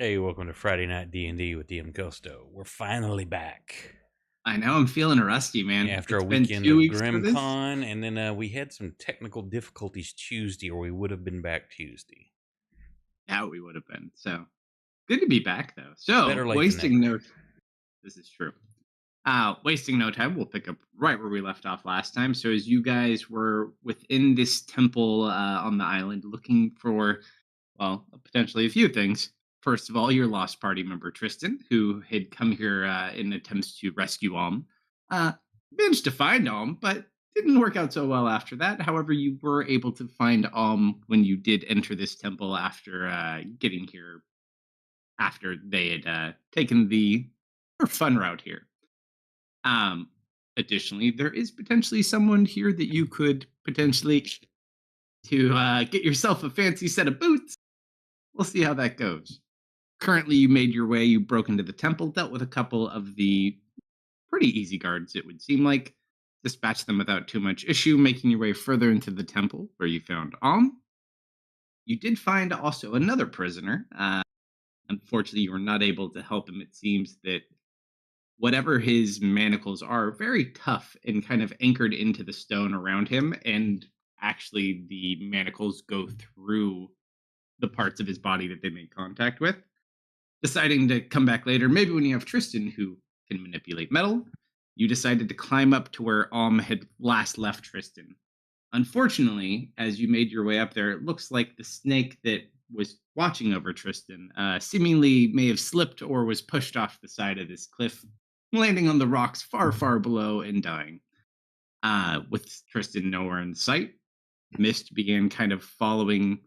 Hey, welcome to Friday Night D&D with DM Kalsto. We're finally back I know I'm feeling rusty, man. after a It's been weekend 2 of weeks for Grim this. Con, and then we had some technical difficulties Tuesday, or we would have been back Tuesday. Yeah, we would have been. So good to be back, though. Better So late than never. this is true. Wasting no time, we'll pick up right where we left off last time. So as you guys were within this temple on the island, looking for, well, potentially a few things. First of all, your lost party member Tristan, who had come here in attempts to rescue Alm, uh, managed to find Alm, but didn't work out so well after that. However, you were able to find Alm when you did enter this temple after getting here, after they had taken the fun route here. Um, Additionally, there is potentially someone here that you could potentially to get yourself a fancy set of boots. We'll see how that goes. Currently, you made your way, you broke into the temple, dealt with a couple of the pretty easy guards, it would seem like, dispatched them without too much issue, making your way further into the temple where you found You did find also another prisoner. Unfortunately, you were not able to help him. It seems that whatever his manacles are very tough and kind of anchored into the stone around him, and actually the manacles go through the parts of his body that they make contact with. Deciding to come back later, maybe when you have Tristan who can manipulate metal, you decided to climb up to where Alm had last left Tristan. Unfortunately, as you made your way up there, it looks like the snake that was watching over Tristan seemingly may have slipped or was pushed off the side of this cliff, landing on the rocks far, far below and dying. With Tristan nowhere in sight, Mist began kind of following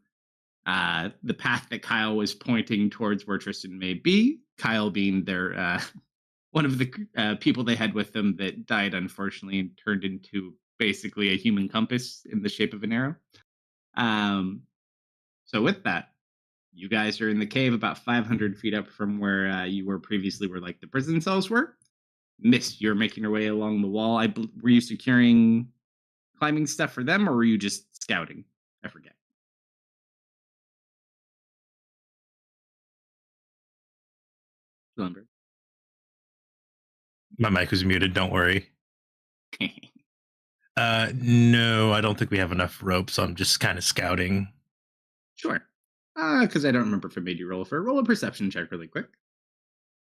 the path that Kyle was pointing towards where Tristan may be. Kyle being their one of the people they had with them that died unfortunately and turned into basically a human compass in the shape of an arrow. Um, so with that, you guys are in the cave about 500 feet up from where you were previously, where like the prison cells were. Mist, you're making your way along the wall. Were you securing climbing stuff for them, or were you just scouting? I forget. Remember. My mic was muted. Don't worry. No, I don't think we have enough rope, so I'm just kind of scouting. Sure. Because I don't remember if I made you roll a perception check really quick.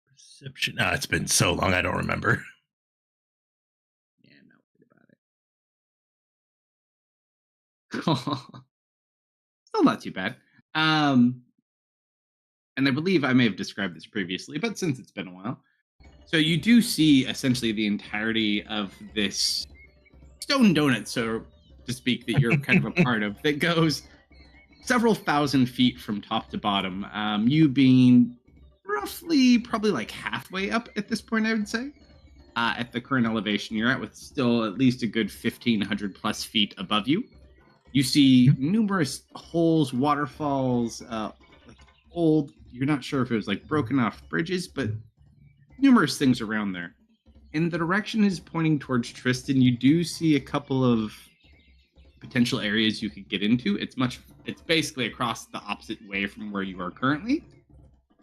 Perception. It's been so long, I don't remember. Yeah, I'm not worried about it. Still not too bad. And I believe I may have described this previously, but since it's been a while. So you do see essentially the entirety of this stone donut, so to speak, that you're kind of a part of, that goes several thousand feet from top to bottom. You being roughly probably like halfway up at this point, I would say. At the current elevation you're at, with still at least a good 1,500 plus feet above you. You see numerous holes, waterfalls, like old, you're not sure if it was like broken off bridges, but numerous things around there. And the direction is pointing towards Tristan. You do see a couple of potential areas you could get into. It's basically across the opposite way from where you are currently.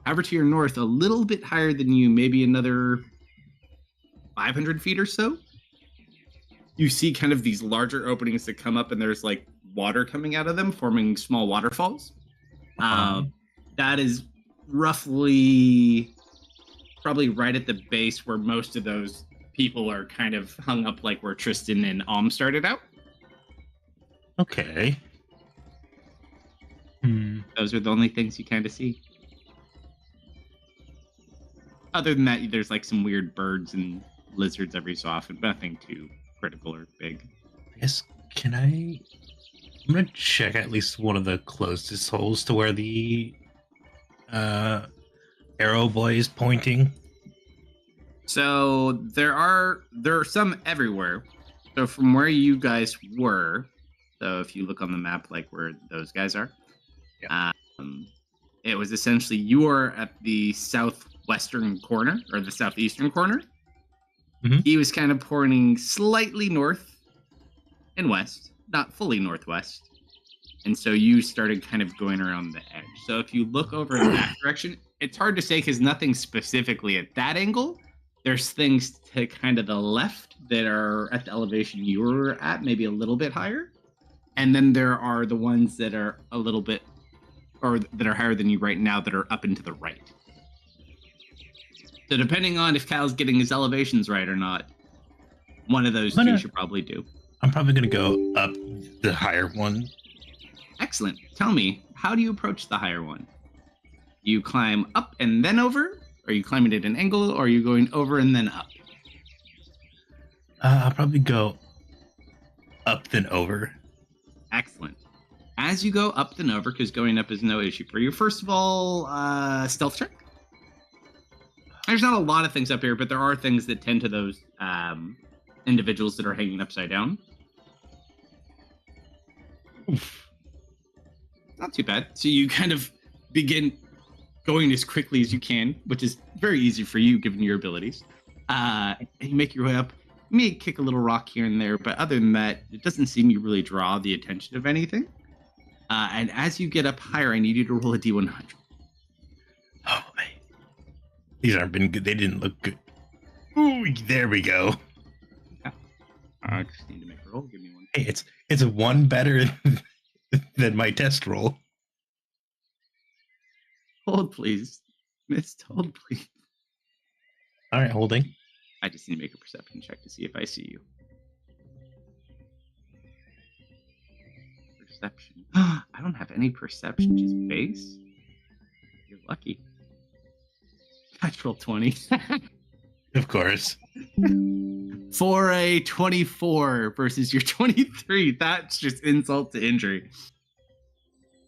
However, to your north, a little bit higher than you, maybe another 500 feet or so, you see kind of these larger openings that come up, and there's like water coming out of them, forming small waterfalls. That is roughly probably right at the base where most of those people are kind of hung up, like where Tristan and Alm started out. Okay. Those are the only things you kind of see. Other than that, there's like some weird birds and lizards every so often, but nothing too critical or big. I guess, I'm going to check at least one of the closest holes to where the arrow boy is pointing. So there are some everywhere. So from where you guys were, so if you look on the map, like where those guys are, it was essentially you are at the southwestern corner or the southeastern corner. Mm-hmm. He was kind of pointing slightly north and west, not fully northwest. And so you started kind of going around the edge. So if you look over in that direction, it's hard to say because nothing specifically at that angle. There's things to kind of the left that are at the elevation you were at, maybe a little bit higher. And then there are the ones that are a little bit, or that are higher than you right now that are up and to the right. So depending on if Cal's getting his elevations right or not, one of those two should probably do. I'm probably going to go up the higher one. Excellent. Tell me, how do you approach the higher one? You climb up and then over? Are you climbing at an angle, or are you going over and then up? I'll probably go up then over. Excellent. As you go up then over, because going up is no issue for you, first of all, stealth check. There's not a lot of things up here, but there are things that tend to those individuals that are hanging upside down. Oof. Not too bad. So you kind of begin going as quickly as you can, which is very easy for you given your abilities. And you make your way up. You may kick a little rock here and there, but other than that, it doesn't seem you really draw the attention of anything. And as you get up higher, I need you to roll a D100. Oh, man. These aren't been good. They didn't look good. Ooh, there we go. Yeah. I just need to make a roll. Give me one. Hey, it's one better than my test roll. Hold, please. Mist, hold, please. All right, holding. I just need to make a perception check to see if I see you. Perception. I don't have any perception, just base. You're lucky. Natural 20. Of course. For a 24 versus your 23. That's just insult to injury.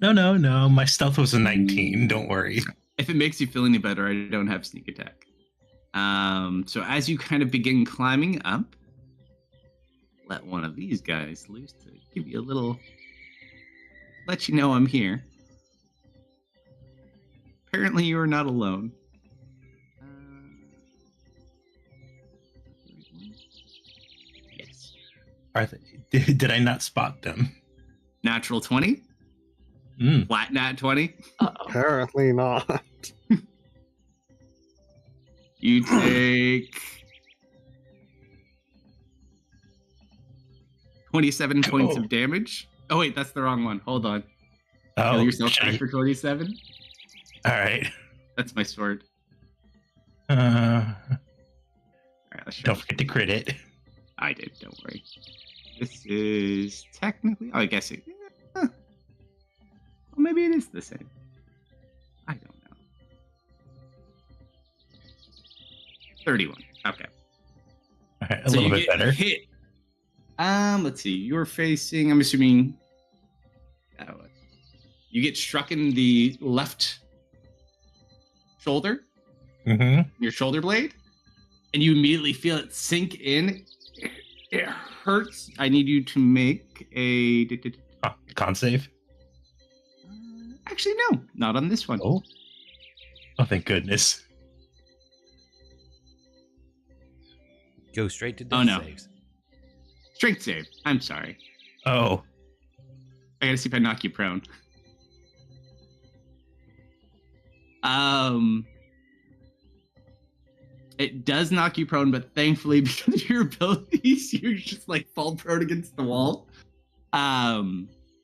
No. My stealth was a 19. Don't worry. If it makes you feel any better, I don't have sneak attack. So as you kind of begin climbing up, let one of these guys loose to give you a little, let you know I'm here. Apparently you are not alone. Yes. Did I not spot them? Natural 20? Flat nat 20? Apparently not. You take 27 points of damage. Oh, wait, that's the wrong one. Hold on. Oh, Kill yourself back for 27. All right. That's my sword. All right, let's try. Don't forget to crit it. I did, don't worry. This is technically... Oh, I guess it... Well, maybe it is the same. I don't know. 31. Okay. All right, a little bit better. Hit. Let's see. You're facing... I'm assuming... you get struck in the left shoulder. Your shoulder blade. And you immediately feel it sink in. It hurts. I need you to make a... Con save? Actually, no. Not on this one. Oh, thank goodness. Go straight to death saves. Strength save. I'm sorry. Oh. I gotta see if I knock you prone. It does knock you prone, but thankfully, because of your abilities, you just like fall prone against the wall.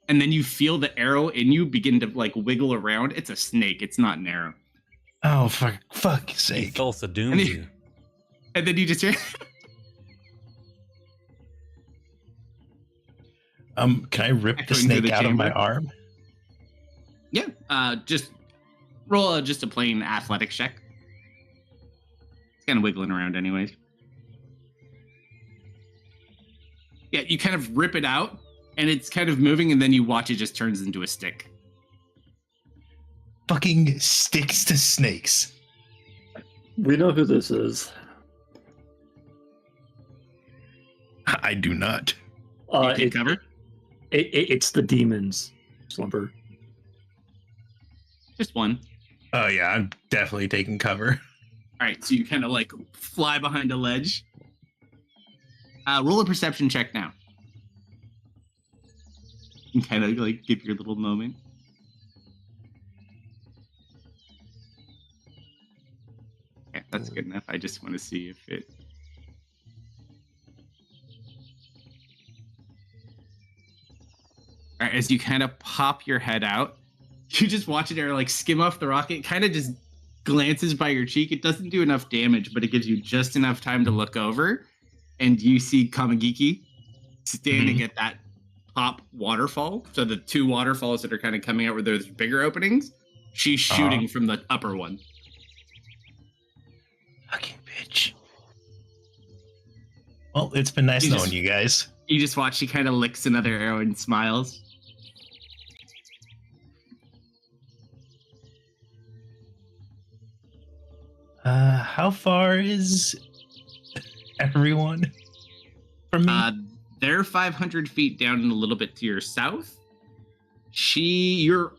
And then you feel the arrow in you begin to like wiggle around. It's a snake. It's not an arrow. Oh, for fuck's sake! Thulsa doomed you. And then you just hear. Can I rip the snake out of my arm? Yeah. Just roll just a plain athletics check. It's kind of wiggling around, anyways. Yeah, you kind of rip it out, and it's kind of moving, and then you watch it just turns into a stick. Fucking sticks to snakes. We know who this is. I do not. You take cover? It's the demons, Slumber. Just one. Oh yeah, I'm definitely taking cover. All right, so you kind of like fly behind a ledge. Roll a perception check now. You kind of like give your little moment. that's good enough. I just want to see if it. All right, as you kind of pop your head out, you just watch an arrow like skim off the rocket. It kind of just glances by your cheek. It doesn't do enough damage, but it gives you just enough time to look over, and you see Kamagiki standing at that top waterfall. So the two waterfalls that are kind of coming out where there's bigger openings. She's shooting from the upper one. Fucking bitch. Well, it's been nice knowing you guys. You just watch she kind of licks another arrow and smiles. How far is everyone from me? They're 500 feet down and a little bit to your south. You're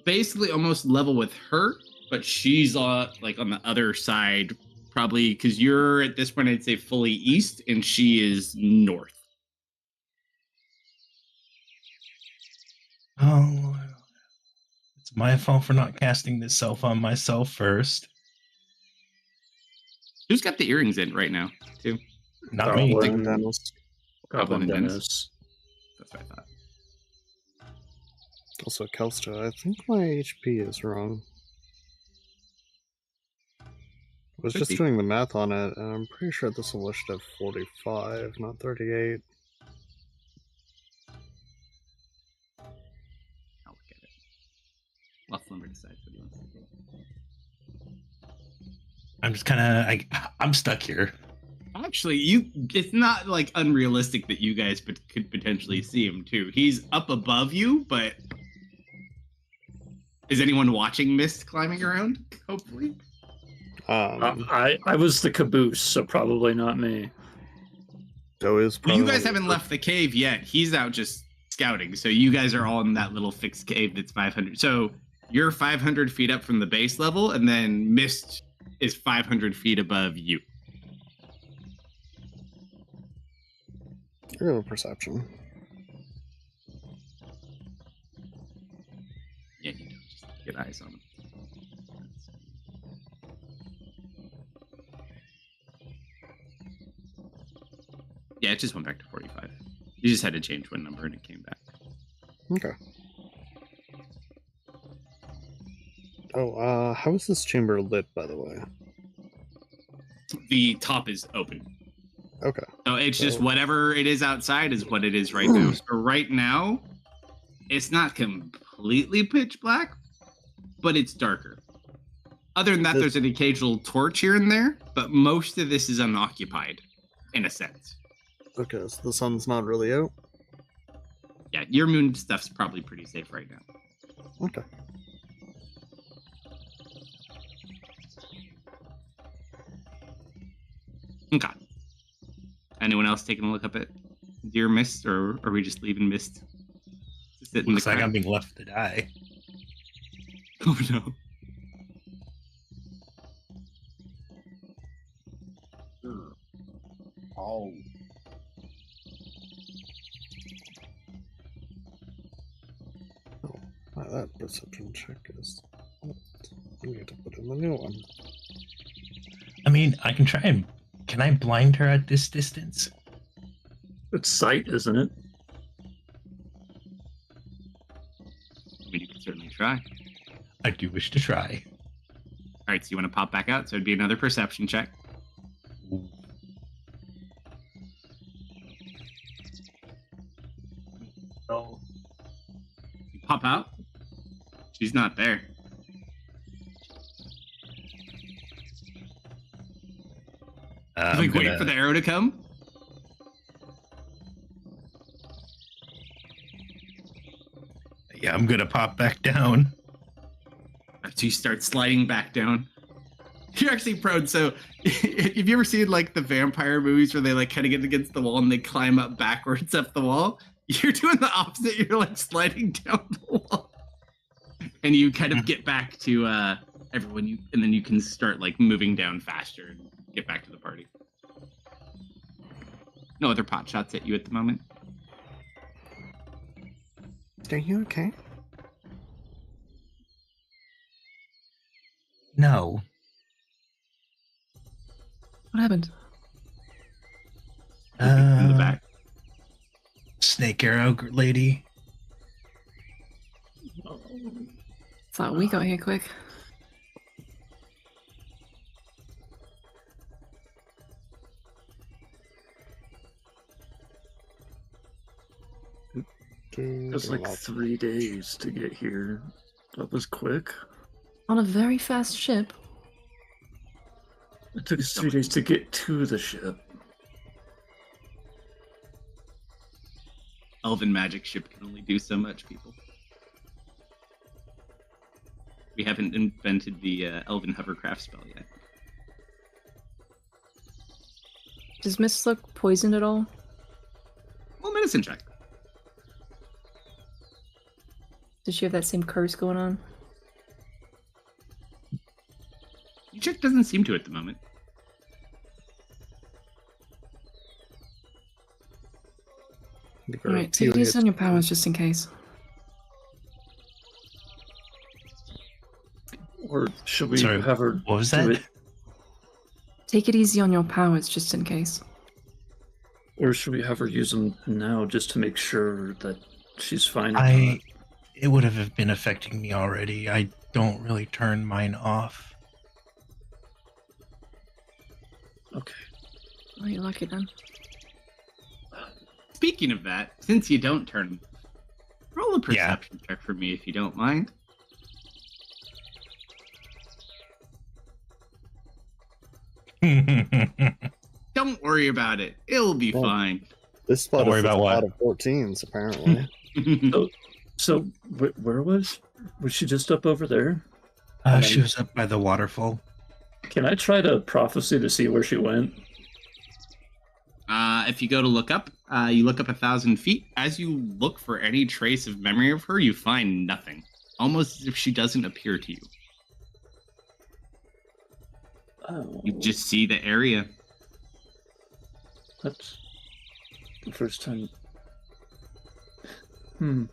basically almost level with her, but she's like on the other side, probably because you're at this point, I'd say fully east, and she is north. Oh, it's my fault for not casting this self on myself first. Who's got the earrings in right now, too? Not me. Goblin Goblin and Dennis. That's what I thought. Also, Kalsto, I think my HP is wrong. I was Could just be. doing the math on it, and I'm pretty sure this will list at 45, not 38. I'll look at it. Let Slimmer decide what he wants to do. I'm just kind of, I'm stuck here. Actually, it's not like unrealistic that you guys could potentially see him too. He's up above you, but is anyone watching Mist climbing around? Hopefully. I was the caboose, so probably not me. So is Well, you probably guys haven't left the cave yet. He's out just scouting. So you guys are all in that little fixed cave that's 500. So you're 500 feet up from the base level, and then Mist is 500 feet above you. You're a perception. Yeah, you do. Just get eyes on him. Yeah, it just went back to 45. You just had to change one number and it came back. Okay. Oh, how is this chamber lit, by the way? The top is open. Okay. So it's just So- whatever it is outside is what it is right now. So right now, it's not completely pitch black, but it's darker. Other than that, there's an occasional torch here and there, but most of this is unoccupied, in a sense. Okay, so the sun's not really out? Yeah, your moon stuff's probably pretty safe right now. Okay. Okay. Anyone else taking a look up at Dear Mist, or are we just leaving Mist to sit in the Looks like crack? I'm being left to die. Oh no. Oh. That perception check is... I need to put in the new one. I mean, I can try and... Can I blind her at this distance? It's sight, isn't it? I mean, you can certainly try. I do wish to try. All right, so you want to pop back out? So it'd be another perception check. Oh. You pop out. She's not there. Wait for the arrow to come. Yeah, I'm gonna pop back down. So you start sliding back down. You're actually prone. So, have you ever seen like the vampire movies where they like kind of get against the wall and they climb up backwards up the wall? You're doing the opposite. You're like sliding down the wall, and you kind of get back to everyone. And then you can start like moving down faster and get back to the party. No other pot shots at you at the moment. Are you okay? No. moving from the back. Snake arrow lady. Thought we got here quick. It was like 3 days to get here. That was quick. On a very fast ship. It took us 3 days to get to the ship. Elven magic ship can only do so much, people. We haven't invented the elven hovercraft spell yet. Does Mist look poisoned at all? Well, medicine check. Does she have that same curse going on? Your check doesn't seem to at the moment. Alright, take it easy on your powers just in case. Or should we Sorry, have her... what was do that? it- Take it easy on your powers just in case. Or should we have her use them now just to make sure that she's fine? It would have been affecting me already. I don't really turn mine off. Okay. Oh, you're lucky then. Speaking of that, since you don't turn, roll a perception check for me if you don't mind. Don't worry about it. It'll be Well, fine. This spot Don't worry is about a what? lot of 14s, apparently. So, where was she just up over there? She was up by the waterfall. Can I try to prophecy to see where she went? If you go to look up, you look up 1,000 feet. As you look for any trace of memory of her, you find nothing. Almost as if she doesn't appear to you. Oh, You just see the area. that's the first time. Can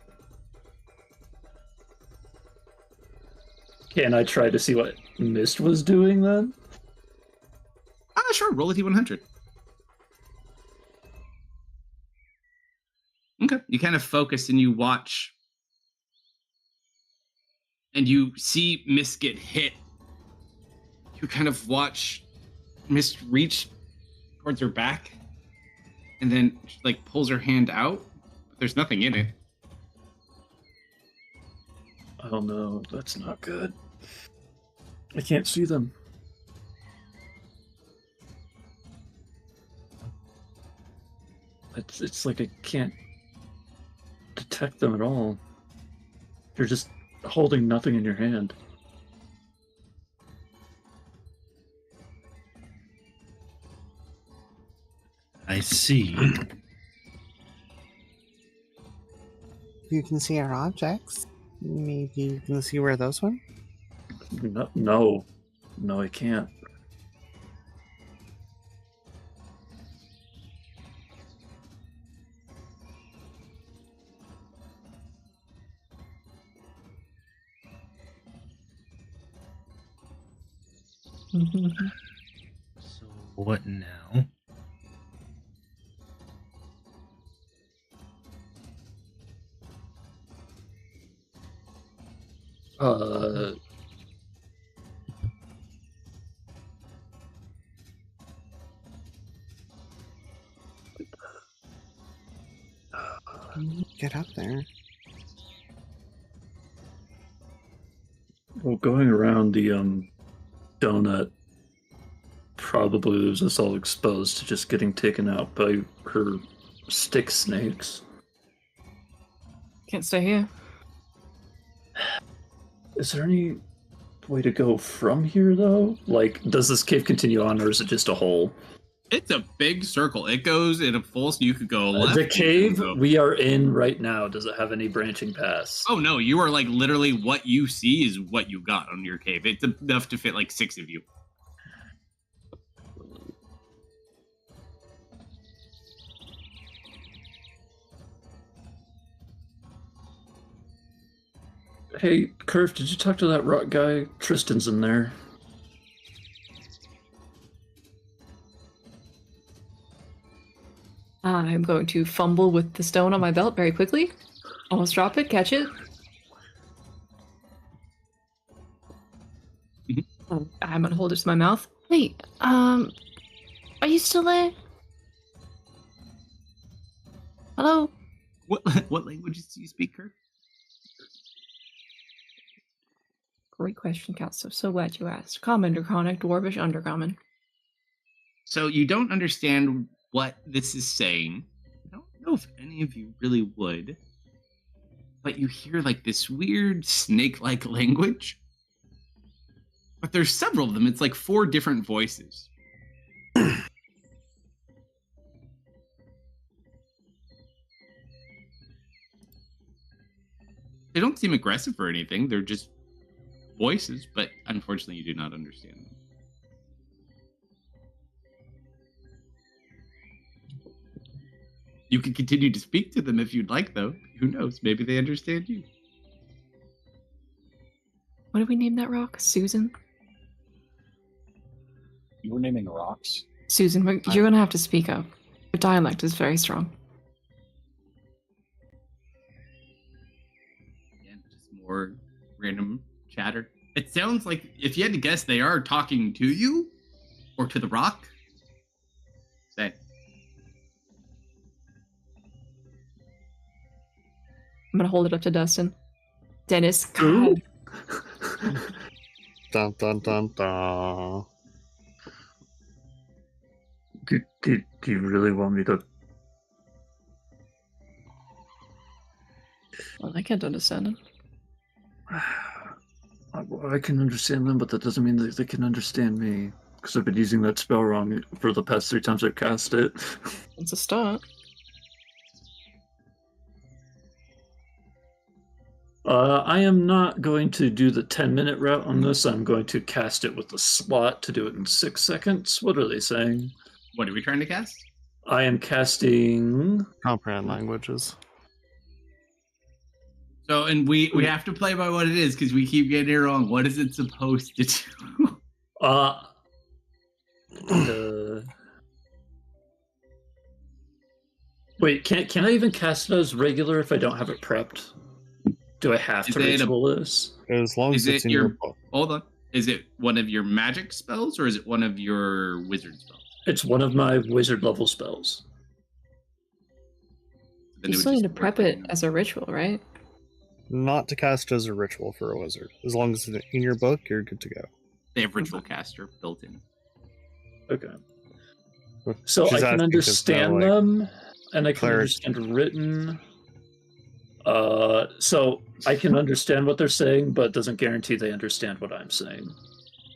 I try to see what Mist was doing then? Sure. Roll a D100. Okay. You kind of focus and you watch. And you see Mist get hit. You kind of watch Mist reach towards her back. And then, like, pulls her hand out. But there's nothing in it. Oh no, that's not good. I can't see them. It's like I can't detect them at all. You're just holding nothing in your hand. I see. You can see our objects. Maybe you can see where those went? No, I can't. So what now? Get up there. Well, going around the donut probably leaves us all exposed to just getting taken out by her stick snakes. Can't stay here. Is there any way to go from here, though? Like, does this cave continue on, or is it just a hole? It's a big circle. It goes in a full, so you could go left. The you could cave go- we are in right now, does it have any branching paths? Oh no, you are like literally what you see is what you got on your cave. It's enough to fit like 6 of you. Hey, Curve, did you talk to that rock guy? Tristan's in there. I'm going to fumble with the stone on my belt very quickly. Almost drop it, catch it. I'm gonna hold it to my mouth. Wait, are you still there? Hello? What languages do you speak, Kirk? Great question, Kalsto. So glad you asked. Common, Draconic, Dwarvish, Undercommon. So you don't understand what this is saying. I don't know if any of you really would. But you hear like this weird snake-like language. But there's several of them. It's like 4 different voices. They don't seem aggressive or anything. They're just voices, but unfortunately you do not understand them. You can continue to speak to them if you'd like, though. Who knows? Maybe they understand you. What did we name that rock? Susan? You were naming rocks? Susan, you're gonna have to speak up. Your dialect is very strong. Again, just more random chatter. It sounds like, if you had to guess, they are talking to you or to the rock. Say. I'm gonna hold it up to Dustin. Dennis, Ooh. God. Dun dun dun dun. Do you really want me to? Well, I can't understand him. I can understand them, but that doesn't mean that they can understand me. Because I've been using that spell wrong for the past 3 times I've cast it. It's a start. I am not going to do the 10-minute route on this. I'm going to cast it with the slot to do it in 6 seconds. What are they saying? What are we trying to cast? I am casting. Comprehend languages. So, and we have to play by what it is because we keep getting it wrong. What is it supposed to do? Wait, can I even cast it as regular if I don't have it prepped? Do I have Is to it a- ritual this? As long Is as it's it in your your- book. Hold on. Is it one of your magic spells or is it one of your wizard spells? It's one of my wizard level spells. Then You it would still need to just prep work it on- as a ritual, right? Not to cast as a ritual for a wizard. As long as it's in your book, you're good to go. They have ritual caster built in. Okay. So She's I can asking 'cause understand now, like, them, and I can cleric- understand written. So I can understand what they're saying, but it doesn't guarantee they understand what I'm saying.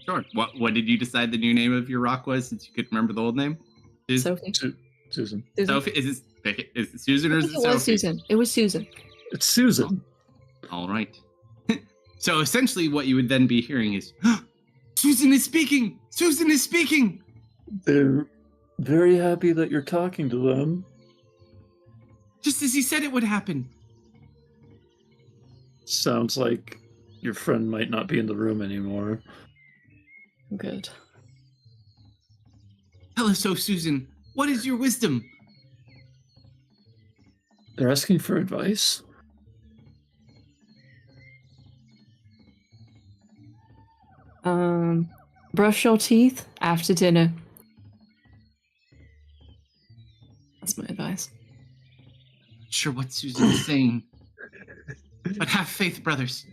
Sure. What did you decide the new name of your rock was since you couldn't remember the old name? Sophie. Susan. Susan. Sophie? Is it Susan or I is think it it was Sophie? Susan. It was Susan. It's Susan. All right. So essentially what you would then be hearing is, Susan is speaking! Susan is speaking! They're very happy that you're talking to them. Just as he said it would happen. Sounds like your friend might not be in the room anymore. Good. Tell us so, Susan. What is your wisdom? They're asking for advice? Brush your teeth after dinner. That's my advice. Not sure what Susan is saying. But have faith, brothers.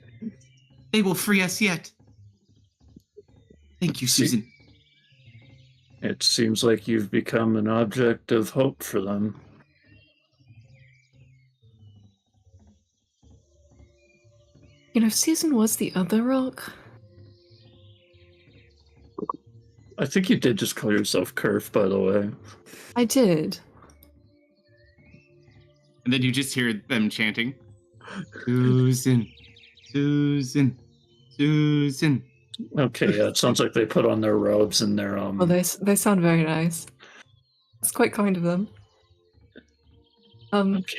They will free us yet. Thank you, Susan. It seems like you've become an object of hope for them. You know, Susan was the other rock. I think you did just call yourself Kerf, by the way. I did. And then you just hear them chanting, Susan, Susan, Susan. Okay, yeah, it sounds like they put on their robes and their Well, they sound very nice. It's quite kind of them. Okay.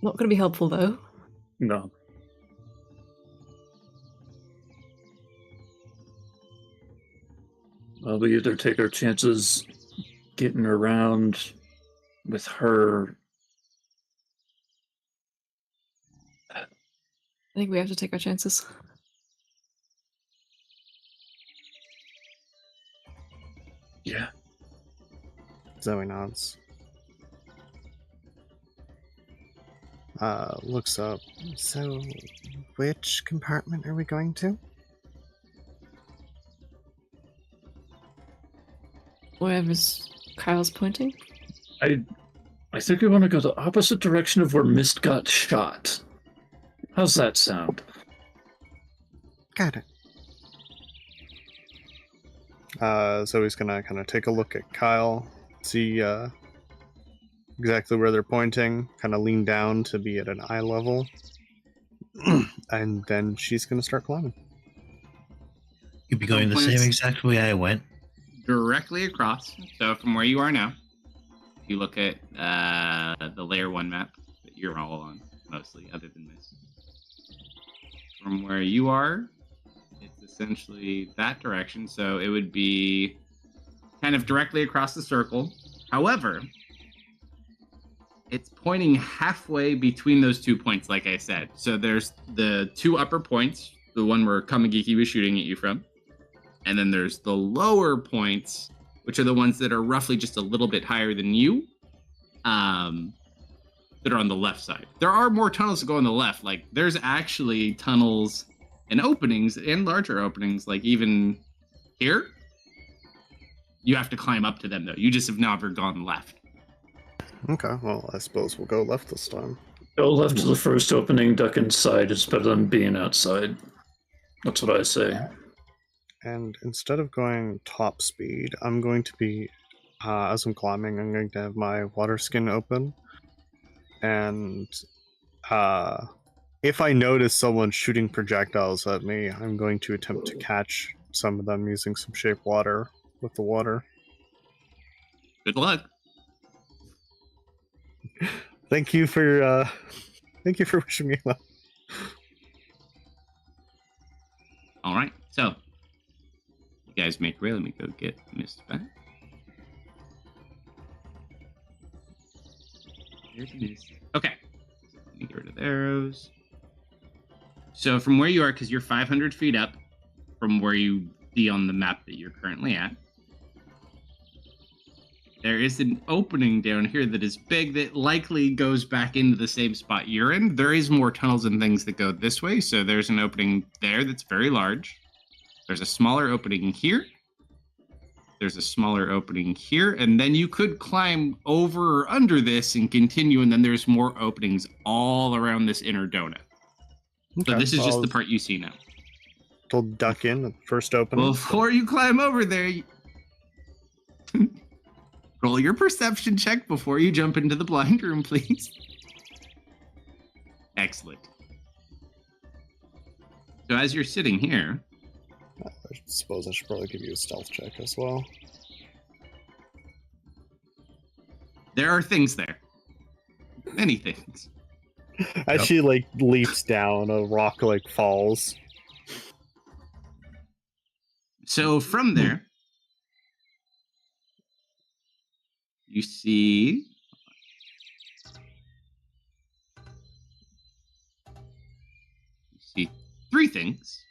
Not going to be helpful though. No. Well, we either take our chances getting around with her. I think we have to take our chances. Yeah. Zoe nods. Looks up. So, which compartment are we going to? Wherever's Kyle's pointing. I think we want to go the opposite direction of where Mist got shot. How's that sound? Got it. Zoe's gonna kind of take a look at Kyle, see exactly where they're pointing, kind of lean down to be at an eye level, and then she's gonna start climbing. You'd be going the same exact way I went. Directly across. So from where you are now, if you look at the layer 1 map that you're all on, mostly, other than this. From where you are, it's essentially that direction. So it would be kind of directly across the circle. However, it's pointing halfway between those 2 points, like I said. So there's the 2 upper points, the one where Kamagiki was shooting at you from. And then there's the lower points, which are the ones that are roughly just a little bit higher than you, that are on the left side. There are more tunnels to go on the left. Like, there's actually tunnels and openings and larger openings, like even here. You have to climb up to them, though. You just have never gone left. Okay, well, I suppose we'll go left this time. Go left to the first opening, duck inside. It's better than being outside. That's what I say. And instead of going top speed, I'm going to be, as I'm climbing, I'm going to have my water skin open. And if I notice someone shooting projectiles at me, I'm going to attempt to catch some of them using some shape water with the water. Good luck. Thank you for wishing me well. All right, so you guys make way. Let me go get Mist back. Here it is. Okay, let me get rid of the arrows. So from where you are, because you're 500 feet up from where you see on the map that you're currently at, there is an opening down here that is big that likely goes back into the same spot you're in. There is more tunnels and things that go this way, so there's an opening there that's very large. There's a smaller opening here. There's a smaller opening here, and then you could climb over or under this and continue, and then there's more openings all around this inner donut. Okay, So this is just well, the part you see now. we'll duck in the first opening. Before you climb over there, roll your perception check before you jump into the blind room, please. Excellent. So as you're sitting here, I suppose I should probably give you a stealth check as well. there are things there. Many things. As she leaps down, a rock falls. So from there, you see three things.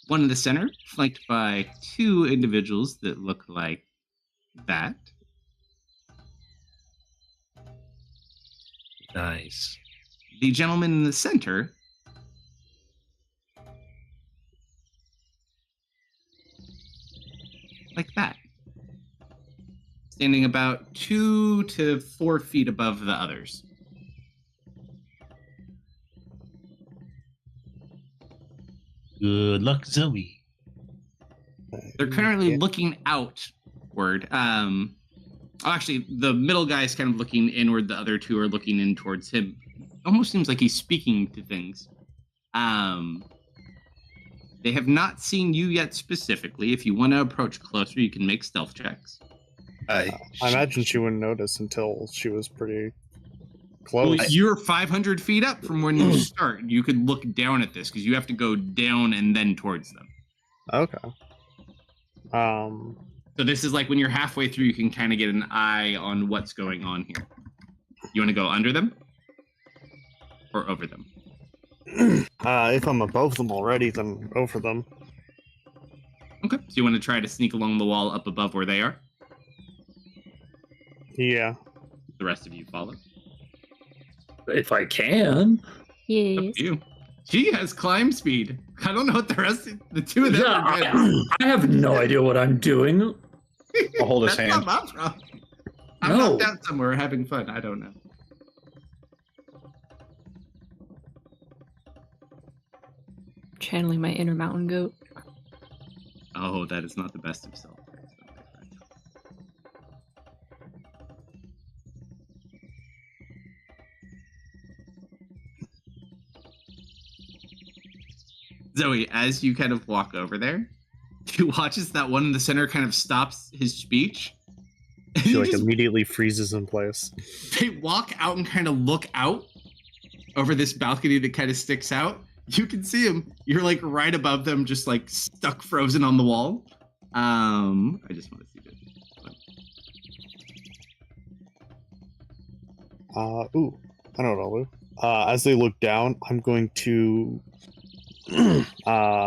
One in the center, flanked by two individuals that look like that. Nice. The gentleman in the center like that. Standing about 2 to 4 feet above the others. Good luck, Zoe. They're currently looking outward. Actually, the middle guy is kind of looking inward. The other two are looking in towards him. Almost seems like he's speaking to things. They have not seen you yet specifically. If you want to approach closer, you can make stealth checks. I imagine she wouldn't notice until she was pretty close. Well, you're 500 feet up from when you start. You could look down at this because you have to go down and then towards them. Okay. So So this is like when you're halfway through, you can kind of get an eye on what's going on here. You want to go under them or over them? If I'm above them already, then over them. Okay. So you want to try to sneak along the wall up above where they are? Yeah. The rest of you follow. If I can. Up Yes. to you. She has climb speed. I don't know what the two of them Yeah, are doing. I have no idea what I'm doing. I'll hold his That's hand. not my problem. I'm No. knocked out somewhere having fun. I don't know. Channeling my inner mountain goat. Oh, that is not the best of self. Zoe, as you kind of walk over there, you watch as that one in the center kind of stops his speech. And She you like just- immediately freezes in place. they walk out and kind of look out over this balcony that kind of sticks out. You can see him. You're like right above them, just like stuck frozen on the wall. I just want to see this. Ooh, I know what I'll do. As they look down, I'm going to Well,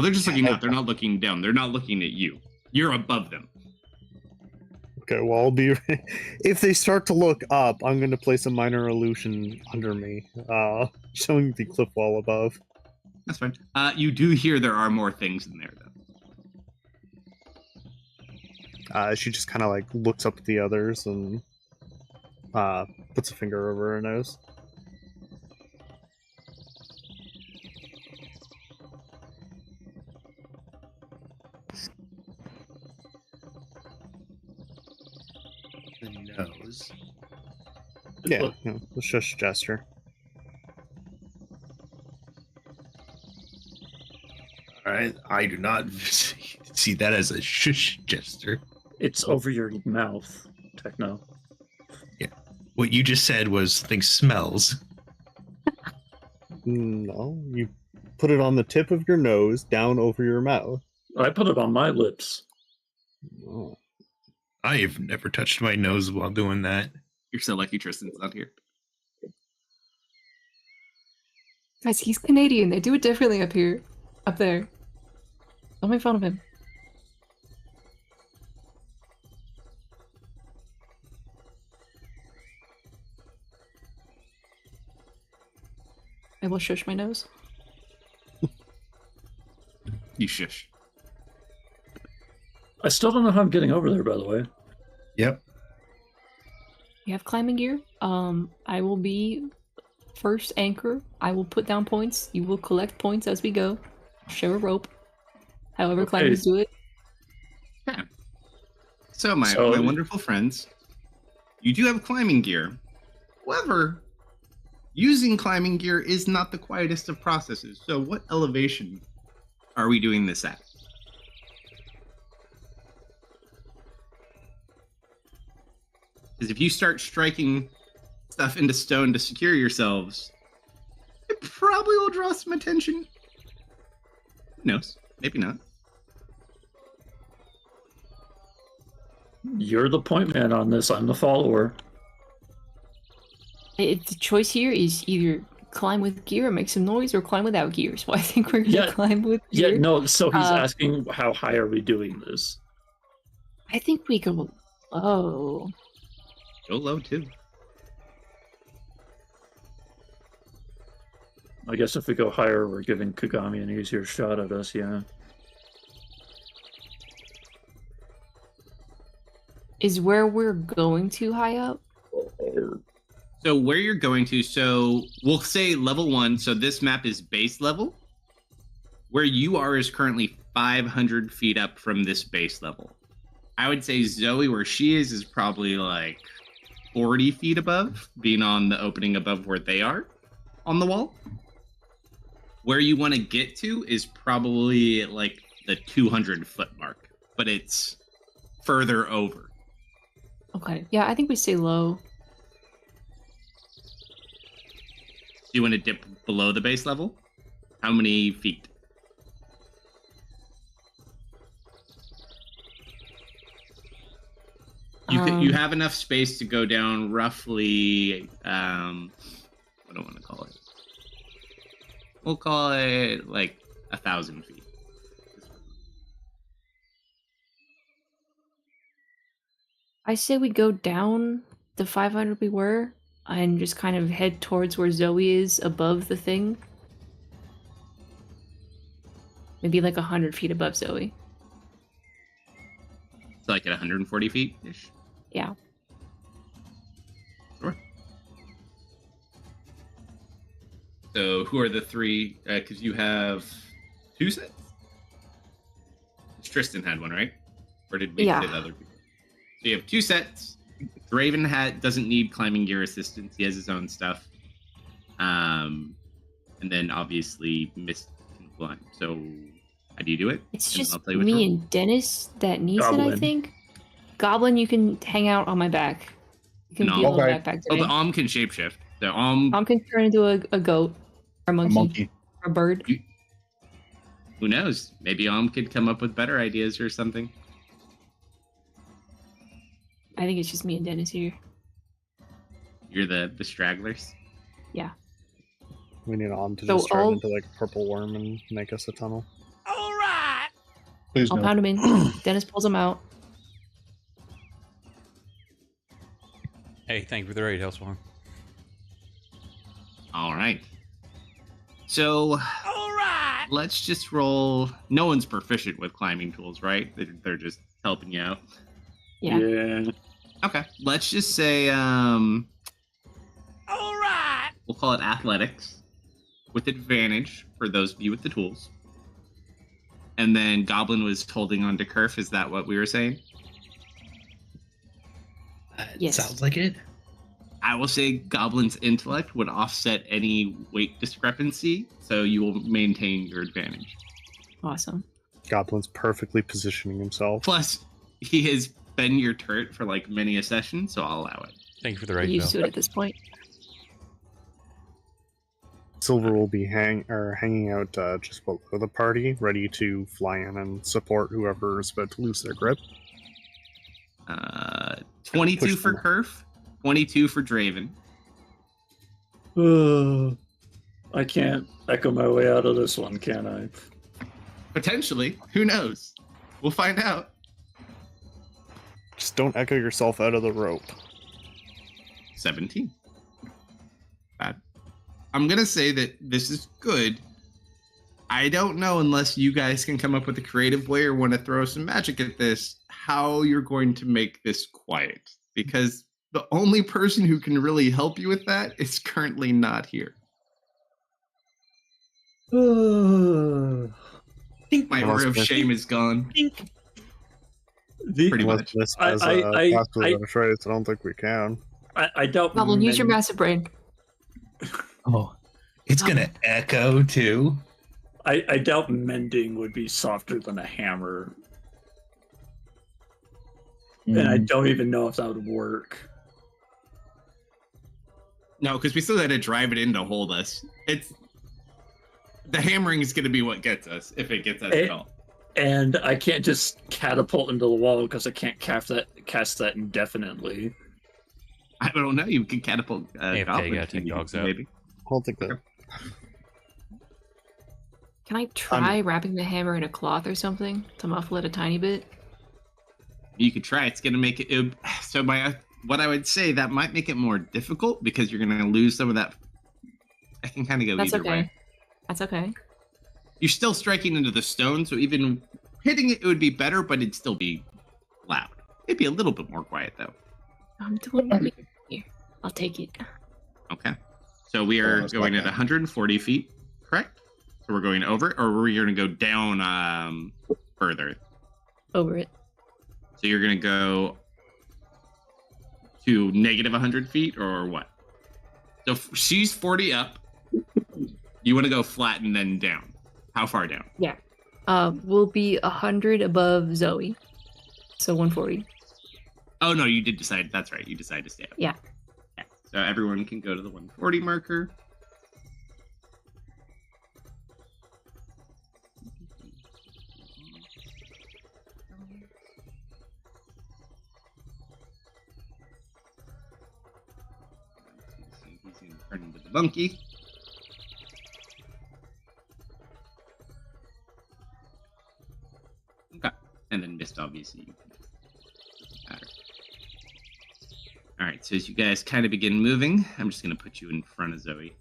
they're just looking out. They're not looking down. They're not looking at you. You're above them. okay, well, I'll be if they start to look up, I'm going to place a minor illusion under me, showing the cliff wall above. That's fine. You do hear there are more things in there, though. She just kind of like looks up at the others and puts a finger over her nose. The nose. Yeah, the shush gesture. All right, I do not see that as a shush gesture. It's over your mouth, Techno. What you just said was think smells. No, you put it on the tip of your nose, down over your mouth. I put it on my lips. Oh. I have never touched my nose while doing that. You're so lucky Tristan's not here. Guys, he's Canadian. They do it differently up here. Up there. Don't make fun of him. I will shush my nose. You shush. I still don't know how I'm getting over there, by the way. Yep. You have climbing gear. I will be first anchor. I will put down points. You will collect points as we go. Share a rope. However Okay. climbers do it. Yeah. So, my So- wonderful friends, you do have climbing gear. However, using climbing gear is not the quietest of processes. So, what elevation are we doing this at? Because if you start striking stuff into stone to secure yourselves, it probably will draw some attention. Who knows? Maybe not. You're the point man on this. I'm the follower. The choice here is either climb with gear or make some noise, or climb without gear. So I think we're gonna Yeah. climb with gear. Yeah, no, so he's Uh, asking how high are we doing this? I think we go low. Go low, too. I guess if we go higher, we're giving Kagami an easier shot at us, yeah. Is where we're going too high up? So where you're going to, so we'll say level 1, so this map is base level. Where you are is currently 500 feet up from this base level. I would say Zoe, where she is probably like 40 feet above, being on the opening above where they are on the wall. Where you want to get to is probably like the 200-foot mark, but it's further over. Okay. Yeah, I think we stay low. Do you want to dip below the base level? How many feet? You have enough space to go down roughly. What do I want to call it? We'll call it like 1,000 feet. I say we go down the 500 we were and just kind of head towards where Zoe is above the thing. Maybe like 100 feet above Zoe. So like at 140 feet ish. Yeah. Sure. So who are the three? Because you have 2 sets. Tristan had one, right? Or did we Yeah. get other people? So you have 2 sets. Draven doesn't need climbing gear assistance. He has his own stuff. And then obviously Mist can climb. So how do you do it? It's And just I'll tell you which me one. and Dennis that needs it, I Goblin. think. Goblin, you can hang out on my back. You can No. be a little Okay. backpack Oh, today. but Om can shapeshift. So Tom can turn into a goat, or a A monkey, monkey. or a bird. who knows? Maybe Om could come up with better ideas or something. I think it's just me and Dennis here. You're the stragglers. We need Om to So just turn all- into like a purple worm and make us a tunnel. Please I'll no. pound him in. Dennis pulls him out. Hey, thank you for the raid, Hellspawn. All right. So, let's just roll. No one's proficient with climbing tools, right? They're just helping you out. Yeah. Okay. Let's just say, we'll call it athletics with advantage for those of you with the tools. And then Goblin was holding on to Kerf. Is that what we were saying? Yes. Sounds like it. I will say Goblin's intellect would offset any weight discrepancy, so you will maintain your advantage. Awesome. Goblin's perfectly positioning himself. Plus, he has been your turret for like many a session, so I'll allow it. Thank you for the We're raid, used to Bill. it at this point. Silver will be hanging out just below the party, ready to fly in and support whoever is about to lose their grip. 22 Push for them. Kerf, 22 for Draven. I can't echo my way out of this one, can I? Potentially. Who knows? We'll find out. Just don't echo yourself out of the rope. 17. Bad. I'm going to say that this is good. I don't know, unless you guys can come up with a creative way or want to throw some magic at this, how you're going to make this quiet. Because the only person who can really help you with that is currently not here. My Unless aura of Miss- shame is gone. The, Pretty Unless much. Miss I- has I- I- possibly I- got a trace, I don't think we can. I doubt. Goblin, use your many- massive brain. Oh, it's gonna echo too. I doubt mending would be softer than a hammer, and I don't even know if that would work. No, because we still had to drive it in to hold us. It's the hammering is going to be what gets us, if it gets us at all. And I can't just catapult into the wall because I can't cast that indefinitely. I don't know. You can catapult. AFK, goblins, gotta take dogs out. maybe. I don't think that. Can I try wrapping the hammer in a cloth or something to muffle it a tiny bit? You could try. It's going to make it. So what I would say that might make it more difficult because you're going to lose some of that. I can kind of go That's either okay. way. That's okay. You're still striking into the stone, so even hitting it, it would be better, but it'd still be loud. It'd be a little bit more quiet though. I'm doing it here. I'll take it. Okay. So we are that's going not at bad. 140 feet, correct? So we're going over, or we're going to go down further. Over it. So you're going to go to negative 100 feet, or what? So she's 40 up. You want to go flat and then down. How far down? We'll be 100 above Zoe. So 140. Oh, no, you did decide. That's right. You decided to stay up. Yeah. Okay. So everyone can go to the 140 marker. turn into the monkey. Okay. And then mist, obviously. All right, so as you guys kind of begin moving, I'm just going to put you in front of Zoe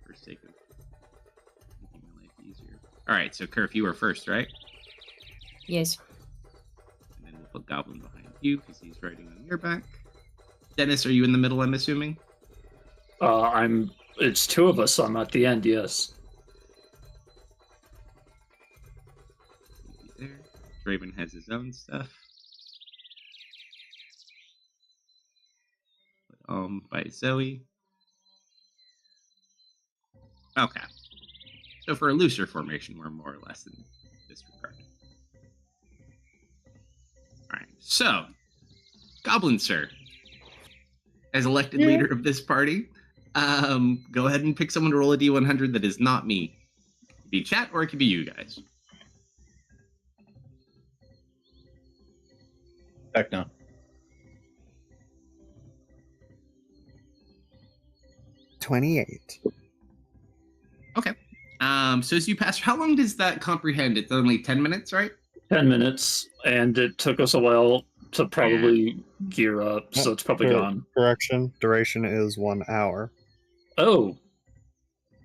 for sake of making your life easier. All right, so Kerf, you are first, right? Yes. And then we'll put Goblin behind you because he's riding on your back. Dennis, are you in the middle, I'm assuming? It's two of us, so I'm at the end, yes. There. Draven has his own stuff. By Zoe. Okay. So for a looser formation, we're more or less in this regard. Alright, so Goblin Sir, as elected leader of this party, go ahead and pick someone to roll a D100 that is not me. It could be chat or it could be you guys. Heck no. $28. Okay. So as you pass, how long does that comprehend? It's only 10 minutes, right? 10 minutes, and it took us a while to probably gear up, so it's probably gone. Correction, duration is 1 hour. Oh,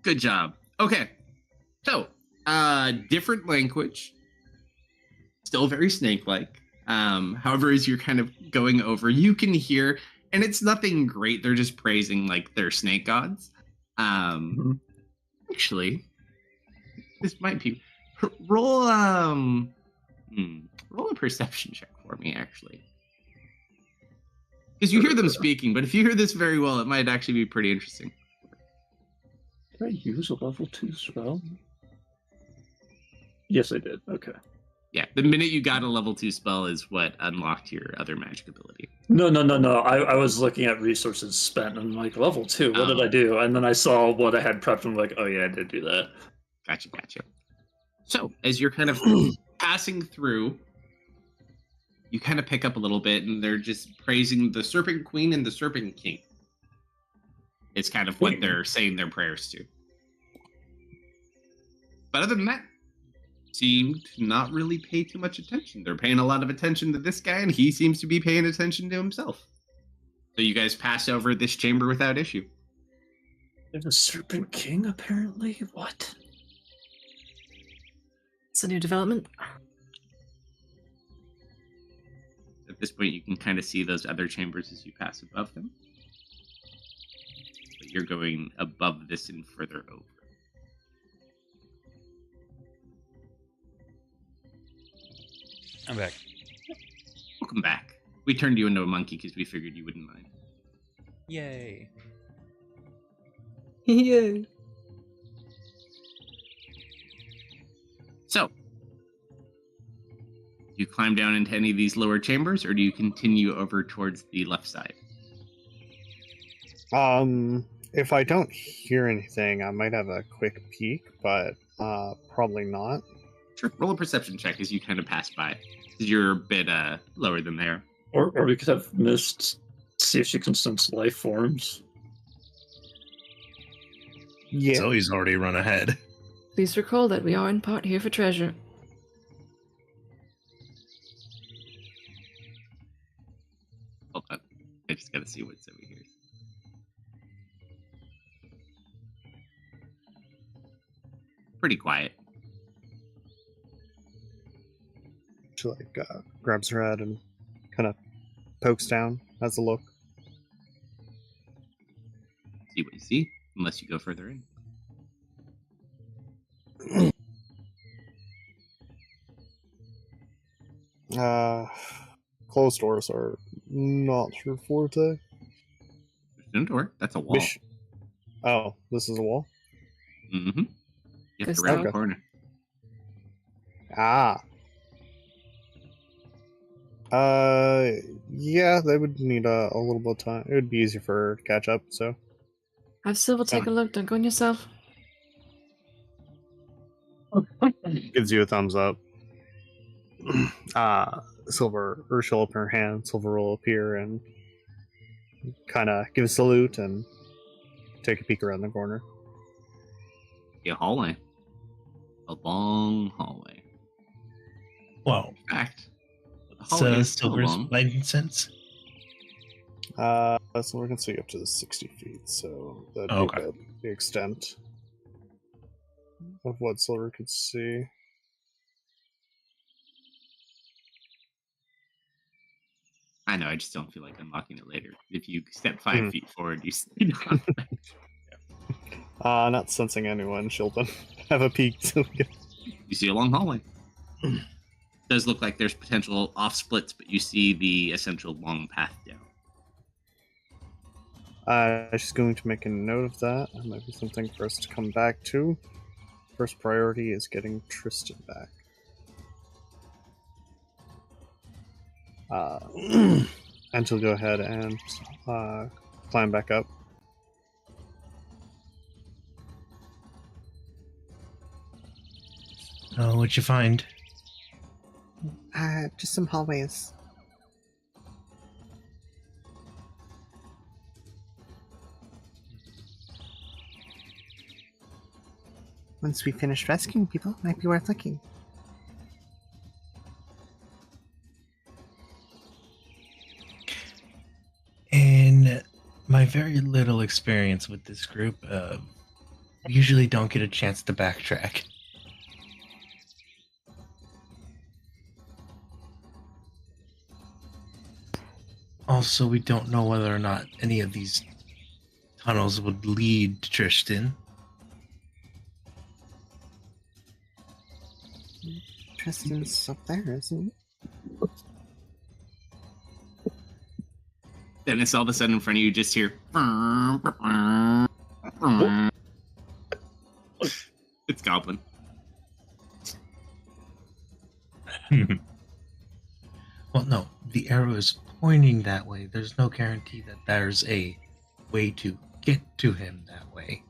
Good job. Okay. So, different language. Still very snake-like. However, as you're kind of going over, you can hear, and it's nothing great. They're just praising like their snake gods. Actually, this might be roll roll a perception check for me, actually. Because you hear them speaking, but if you hear this very well, it might actually be pretty interesting. did I use a level 2 spell? Yes, I did. Okay. Yeah, the minute you got a level 2 spell is what unlocked your other magic ability. No. I was looking at resources spent, and I'm like, level 2, what did Oh. I do? And then I saw what I had prepped, and I'm like, oh yeah, I did do that. Gotcha. So, as you're kind of passing through, you kind of pick up a little bit, and they're just praising the Serpent Queen and the Serpent King. It's kind of what they're saying their prayers to. But other than that, seem to not really pay too much attention. They're paying a lot of attention to this guy, and he seems to be paying attention to himself. So you guys pass over this chamber without issue. There's a Serpent King, apparently? What? It's a new development. At this point, you can kind of see those other chambers as you pass above them. But you're going above this and further over. I'm back. Welcome back. We turned you into a monkey because we figured you wouldn't mind. Yay. Yay. So, you climb down into any of these lower chambers, or do you continue over towards the left side? If I don't hear anything, I might have a quick peek, but probably not. Sure. Roll a perception check as you kind of pass by. Because you're a bit lower than there. Or we could have missed, see if she can sense life forms. Yeah. Zoe's already run ahead. Please recall that we are in part here for treasure. Hold on. I just gotta see what's over here. Pretty quiet. She grabs her head and kind of pokes down, has a look. See what you see, unless you go further in. Closed doors are not her forte. There's no door. That's a wall. Oh, this is a wall? Mm-hmm. You have to Guess round the so. corner. Ah. Yeah, they would need a little bit of time. It would be easier for her to catch up, so. Have Silver take a look. Don't go on yourself. Gives you a thumbs up. Silver, or she'll open her hand, Silver will appear and kind of give a salute and take a peek around the corner. A hallway. A long hallway. Well, In fact, the it's hallway is so Silver's long. lighting sense. So we can see up to the 60 feet, so that'd be Okay. about the extent of what Silver could see. I know, I just don't feel like unlocking it later. If you step 5 feet forward, you see it. Not sensing anyone, Shilton. Have a peek. You see a long hallway. Does look like there's potential off splits, but you see the essential long path down. She's going to make a note of that. That might be something for us to come back to. First priority is getting Tristan back. And she'll go ahead and climb back up. Oh, what'd you find? Just some hallways. Once we finish rescuing people, it might be worth looking. In my very little experience with this group, we usually don't get a chance to backtrack. Also, we don't know whether or not any of these tunnels would lead to Tristan. Tristan's up there, isn't he? Dennis, all of a sudden in front of you, just hear. It's Goblin. Well, no, the arrow is pointing that way. There's no guarantee that there's a way to get to him that way.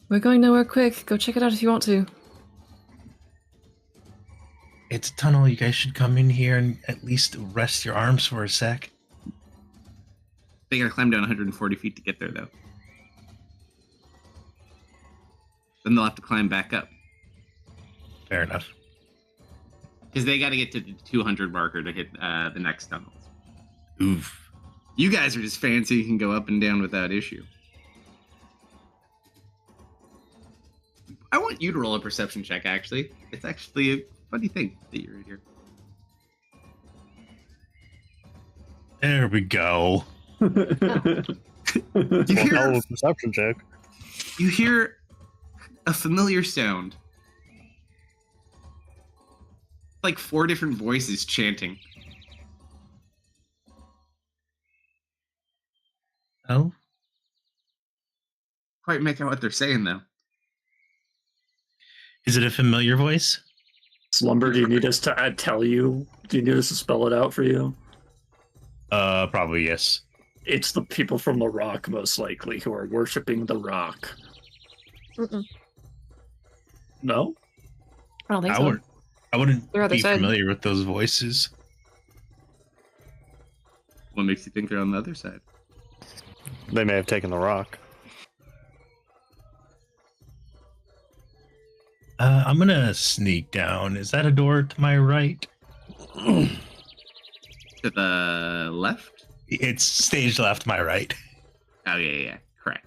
We're going nowhere quick. Go check it out if you want to. It's a tunnel. You guys should come in here and at least rest your arms for a sec. They gotta climb down 140 feet to get there, though. Then they'll have to climb back up. Fair enough. Because they gotta get to the 200 marker to hit the next tunnels. Oof. You guys are just fancy, you can go up and down without issue. I want you to roll a perception check, actually. It's actually a funny thing that you're in here. There we go. You hear, Hell of a perception check. you hear a familiar sound. Like 4 different voices chanting. Oh? Quite make out what they're saying, though. Is it a familiar voice? Slumber, do you need us to tell you? Do you need us to spell it out for you? Probably yes. It's the people from the rock, most likely, who are worshipping the rock. Mm-mm. No? I don't think so. I wouldn't They're other be side. familiar with those voices. What makes you think they're on the other side? They may have taken the rock. I'm gonna sneak down. Is that a door to my right? To the left? It's stage left, my right. Oh, yeah. Correct.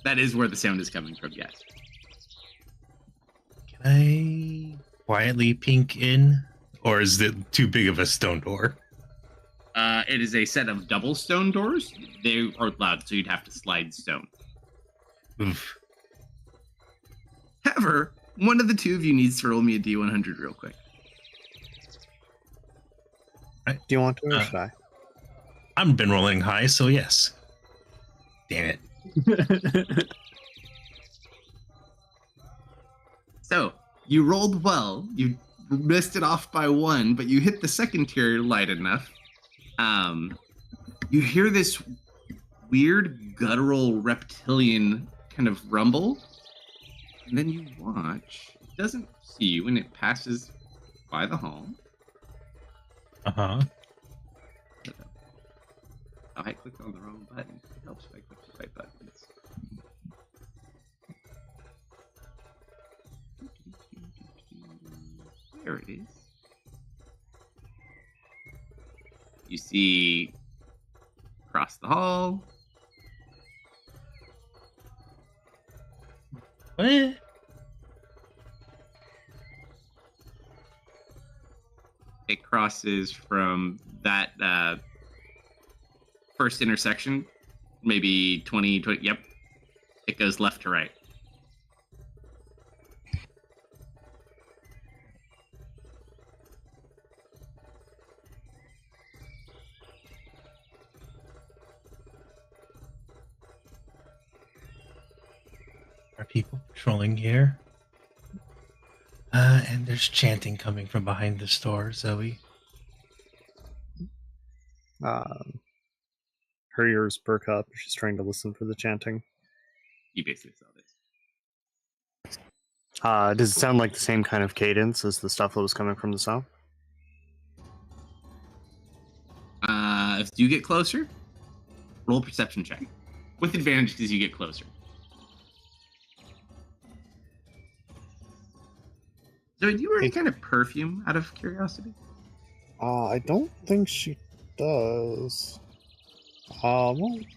That is where the sound is coming from, yes. Can I quietly peek in? Or is it too big of a stone door? It is a set of double stone doors. They are loud, so you'd have to slide stone. Oof. However, one of the two of you needs to roll me a D100 real quick. Do you want to, or should I? I've been rolling high, so yes. Damn it. So, you rolled well. You missed it off by 1, but you hit the second tier light enough. You hear this weird guttural reptilian kind of rumble, and then you watch. It doesn't see you, and it passes by the hall. Uh-huh. Oh, I clicked on the wrong button. It helps if I click the right buttons. There it is. You see across the hall. What? It crosses from that first intersection, maybe 20, yep. It goes left to right. Are people patrolling here? And there's chanting coming from behind the store, Zoe. Her ears perk up. She's trying to listen for the chanting. You basically saw this. Does it sound like the same kind of cadence as the stuff that was coming from the south? If you get closer, roll a perception check. With advantage because you get closer. So do you wear any kind of perfume out of curiosity? I don't think she does. Well,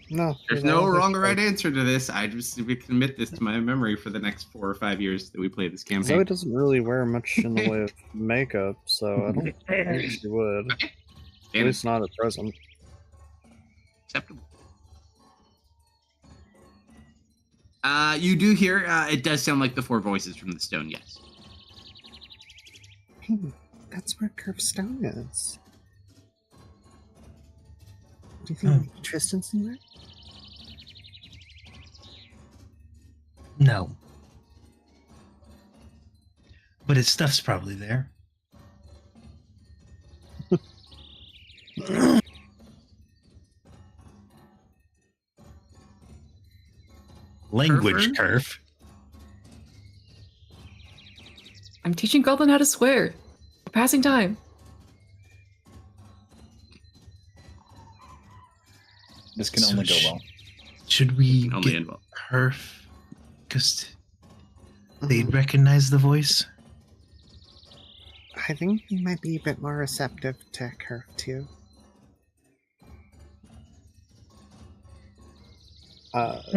no. There's no wrong or right answer to this. I just commit this to my memory for the next 4 or 5 years that we play this campaign. Zoe doesn't really wear much in the way of makeup, so I don't think she would. Okay. At least not at present. Acceptable. You do hear, it does sound like the 4 voices from the stone, yes. Hey, that's where Curved Stone is. Do you think maybe Tristan's in there? No. But his stuff's probably there. Language curve. I'm teaching Goblin how to swear. We're passing time. This can only go well. Should we Only get end well. Perf? Because they'd recognize the voice? I think he might be a bit more receptive to Curve too.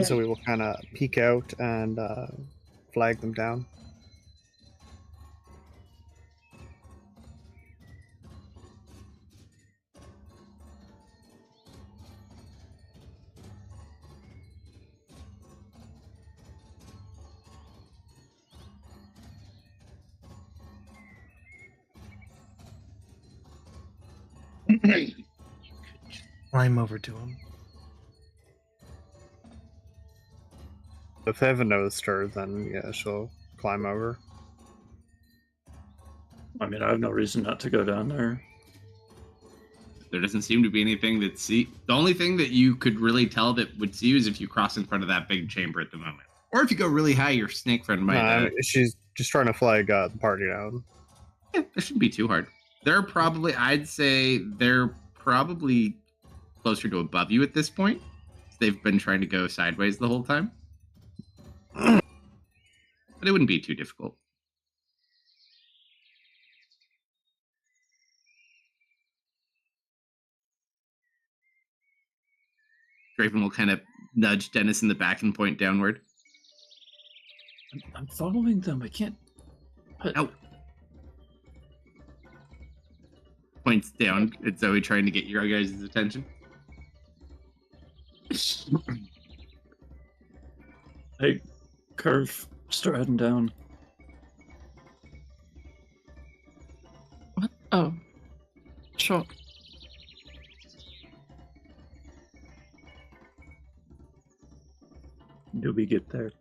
So we will kind of peek out and flag them down. Climb over to him. If they haven't noticed her, then yeah, she'll climb over. I mean, I have no reason not to go down there. There doesn't seem to be anything that see. The only thing that you could really tell that would see you is if you cross in front of that big chamber at the moment, or if you go really high, your snake friend might. She's just trying to flag the party down. Yeah, that shouldn't be too hard. They're probably, I'd say, they're probably closer to above you at this point. They've been trying to go sideways the whole time, but it wouldn't be too difficult. Draven will kind of nudge Dennis in the back and point downward. I'm following them. I can't. Out. Points down at Zoe, trying to get your guys' attention. Hey, Curve, start heading down. What? Oh. Sure. Do we get there?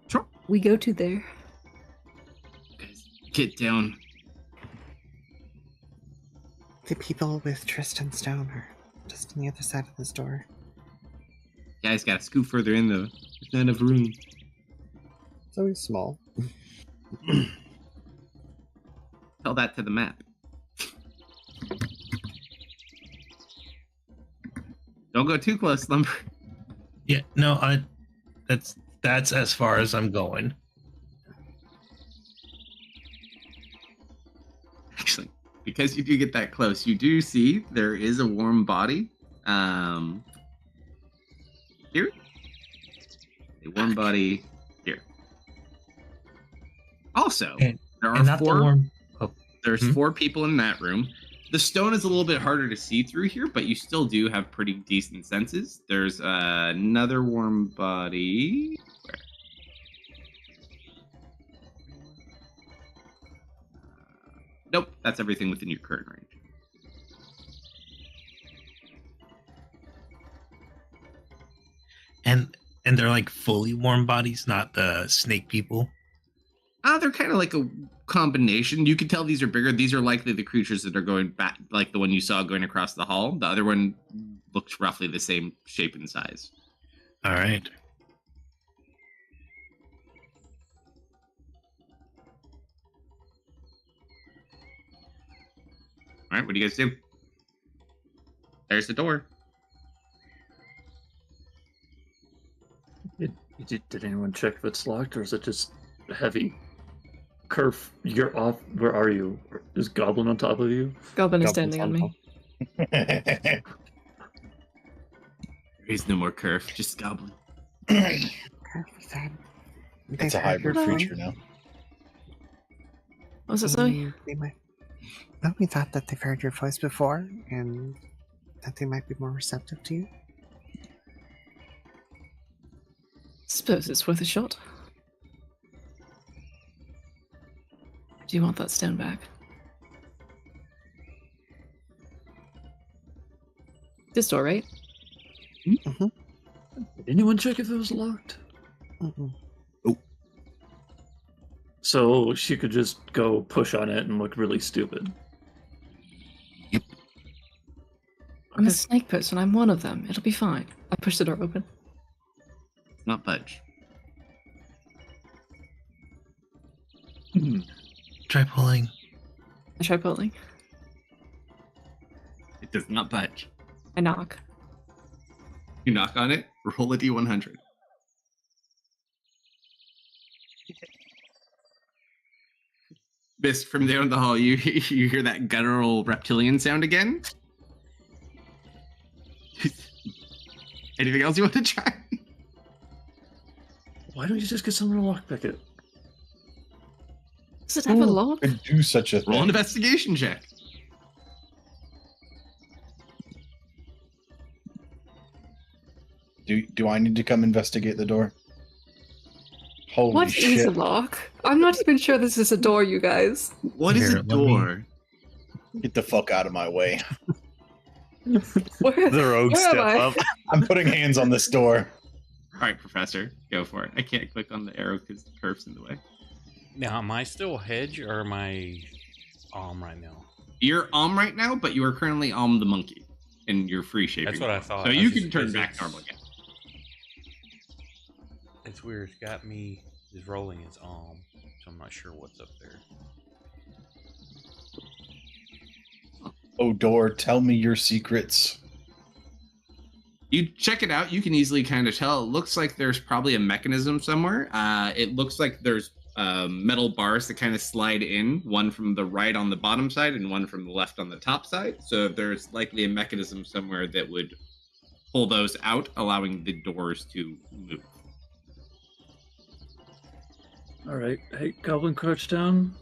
Sure. We go to there. Guys, get down. The people with Tristan Stone are just on the other side of this door. Guys, gotta scoot further in though. There's not enough room. Zoe's small. Tell that to the map. Don't go too close, Lumber. Yeah, no, that's as far as I'm going. Actually, because you do get that close, you do see there is a warm body. Here. A warm body here. Also, And- there And are not the four. warm. Oh, There's Hmm? 4 people in that room. The stone is a little bit harder to see through here, but you still do have pretty decent senses. There's another warm body. Where? Nope, that's everything within your current range. and they're like fully warm bodies, not the snake people. They're kind of like a combination. You can tell these are bigger. These are likely the creatures that are going back, like the one you saw going across the hall. The other one looks roughly the same shape and size. All right. All right, what do you guys do? There's the door. Did anyone check if it's locked, or is it just heavy? Kerf, you're off. Where are you? Is Goblin on top of you? Goblin is Goblin's standing on on me. There is no more curve, just goblin. Perfect. They've It's a heard your hybrid voice. creature now. What was it say? They might. No, we thought that they've heard your voice before, and that they might be more receptive to you. Suppose it's worth a shot. Do you want that stone back? This door, right? Did anyone check if it was locked? Mm-mm. So she could just go push on it and look really stupid. I'm a snake person. I'm one of them. It'll be fine. I push the door open. Not budge. Try pulling. I try pulling. It does not budge. I knock. You knock on it, roll a d100. Mist, from down the hall, you hear that guttural reptilian sound again. Anything else you want to try? Why don't you just get someone to lockpick it? Does it have a lock? Could do such a Roll an thing. investigation check. Do I need to come investigate the door? Holy What is shit! a lock? I'm not even sure this is a door, you guys. What is Here, a let me- door? Get the fuck out of my way! Where, The rogue where step am I? up. I'm putting hands on this door. All right, Professor, go for it. I can't click on the arrow because the curve's in the way. Now, am I still hedge or am I right now? You're right now, but you are currently the monkey in your free shaping. That's what I form. thought. So I you just- can turn it's- back normal again. It's weird. It's got me just rolling its arm, so I'm not sure what's up there. Oh, door, tell me your secrets. You check it out. You can easily kind of tell. It looks like there's probably a mechanism somewhere. It looks like there's metal bars that kind of slide in, one from the right on the bottom side and one from the left on the top side. So there's likely a mechanism somewhere that would pull those out, allowing the doors to move. All right. Hey, Goblin, crouch down.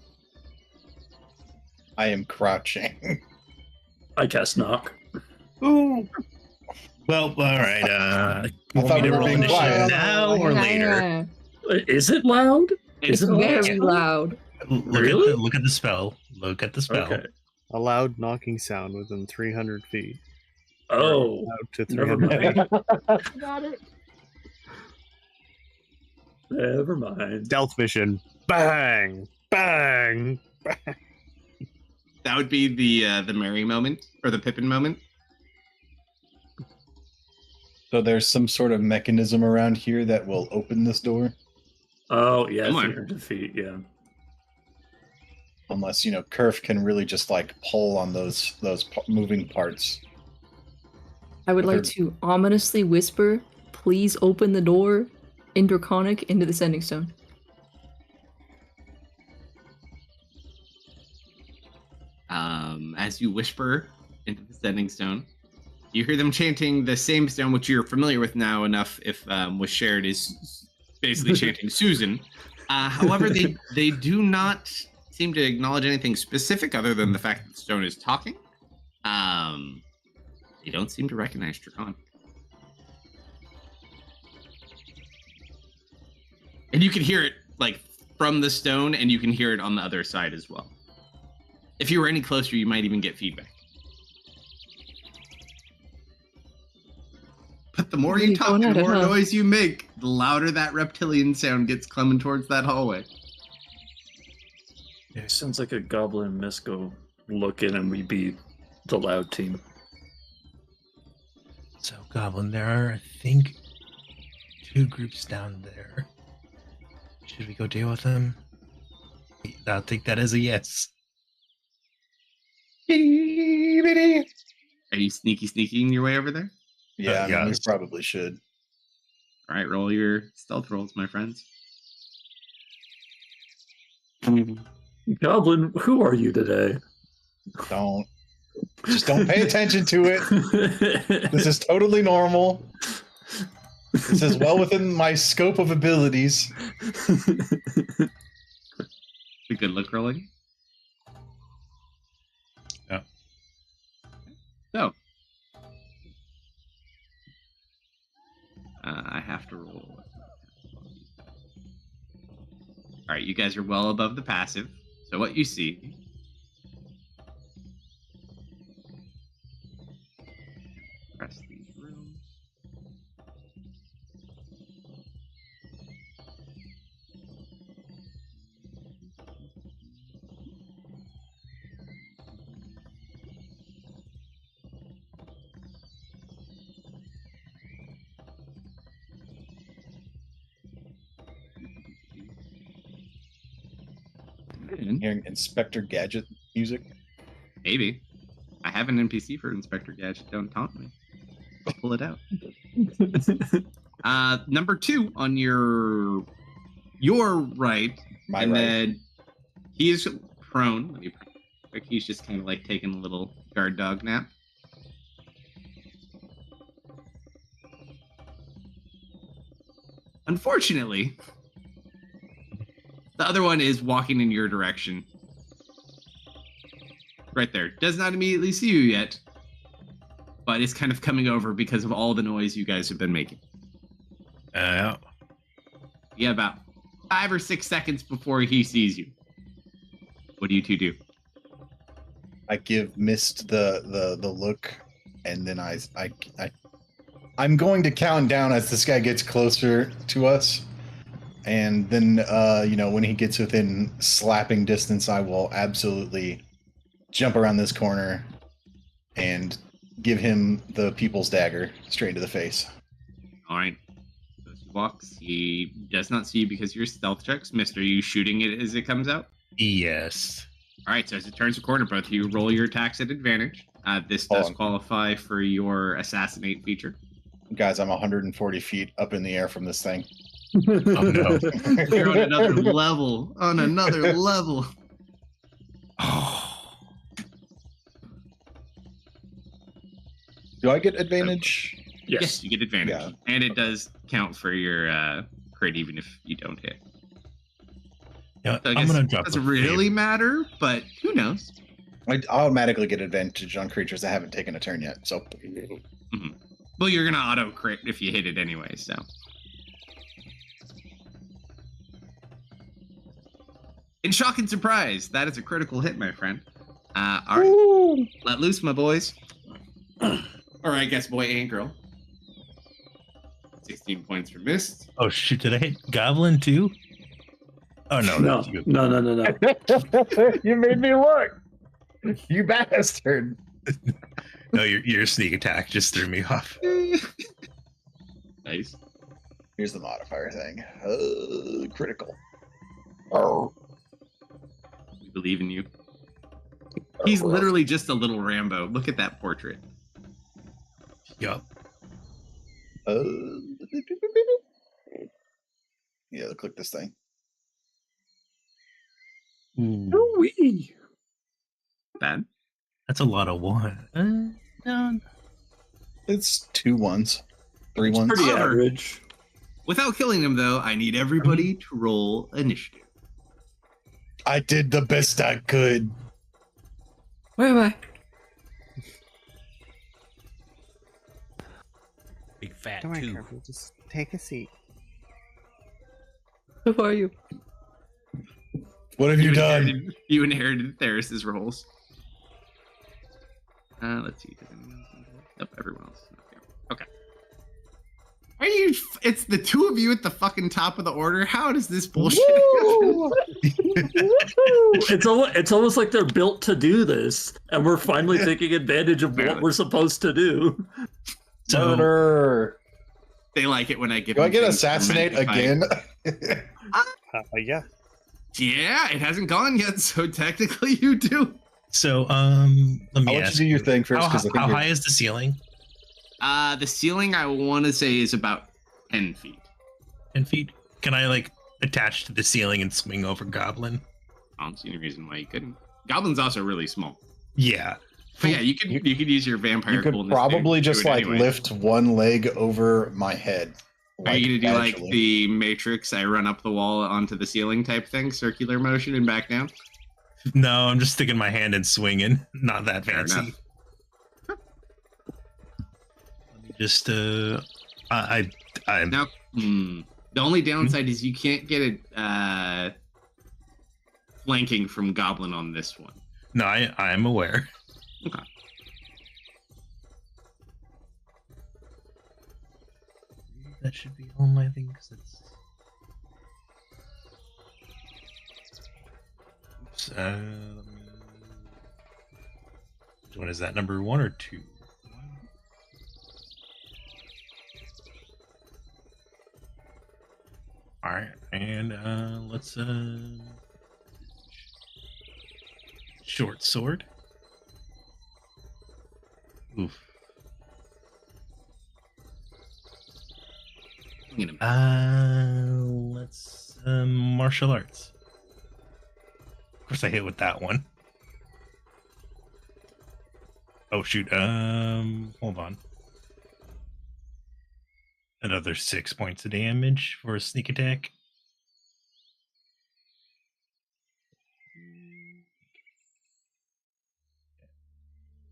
I am crouching. I cast knock. Ooh. Well, all right. I Want thought me we to were roll being quiet. initiative now or later? Is it loud? It's Is it Very loud? loud. Really? Look at the spell. Look at the spell. Okay. A loud knocking sound within 300 feet. Oh, Out to never 300 feet. mind. Got it. Never mind. Stealth mission. Bang! Bang! That would be the Mary moment or the Pippin moment. So there's some sort of mechanism around here that will open this door, Oh, yeah, Come on. 300 feet, yeah. unless Kerf can really just like pull on those moving parts. I would like heard- to ominously whisper, please open the door, Draconic, into the Sending Stone. As you whisper into the Sending Stone, you hear them chanting the same stone, which you're familiar with now enough if was shared is basically chanting Susan. However, they do not seem to acknowledge anything specific other than the fact that the stone is talking. They don't seem to recognize Dracon. And you can hear it like from the stone, and you can hear it on the other side as well. If you were any closer, you might even get feedback. But the more you Really talk, going the at it, more huh? noise you make, the louder that reptilian sound gets coming towards that hallway. It sounds like a goblin and Miss go look in and we be the loud team. So, Goblin, there are, I think, 2 groups down there. Should we go deal with them? I'll take that as a yes. Are you sneaking your way over there? Yeah, I mean, we yes. probably should. All right, roll your stealth rolls, my friends. Goblin, who are you today? Just don't pay attention to it. This is totally normal. This is well within my scope of abilities. The good look rolling. Yeah. So, I have to roll. All right, you guys are well above the passive. So what you see. Press these rooms. Hearing Inspector Gadget music. Maybe. I have an NPC for Inspector Gadget. Don't taunt me. I'll pull it out. Number 2 on your right. My and right. then he is prone. He's just kind of like taking a little guard dog nap. Unfortunately, the other one is walking in your direction. Right there. Does not immediately see you yet, but it's kind of coming over because of all the noise you guys have been making. Yeah. You have about 5 or 6 seconds before he sees you. What do you two do? I give Mist the look, and then I'm going to count down as this guy gets closer to us, and then when he gets within slapping distance, I will absolutely jump around this corner and give him the people's dagger straight into the face. All right. So he walks. He does not see you because of your stealth checks. Mister, are you shooting it as it comes out? Yes. All right. So as it turns the corner, both of you roll your attacks at advantage. This Hold does on. qualify for your assassinate feature. Guys, I'm 140 feet up in the air from this thing. Oh, no. You're on another level. On another level. Do I get advantage? Yes, you get advantage. Yeah. And it does count for your crit even if you don't hit. Yeah, So I I'm guess gonna it drop. doesn't a really favor. matter, but who knows? I automatically get advantage on creatures that haven't taken a turn yet. So Well, you're gonna auto crit if you hit it anyway, so. In shock and surprise, that is a critical hit, my friend. All right, let loose, my boys. Or I guess boy and girl. 16 points for Mist. Oh shoot! Did I hit Goblin too? Oh no, No, that's you. no. you made me look. You bastard. No, your sneak attack just threw me off. Nice. Here's the modifier thing. Critical. Oh. We believe in you. He's literally just a little Rambo. Look at that portrait. Yup. Yeah, click this thing. Ooh-wee. Bad. That's a lot of one. No. It's 2 1s, 3 It's 1s. pretty However- average. Without killing them, though, I need everybody to roll initiative. I did the best I could. Where am I? Big fat Don't worry, two. Kirby. Just take a seat. Who are you? What have you done? You inherited Theris's rolls. Let's see. Nope, everyone else. Okay. Are you? It's the two of you at the fucking top of the order. How does this bullshit happen? It's almost like they're built to do this, and we're finally taking advantage of what we're supposed to do. So, Murder. They like it when I give. Do I them get things for assassinate men to fight. again? Yeah. Yeah, it hasn't gone yet, so technically you do. so let me I'll let you ask do your thing first. How, 'cause I think how you're- high is the ceiling? The ceiling I want to say is about 10 feet. 10 feet? Can I like attach to the ceiling and swing over Goblin? I don't see any reason why you couldn't. Goblin's also really small. Yeah. But yeah, you could use your vampire. You could coolness probably to do just it like anyway. lift one leg over my head. Are you gonna do like casually. the Matrix? I run up the wall onto the ceiling type thing, circular motion, and back down. No, I'm just sticking my hand and swinging. Not that Fair fancy. enough. Let me just I'm Now, the only downside is you can't get a flanking from Goblin on this one. no, I'm aware. Okay. That should be all my things. It's... Oops, which one is that? Number 1 or 2? All right, and let's short sword. Oof. Let's martial arts. Of course, I hit with that one. Oh shoot! Hold on. Another 6 points of damage for a sneak attack.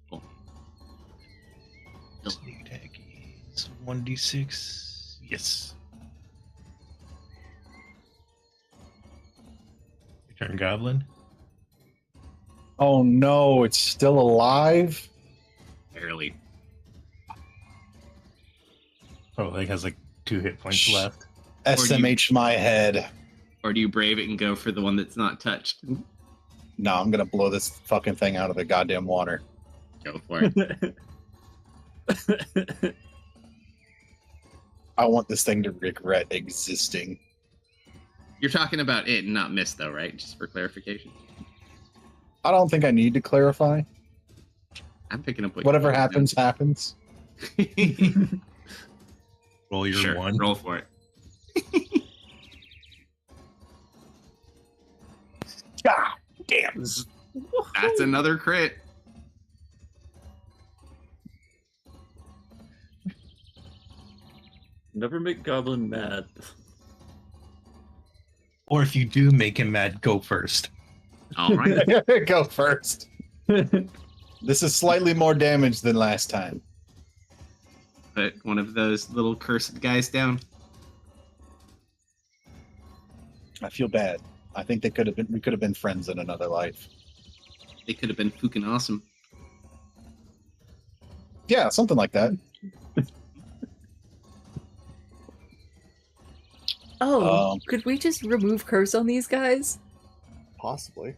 Cool. Sneak attack is 1d6. Yes. Your turn, Goblin. Oh no, it's still alive. Barely. Oh, it has like 2 hit points left. SMH my head. Or do you brave it and go for the one that's not touched? No, I'm gonna blow this fucking thing out of the goddamn water. Go for it. I want this thing to regret existing. You're talking about it and not miss, though, right? Just for clarification. I don't think I need to clarify. I'm picking up what Whatever you're happens, happens. doing. Roll your Sure, 1. roll for it. God damn. That's another crit. Never make Goblin mad. Or if you do make him mad, go first. All right. Go first. This is slightly more damage than last time. Put one of those little cursed guys down. I feel bad. I think we could have been friends in another life. They could have been fucking awesome. Yeah, something like that. Oh, could we just remove curse on these guys? Possibly.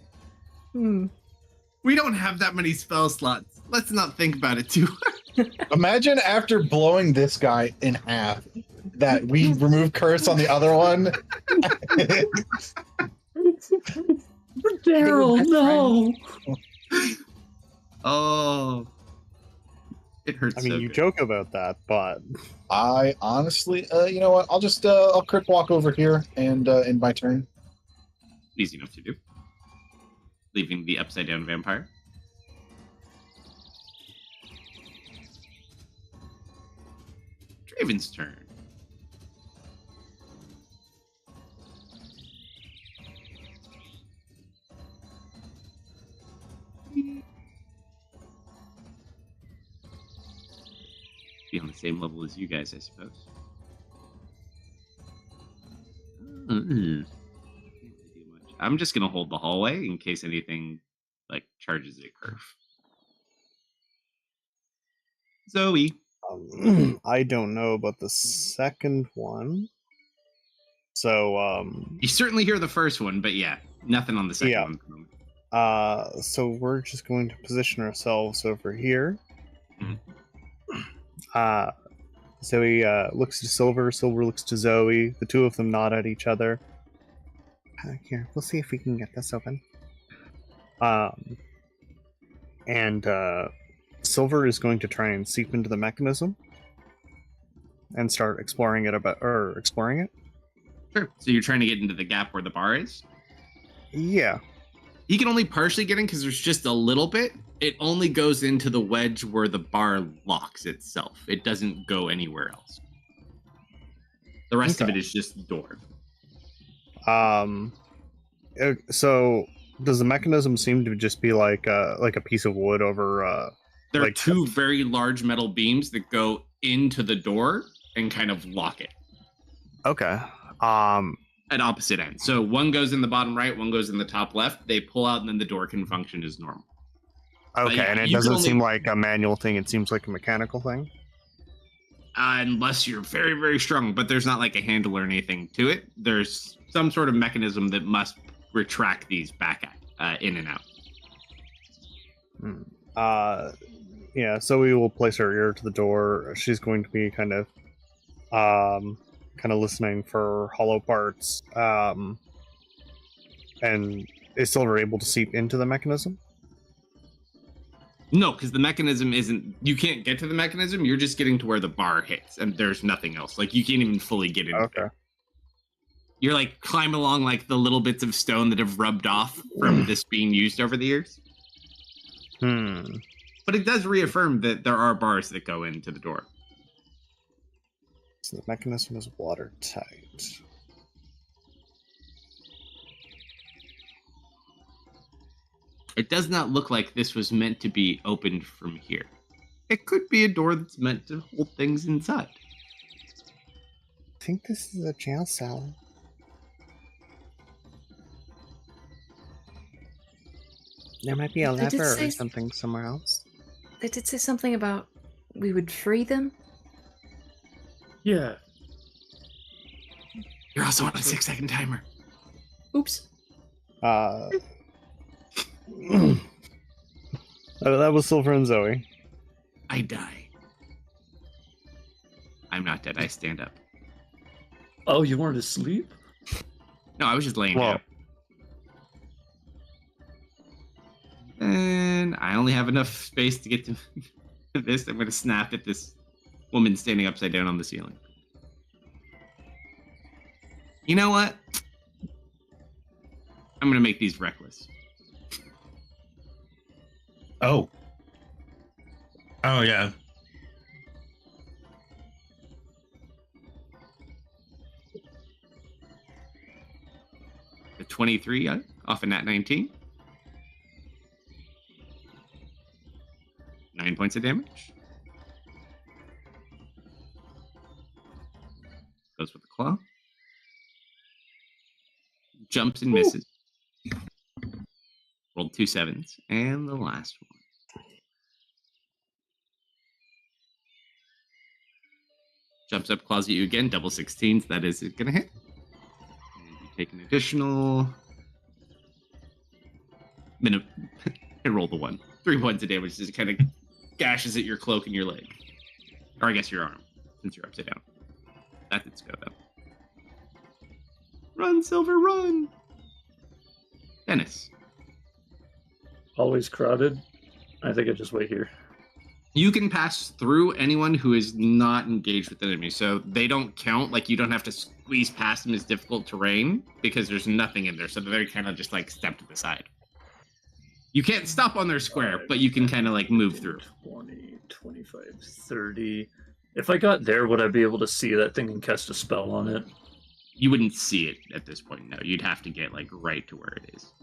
We don't have that many spell slots. Let's not think about it too hard. Imagine after blowing this guy in half that we remove curse on the other one. Daryl, no. Oh. It hurts. I mean, so you good. joke about that, but I honestly, you know what? I'll just I'll crit walk over here and end my turn. Easy enough to do. Leaving the upside down vampire. Draven's turn. Be on the same level as you guys, I suppose. Can't really do much. I'm just gonna hold the hallway in case anything like charges a curve. Zoe. I don't know about the second one. So, You certainly hear the first one, but yeah, nothing on the second Yeah. one at the moment. so we're just going to position ourselves over here. Mhm. Zoe looks to Silver. Silver looks to Zoe. The two of them nod at each other. Here, we'll see if we can get this open. And Silver is going to try and seep into the mechanism and start exploring it. Sure. So you're trying to get into the gap where the bar is? Yeah. He can only partially get in because there's just a little bit. It only goes into the wedge where the bar locks itself. It doesn't go anywhere else. The rest of Okay. it is just door. So does the mechanism seem to just be like a piece of wood over There are like two very large metal beams that go into the door and kind of lock it Okay. at opposite ends. So one goes in the bottom right, one goes in the top left. They pull out and then the door can function as normal. Okay, yeah, and it you can doesn't only- seem like a manual thing. It seems like a mechanical thing. Unless you're very, very strong, but there's not like a handle or anything to it. There's some sort of mechanism that must retract these back in and out. Yeah, so we will place her ear to the door. She's going to be kind of listening for hollow parts. And is Silver able to seep into the mechanism? No, because the mechanism isn't. You can't get to the mechanism. You're just getting to where the bar hits, and there's nothing else. Like you can't even fully get in. Okay. There. You're like climbing along like the little bits of stone that have rubbed off from this being used over the years. But it does reaffirm that there are bars that go into the door. So the mechanism is watertight. It does not look like this was meant to be opened from here. It could be a door that's meant to hold things inside. I think this is a jail cell. There might be a They did lever say- or something somewhere else. They did say something about we would free them. Yeah. You're also on a 6-second timer. Oops. That was Silver and Zoe. I die. I'm not dead. I stand up. Oh, you weren't asleep? No, I was just laying Well- down. And I only have enough space to get to this. I'm going to snap at this woman standing upside down on the ceiling. You know what? I'm going to make these reckless. Oh. Oh, yeah. The 23 off a nat 19. 9 points of damage. Goes with the claw. Jumps and misses. Rolled 2 7s. And the last one. Jumps up, claws at you again. Double 16s. That is going to hit. And you take an additional. And roll the 1. 3 points of damage. Just kind of gashes at your cloak and your leg. Or I guess your arm, since you're upside down. That did go, though. Run, Silver, run! Dennis. Always crowded. I think I just wait here. You can pass through anyone who is not engaged with the enemy, so they don't count. Like, you don't have to squeeze past them as difficult terrain because there's nothing in there, so they're kind of just like step to the side. You can't stop on their square, but you can kind of like move through. 20, 25, 30. If I got there, would I be able to see that thing and cast a spell on it? You wouldn't see it at this point, no. You'd have to get like right to where it is.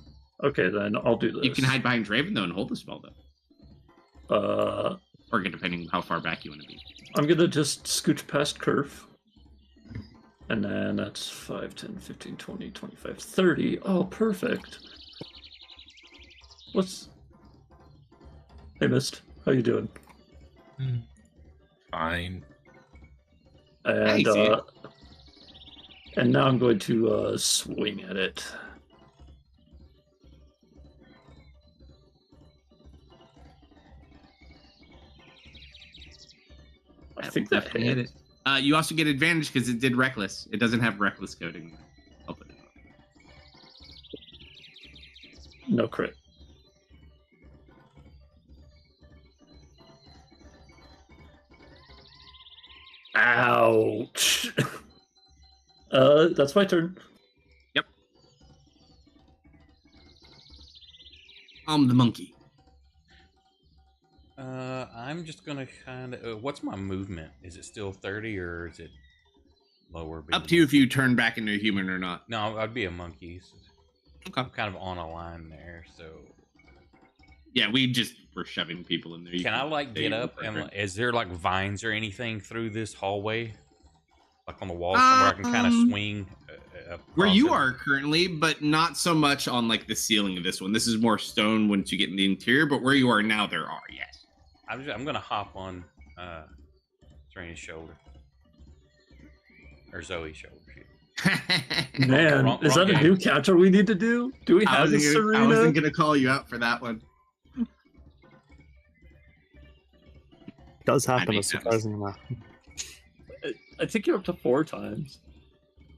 Okay, then I'll do this. You can hide behind Draven though and hold the spell though. Or depending how far back you want to be. I'm gonna just scooch past Kerf. And then that's 5, 10, 15, 20, 25, 30. Oh, perfect. Hey, Mist. How you doing? Fine. And, see it. and now I'm going to swing at it. I think that definitely hit hit. it. You also get advantage because it did reckless. It doesn't have reckless coding. I'll put it on. No crit. Ouch. That's my turn. I'm the monkey. I'm just gonna kind of. What's my movement? Is it still 30 or is it lower? Up to you if you turn back into a human or not. No, I'd be a monkey. So Okay. I'm kind of on a line there. So Yeah, we just were shoving people in there. can I like stay get up for and turn. is there like vines or anything through this hallway, like on the wall somewhere I can kind of swing? Where across you it? are currently, but not so much on like the ceiling of this one. This is more stone once you get in the interior, but where you are now, there are, yes. I'm gonna hop on Serena's shoulder or Zoe's shoulder. Shoot. Man, Wrong- is wrong that a game. new counter we need to do? Do we I have a wasn't Serena? gonna call you out for that one. Does I happen a make that surprising amount. I think you're up to 4 times.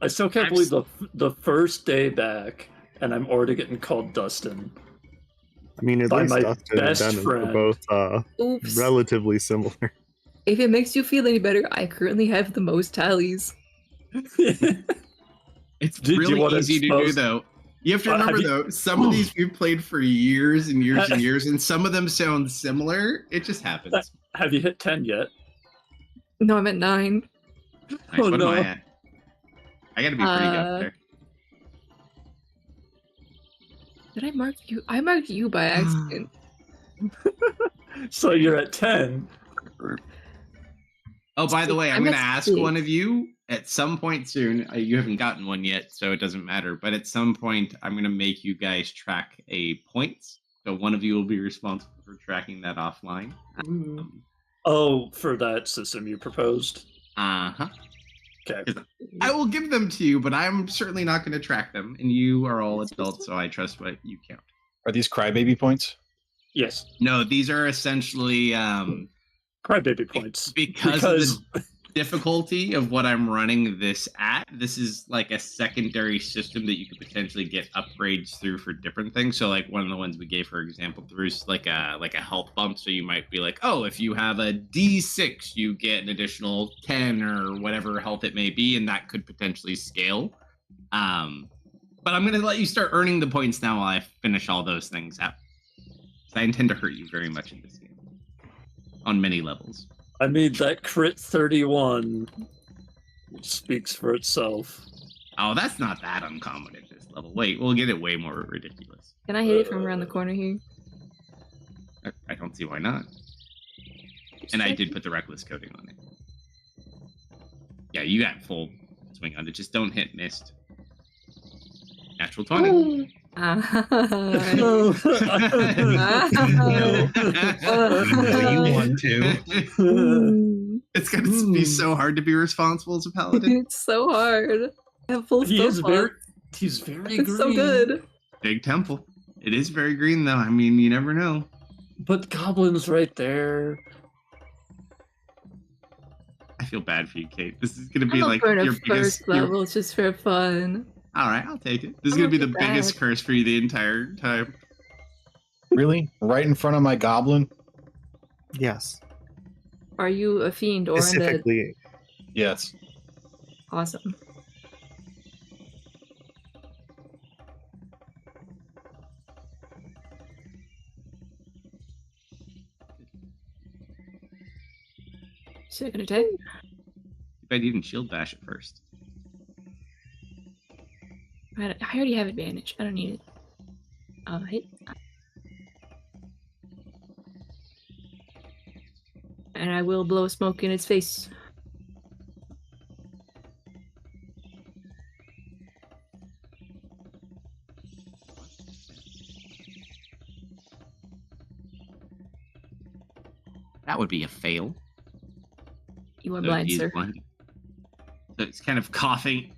I still can't I've believe the first day back, and I'm already getting called Dustin. I mean, at By least my Dustin and best Dennis are friend. both Oops. relatively similar. If it makes you feel any better, I currently have the most tallies. It's Do you really wanna easy to do, expose- though. You have to Have remember, you- though, some of these we've played for years and years and years, and some of them sound similar. It just happens. Have you hit 10 yet? No, I'm at 9. Nice. Oh, What no. am I at? I gotta be pretty good up there. Did I mark you? I marked you by accident. So you're at 10. Oh, by the way, I'm I'm going to at ask 6. one of you at some point soon. You haven't gotten one yet, so it doesn't matter. But at some point, I'm going to make you guys track a points. So one of you will be responsible for tracking that offline. Oh, for that system you proposed? Uh-huh. Okay. I will give them to you, but I'm certainly not going to track them. And you are all adults, so I trust what you count. Are these crybaby points? Yes. No, these are essentially Crybaby points. because of the difficulty of what I'm running this at. This is like a secondary system that you could potentially get upgrades through for different things. So like one of the ones we gave, for example, through like a health bump. So you might be like, oh, if you have a D6, you get an additional 10 or whatever health it may be, and that could potentially scale. But I'm gonna let you start earning the points now while I finish all those things out. I intend to hurt you very much in this game. On many levels. I mean, that crit 31 speaks for itself. Oh, that's not that uncommon at this level. Wait, we'll get it way more ridiculous. Can I hit it from around the corner here? I don't see why not. And I did put the reckless coating on it. Yeah, you got full swing on it. Just don't hit missed. Natural 20. No, you want to. It's gonna be so hard to be responsible as a paladin. It's so hard. I have full He spell is slot. he's very It's green. so good. Big temple. It is very green though. I mean, you never know. But Goblin's right there. I feel bad for you, Kate. This is gonna be I'm up like for your a biggest. first level just for fun. All right, I'll take it. This is I'm gonna be not the too biggest bad. curse for you the entire time. Really? Right in front of my goblin? Yes. Are you a fiend or undead? Specifically, Yes. Awesome. Second attack. If I'd even shield bash at first. I already have advantage. I don't need it. Hit. And I will blow smoke in its face. That would be a fail. You are So blind, he's sir. blind. So it's kind of coughing.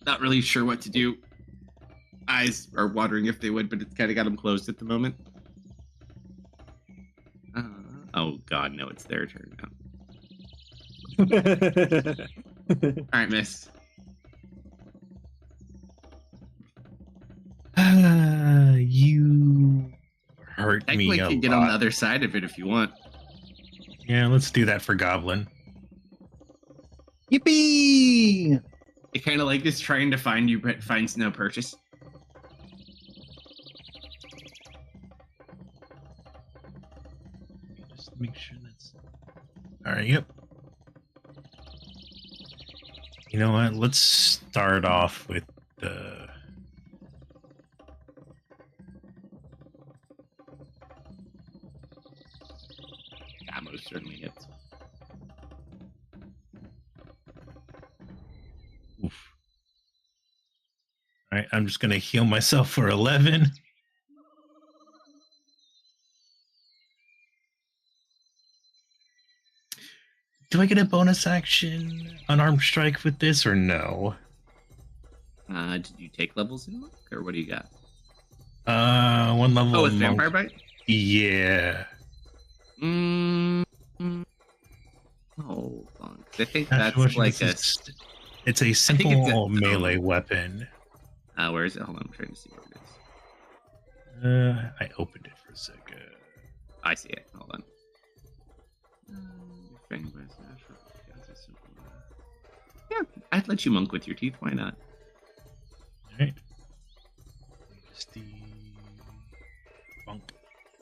Not really sure what to do. Eyes are watering if they would, but it's kind of got them closed at the moment. Oh god, no, it's their turn now. Alright, miss. You hurt I me a can get lot. on the other side of it if you want. Yeah, let's do that for Goblin. Yippee! It kind of like is trying to find you, but finds no purchase. Just make sure that's. Alright, yep. You know what? Let's start off with the. That most certainly hits. Oof. Alright, I'm just gonna heal myself for 11. Do I get a bonus action unarmed strike with this or no? Did you take levels in Monk, or what do you got? One level. Oh, with monk. Vampire Bite? Yeah. Hold on. I think That's that's like a. It's a I think simple it's a- melee weapon. Where is it? Hold on, I'm trying to see where it is. I opened it for a second. I see it. Hold on. Yeah, I'd let you monk with your teeth. Why not? Alright. Just the bonk.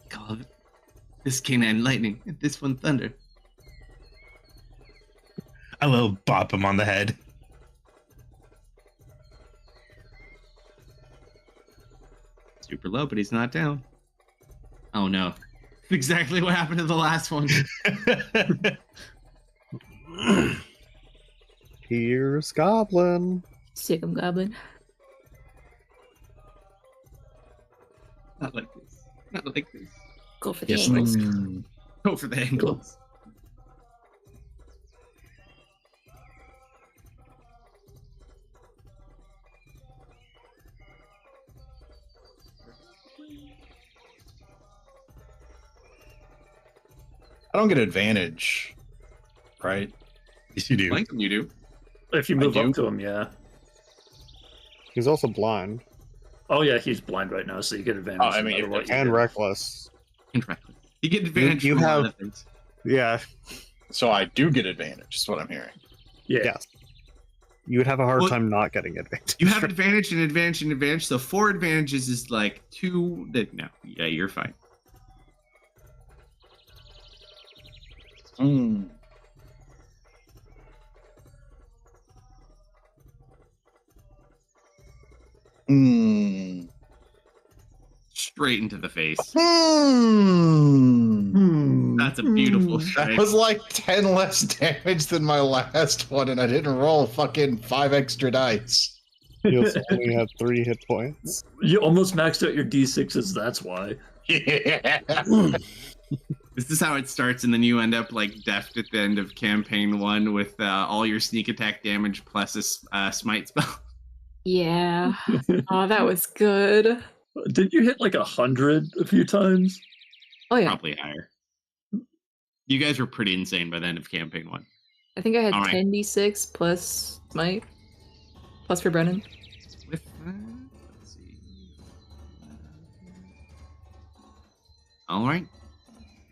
God, this canine lightning, and this one thunder. I will bop him on the head. Super low, but he's not down. Oh no. Exactly what happened to the last one. here's Goblin. Sick 'em, Goblin. Not like this. Not like this. Go for the Yes, angles. Go for the angles. I don't get advantage, right? Yes, you do. Like you do. If you I move do. up to him, yeah. He's also blind Oh yeah, he's blind right now, so you get advantage. I no mean, matter if- what you and do. reckless. Indirectly. You get advantage you from a lot have- of things. Yeah, So I do get advantage, is what I'm hearing. Yeah. yes. You would have a hard Well, time not getting advantage. You have advantage and advantage and advantage. So 4 advantages is like 2. No, yeah, you're fine. Hmm. Hmm. Straight into the face. Hmm. That's a beautiful That strike. was like 10 less damage than my last one, and I didn't roll fucking 5 extra dice. You also only have 3 hit points. You almost maxed out your d6s, that's why. Yeah. This is how it starts, and then you end up like deft at the end of campaign 1 with all your sneak attack damage plus a smite spell. Yeah. Oh, that was good. Did you hit like 100 a few times? Oh yeah. Probably higher. You guys were pretty insane by the end of campaign 1. I think I had All right. 10d6 plus smite. Plus for Brennan. With let's see. All right.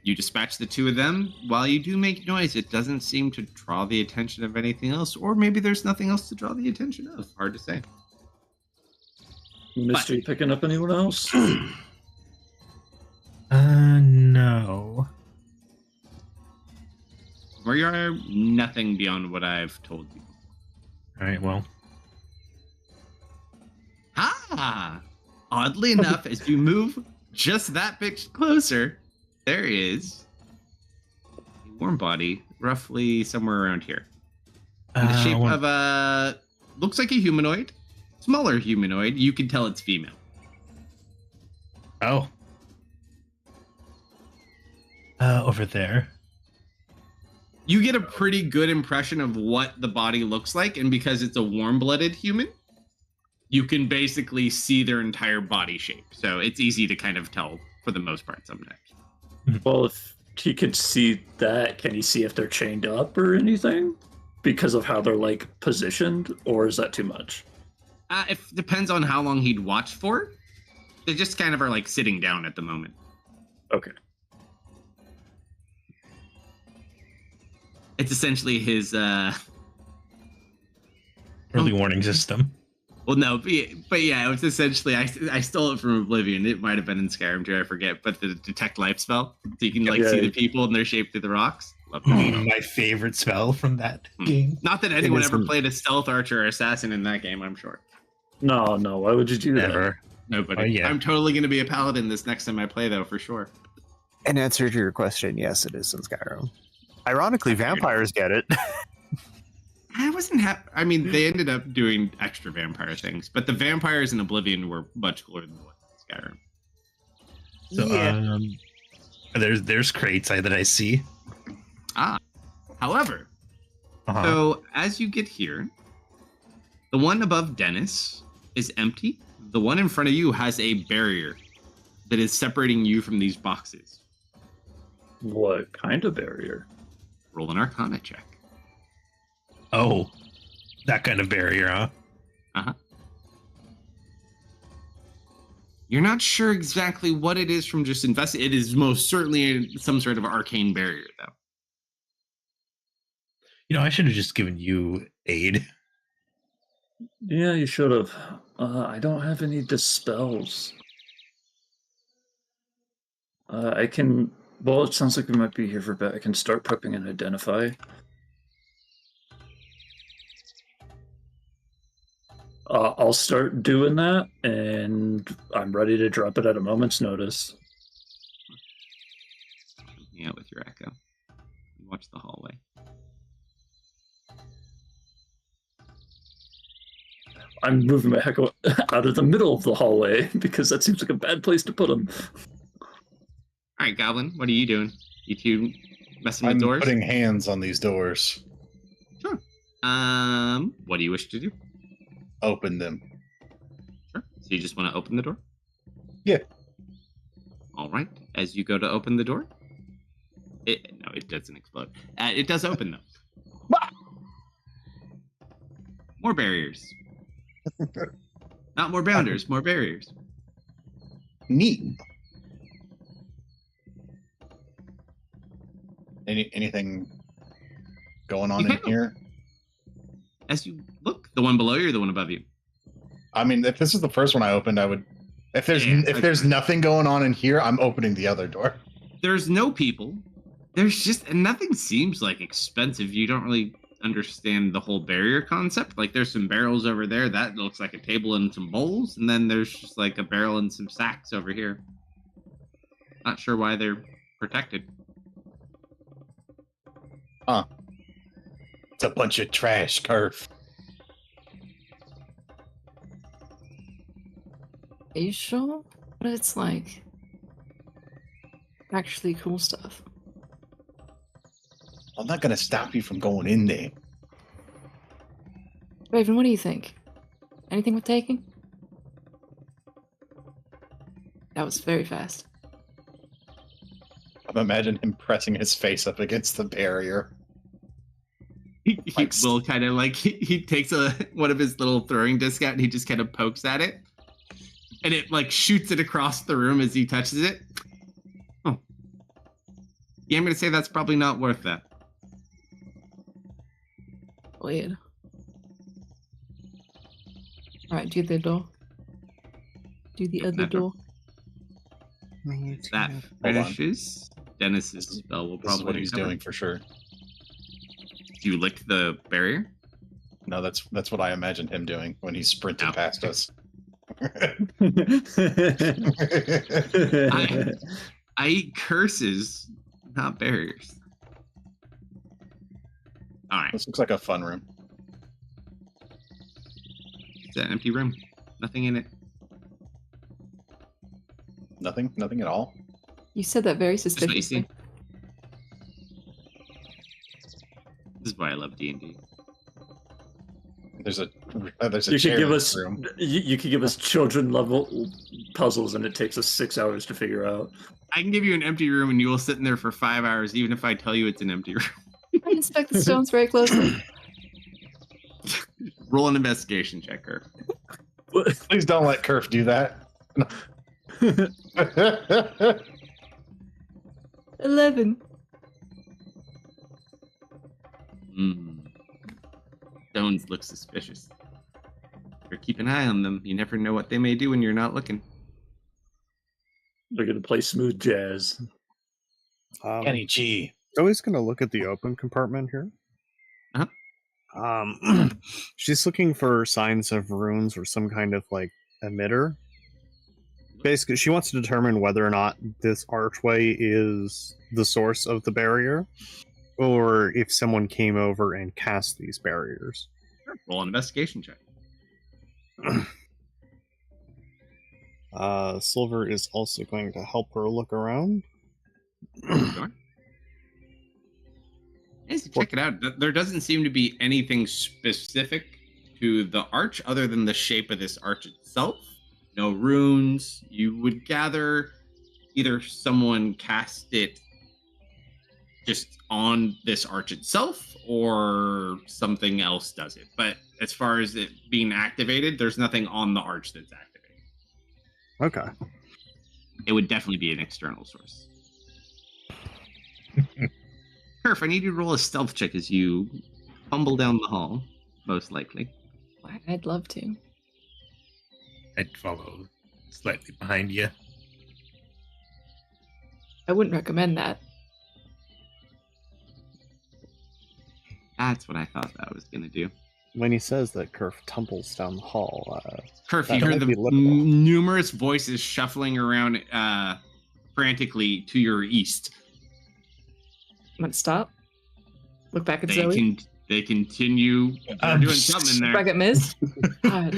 You dispatch the two of them. While you do make noise, it doesn't seem to draw the attention of anything else, or maybe there's nothing else to draw the attention of. Hard to say. Mystery picking up anyone else? No. Where you are, nothing beyond what I've told you. All right, well. Ah! Oddly enough, as you move just that bit closer, there is a warm body, roughly somewhere around here. In the shape of a... looks like a humanoid. Smaller humanoid. You can tell it's female. Oh. Over there. You get a pretty good impression of what the body looks like, and because it's a warm-blooded human, you can basically see their entire body shape. So it's easy to kind of tell for the most part sometimes. Well, if he could see that, can he see if they're chained up or anything? Because of how they're, like, positioned? Or is that too much? It depends on how long he'd watched for. They just kind of are, like, sitting down at the moment. Okay. It's essentially his, Early warning system. Well, no, but yeah, it was essentially, I stole it from Oblivion. It might have been in Skyrim too, I forget, but the detect life spell. So you can, like, see the people and their shape through the rocks. Love that. My favorite spell from that game. Not that anyone ever played a stealth archer or assassin in that game, I'm sure. No, why would you do that? Never. Nobody. Oh, yeah. I'm totally going to be a paladin this next time I play, though, for sure. In answer to your question, yes, it is in Skyrim. Ironically, vampires get it. I wasn't happy. I mean, they ended up doing extra vampire things, but the vampires in Oblivion were much cooler than the ones in Skyrim. So, there's crates that I see. However, so as you get here, the one above Dennis is empty. The one in front of you has a barrier that is separating you from these boxes. What kind of barrier? Roll an Arcana check. Oh, that kind of barrier, huh? Uh-huh. You're not sure exactly what it is from just investing. It is most certainly some sort of arcane barrier, though. You know, I should have just given you aid. Yeah, you should have. I don't have any dispels. I can... Well, it sounds like we might be here for a bit. I can start prepping and identify. I'll start doing that, and I'm ready to drop it at a moment's notice. Hang out with your echo. Watch the hallway. I'm moving my echo out of the middle of the hallway, because that seems like a bad place to put him. All right, Goblin, what are you doing? You two messing with I'm doors? putting hands on these doors. Sure. What do you wish to do? Open them. Sure. So you just want to open the door? Yeah. All right. As you go to open the door, it doesn't explode. It does open though. More barriers. Not more bounders, more barriers. Neat. Anything going on in here? As you look, the one below you or the one above you? I mean, if this is the first one I opened, I would. If there's nothing going on in here, I'm opening the other door. There's no people. There's just, and nothing seems like expensive. You don't really understand the whole barrier concept. Like, there's some barrels over there. That looks like a table and some bowls. And then there's just like a barrel and some sacks over here. Not sure why they're protected. Huh. It's a bunch of trash, Curve. Are you sure? But it's like actually cool stuff. I'm not gonna stop you from going in there. Raven, what do you think? Anything with taking? That was very fast. I'm imagining him pressing his face up against the barrier. He will kind of like, he takes one of his little throwing discs out and he just kind of pokes at it. And it like shoots it across the room as he touches it. Oh. Yeah, I'm going to say that's probably not worth that. Weird. Alright, do the door. Do the other that door. door. Me That too. finishes. Dennis's spell will This is probably what he's cover. doing for sure. Do you lick the barrier? No, that's what I imagined him doing when he sprinted No. past us. I eat curses, not barriers. All right, This looks like a fun room. it's an empty room. Nothing in it. Nothing at all. You said that very Just what you see. suspiciously. This is why I love D&D. There's a You chair could give in us this room. you could give us children level puzzles, and it takes us 6 hours to figure out. I can give you an empty room, and you will sit in there for 5 hours, even if I tell you it's an empty room. I inspect the stones very closely. Roll an investigation check, Kirk. Please don't let Kerf do that. 11. Stones look suspicious. Or keep an eye on them. You never know what they may do when you're not looking. They're gonna play smooth jazz. Kenny G. Zoe's gonna look at the open compartment here. Uh-huh. She's looking for signs of runes or some kind of like emitter. Basically, she wants to determine whether or not this archway is the source of the barrier, or if someone came over and cast these barriers. Roll an investigation check. Silver is also going to help her look around. Sure. Yes, check it out. There doesn't seem to be anything specific to the arch other than the shape of this arch itself. No runes. You would gather either someone cast it just on this arch itself or something else does it. But as far as it being activated, there's nothing on the arch that's activated. Okay. It would definitely be an external source. Kerf, I need you to roll a stealth check as you fumble down the hall, most likely. I'd love to. I'd follow slightly behind you. I wouldn't recommend that. That's what I thought that was going to do. When he says that Kerf tumbles down the hall, Kerf, That you hear might the be literal. numerous voices shuffling around frantically to your east. I'm gonna stop. Look back at Zoe. They continue. They're I'm doing something in Look back there. at Miz. God,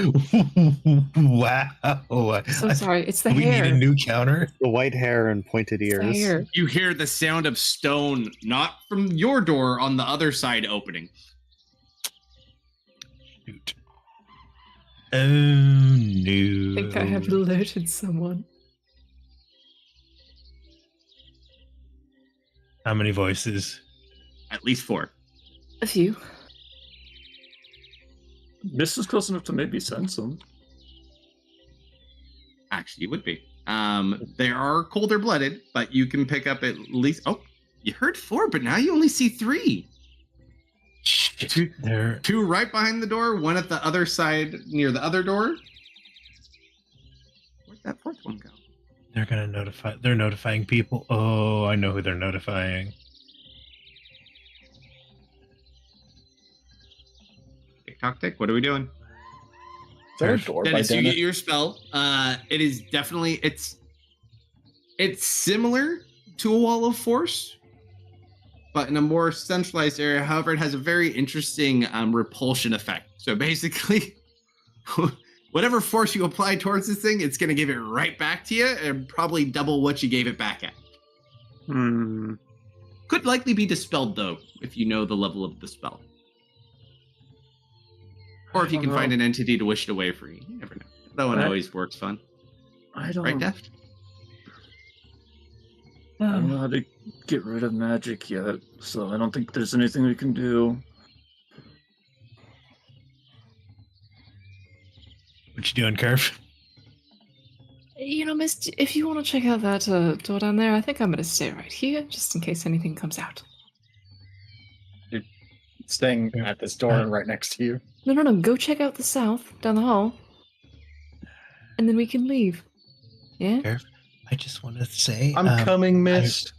Wow. so sorry. It's the we hair. need a new counter. the white hair and pointed It's the ears. hair. You hear the sound of stone, not from your door, on the other side opening. Shoot. Oh no. I think I have alerted someone. How many voices? At least 4. A few. This is close enough to maybe sense them. Actually, you would be. They are colder blooded, but you can pick up at least. Oh, you heard 4, but now you only see 3. Shit. They're 2 right behind the door, 1 at the other side near the other door. Where'd that 4th one go? they're gonna notify. They're notifying people. Oh, I know who they're notifying. Tick tock tick. What are we doing? Is there a door by Dennis, you Dennis? get your spell. It is definitely it's similar to a wall of force, but in a more centralized area. However, it has a very interesting repulsion effect. So basically, whatever force you apply towards this thing, it's going to give it right back to you, and probably double what you gave it back at. Hmm. Could likely be dispelled though, if you know the level of the spell, or if you can find an entity to wish it away for you. You never know. That one Right. always works fun, I don't. right, Deft? I don't know how to get rid of magic yet, so I don't think there's anything we can do. What you doing, Curve? Miss, if you want to check out that door down there, I think I'm going to stay right here, just in case anything comes out. Staying Yeah. at this door right next to you. No. Go check out the south, down the hall. And then we can leave. Yeah? Sheriff, I just want to say, I'm coming, Mist.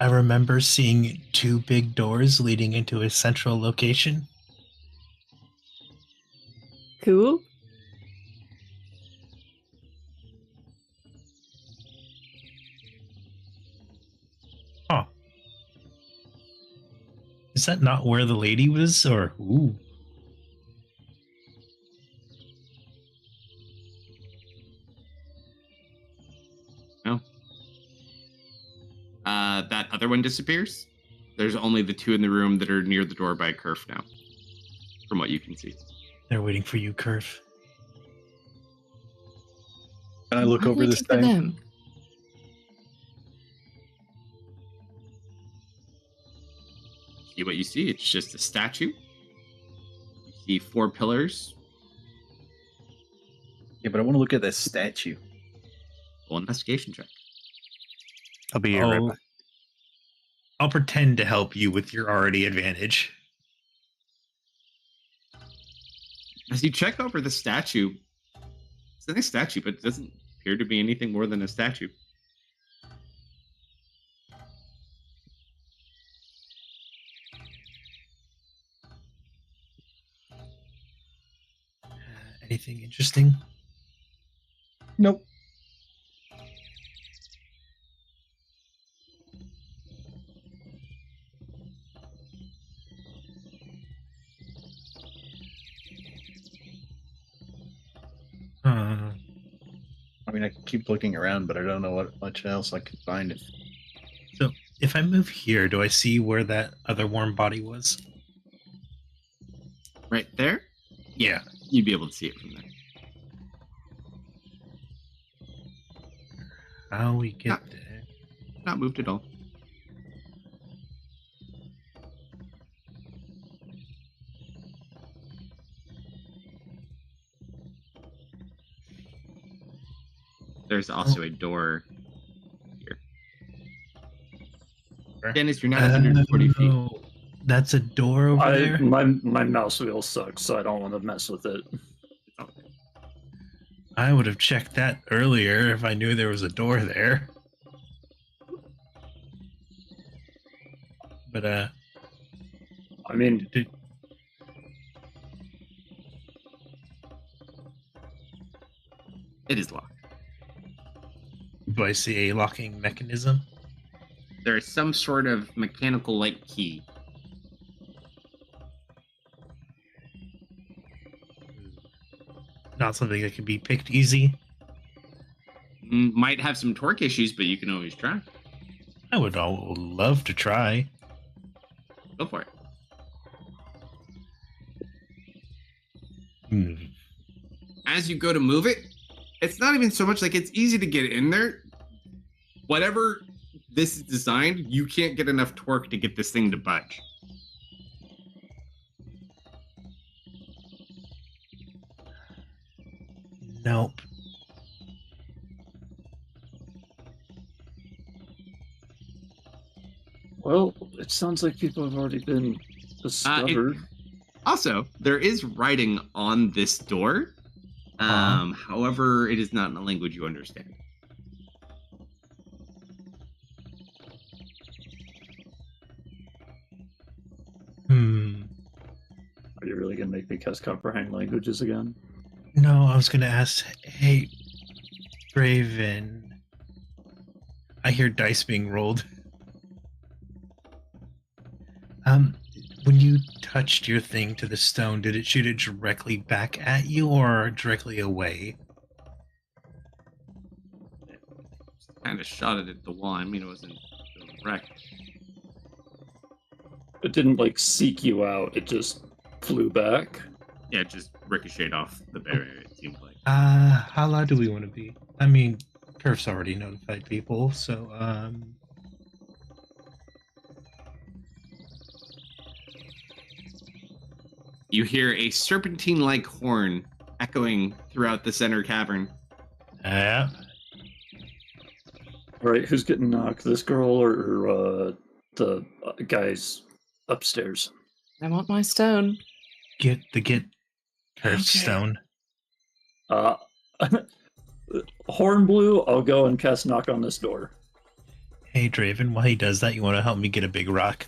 I remember seeing 2 big doors leading into a central location. Cool. Huh. Is that not where the lady was? Or, ooh. No. That other one disappears. There's only the 2 in the room that are near the door by Kerf now, from what you can see. They're waiting for you, Kerf. Can I look I'm over this waiting for thing? them. See what you see? It's just a statue. You see 4 pillars. Yeah, but I want to look at this statue. Full investigation check. I'll be here right back. I'll pretend to help you with your already advantage. As you check over the statue, it's a nice statue, but it doesn't appear to be anything more than a statue. Anything interesting? Nope. I mean, I can keep looking around, but I don't know what much else I could find. So, if I move here, do I see where that other warm body was? Right there, Yeah. you'd be able to see it from there. How we get Ah. there? Not moved at all. There's also a door here. Dennis, you're not 140 feet. Oh, that's a door over there? My mouse wheel sucks, so I don't want to mess with it. Oh, I would have checked that earlier if I knew there was a door there. But, I mean, it is locked. do I see a locking mechanism? There is some sort of mechanical-like key. Not something that can be picked easy. Might have some torque issues, but you can always try. I would love to try. Go for it. As you go to move it, it's not even so much like it's easy to get in there. Whatever this is designed, you can't get enough torque to get this thing to budge. Nope. well, it sounds like people have already been discovered. Also, there is writing on this door. However, it is not in a language you understand. Are you really going to make me cast comprehend languages again? No, I was gonna ask, hey, Raven. I hear dice being rolled. When you touched your thing to the stone, did it shoot it directly back at you or directly away? Kind of shot it at the wall. I mean, it wasn't direct. It didn't like seek you out, it just flew back. Yeah, it just ricocheted off the barrier, it seemed like. How loud do we want to be? I mean, Perf's already notified people, so, You hear a serpentine-like horn echoing throughout the center cavern. yeah. All right, who's getting knocked? This girl or the guys upstairs? I want my stone. Get her Okay. stone. Uh, Horn Blue, I'll go and cast knock on this door. Hey, Draven, while he does that, you want to help me get a big rock?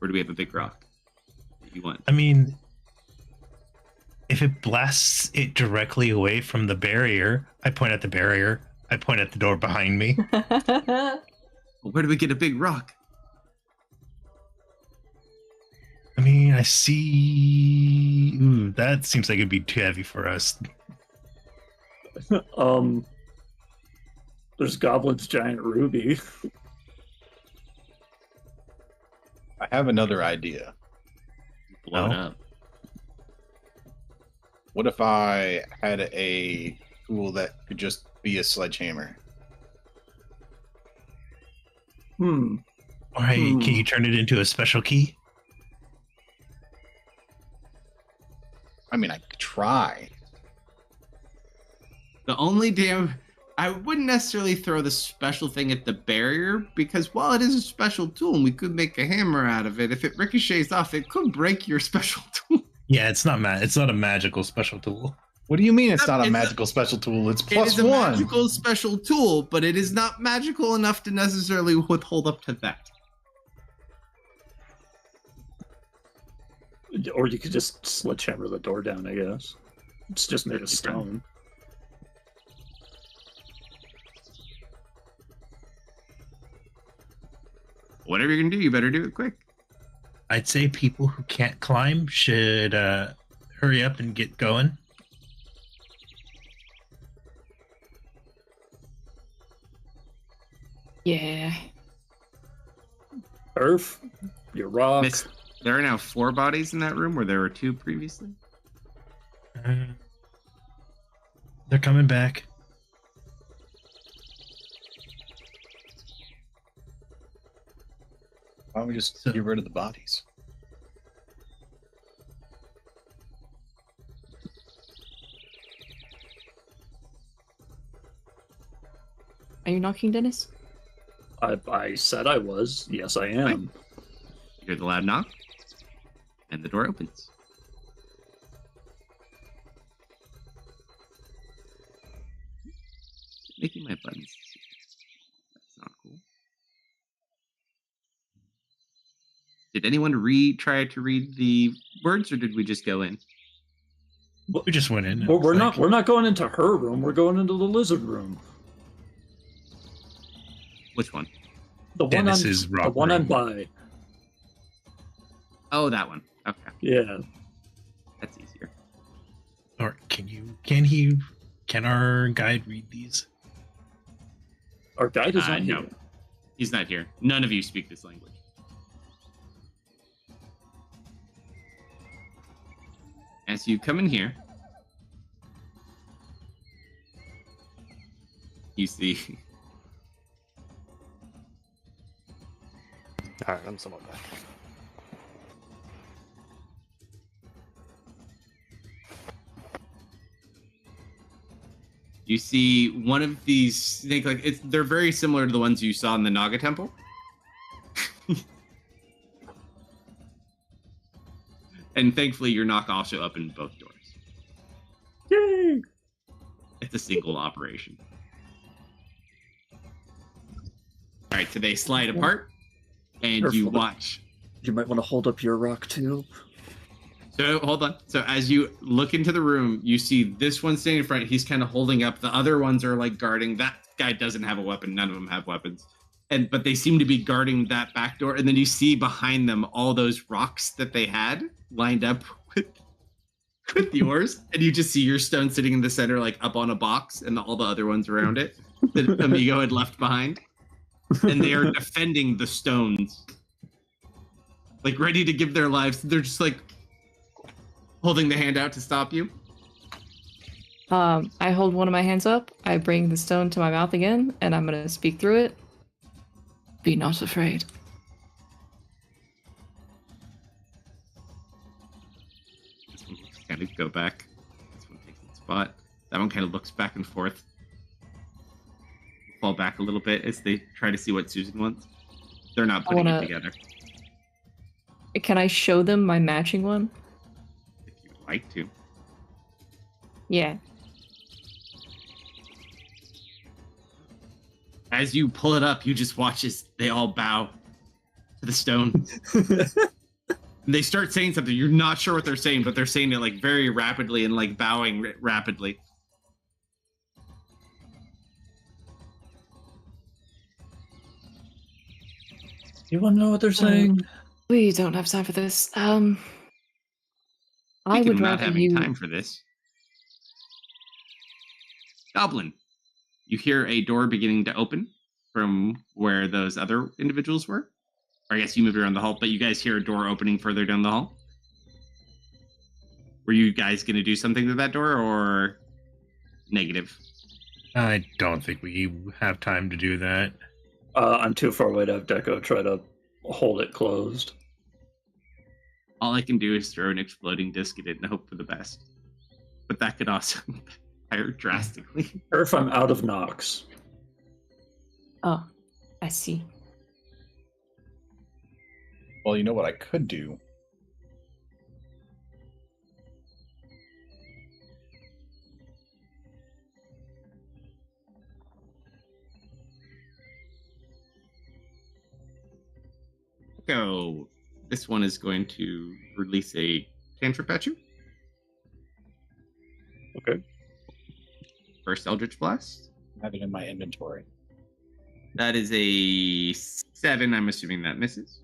Or do we have a big rock that you want? I mean, if it blasts it directly away from the barrier, I point at the barrier. I point at the door behind me. Well, where do we get a big rock? I mean, I see. Ooh, that seems like it'd be too heavy for us. There's Goblin's giant ruby. I have another idea. Blow it Oh. up. What if I had a tool that could just be a sledgehammer? Hmm. Or hey, can you turn it into a special key? I mean, I could try. The only damn... I wouldn't necessarily throw the special thing at the barrier, because while it is a special tool and we could make a hammer out of it, if it ricochets off, it could break your special tool. Yeah, it's not it's not a magical special tool. What do you mean it's not a It's a- magical special tool? It's It plus is a one. magical special tool, but it is not magical enough to necessarily withhold up to that. Or you could just sledgehammer the door down, I guess. It's just made of stone. Whatever you're gonna do, you better do it quick. I'd say people who can't climb should hurry up and get going. Yeah. Earth, your rock. Miss, there are now 4 bodies in that room where there were 2 previously. They're coming back. Why don't we just So- get rid of the bodies? Are you knocking, Dennis? I said I was. Yes, I am. You hear the loud knock, and the door opens. Making my buttons. That's not cool. Did anyone try to read the words, or did we just go in? We just went in. But we're not going into her room. We're going into the lizard room. Which one? The one Dennis's on rock the one room. on by. Oh, that one. Okay, Yeah. that's easier. Or can our guide read these? Our guide is not No. here. He's not here. None of you speak this language. As you come in here, you see All right, I'm somewhat back. you see one of these snake they're very similar to the ones you saw in the Naga temple. And thankfully your knock also opened both doors. Yay! It's a single operation. Alright, so they slide apart and you Careful. watch. You might want to hold up your rock too. So hold on. So as you look into the room, you see this one standing in front. He's kind of holding up. The other ones are like guarding. That guy doesn't have a weapon. None of them have weapons. But they seem to be guarding that back door. And then you see behind them all those rocks that they had lined up with yours. And you just see your stone sitting in the center, like up on a box, and all the other ones around it that Amigo had left behind. And they are defending the stones, like ready to give their lives. They're just like holding the hand out to stop you. I hold one of my hands up. I bring the stone to my mouth again, and I'm gonna speak through it. Be not afraid. This one kind of go back. This one takes its spot. That one kind of looks back and forth. Fall back a little bit as they try to see what Susan wants. They're not putting it together. Can I show them my matching one? If you would like to. Yeah. As you pull it up, you just watch as they all bow to the stone. And they start saying something. You're not sure what they're saying, but they're saying it like very rapidly and like bowing rapidly. You want to know what they're saying? We don't have time for this. I Speaking would of not rather having you. time for this. Goblin, you hear a door beginning to open from where those other individuals were. Or I guess you moved around the hall, but you guys hear a door opening further down the hall. Were you guys going to do something to that door or negative? I don't think we have time to do that. I'm too far away to have Deco try to hold it closed. All I can do is throw an exploding disc at it and hope for the best. But that could also fire drastically. Or if I'm out of Nox. Oh, I see. Well, you know what I could do? So this one is going to release a cantrip at you. Okay. First Eldritch Blast. I have it in my inventory. That is a 7. I'm assuming that misses.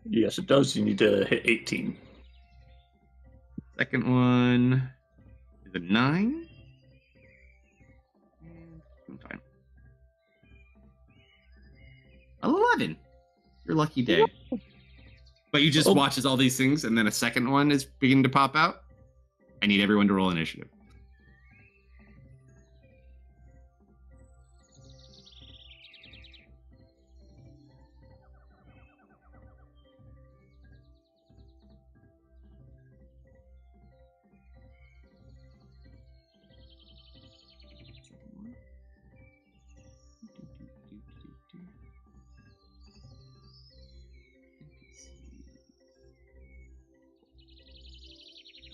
Yes, it does. You need to hit 18. Second one is a 9. I'm fine. 11. Your lucky day. But you just watch as all these things, and then a second one is beginning to pop out. I need everyone to roll initiative.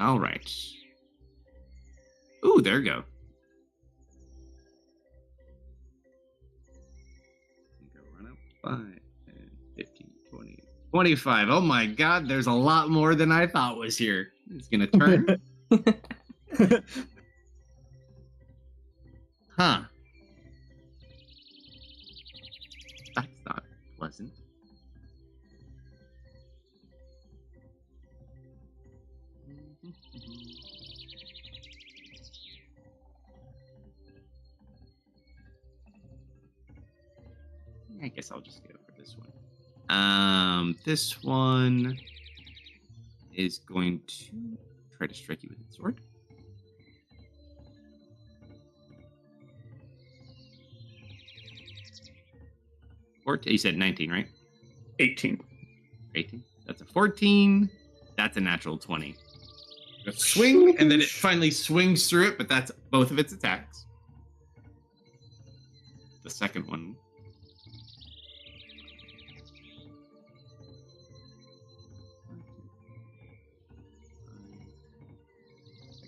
All right. Ooh, there you go. Go run up 5, 10, 15, 20, 25. Oh my god, there's a lot more than I thought was here. It's gonna turn. Huh. That's not pleasant. I guess I'll just go for this one. This one is going to try to strike you with its sword. You said 19, right? 18. 18. That's a 14. That's a natural 20. A swing, and then it finally swings through it, but that's both of its attacks. The second one.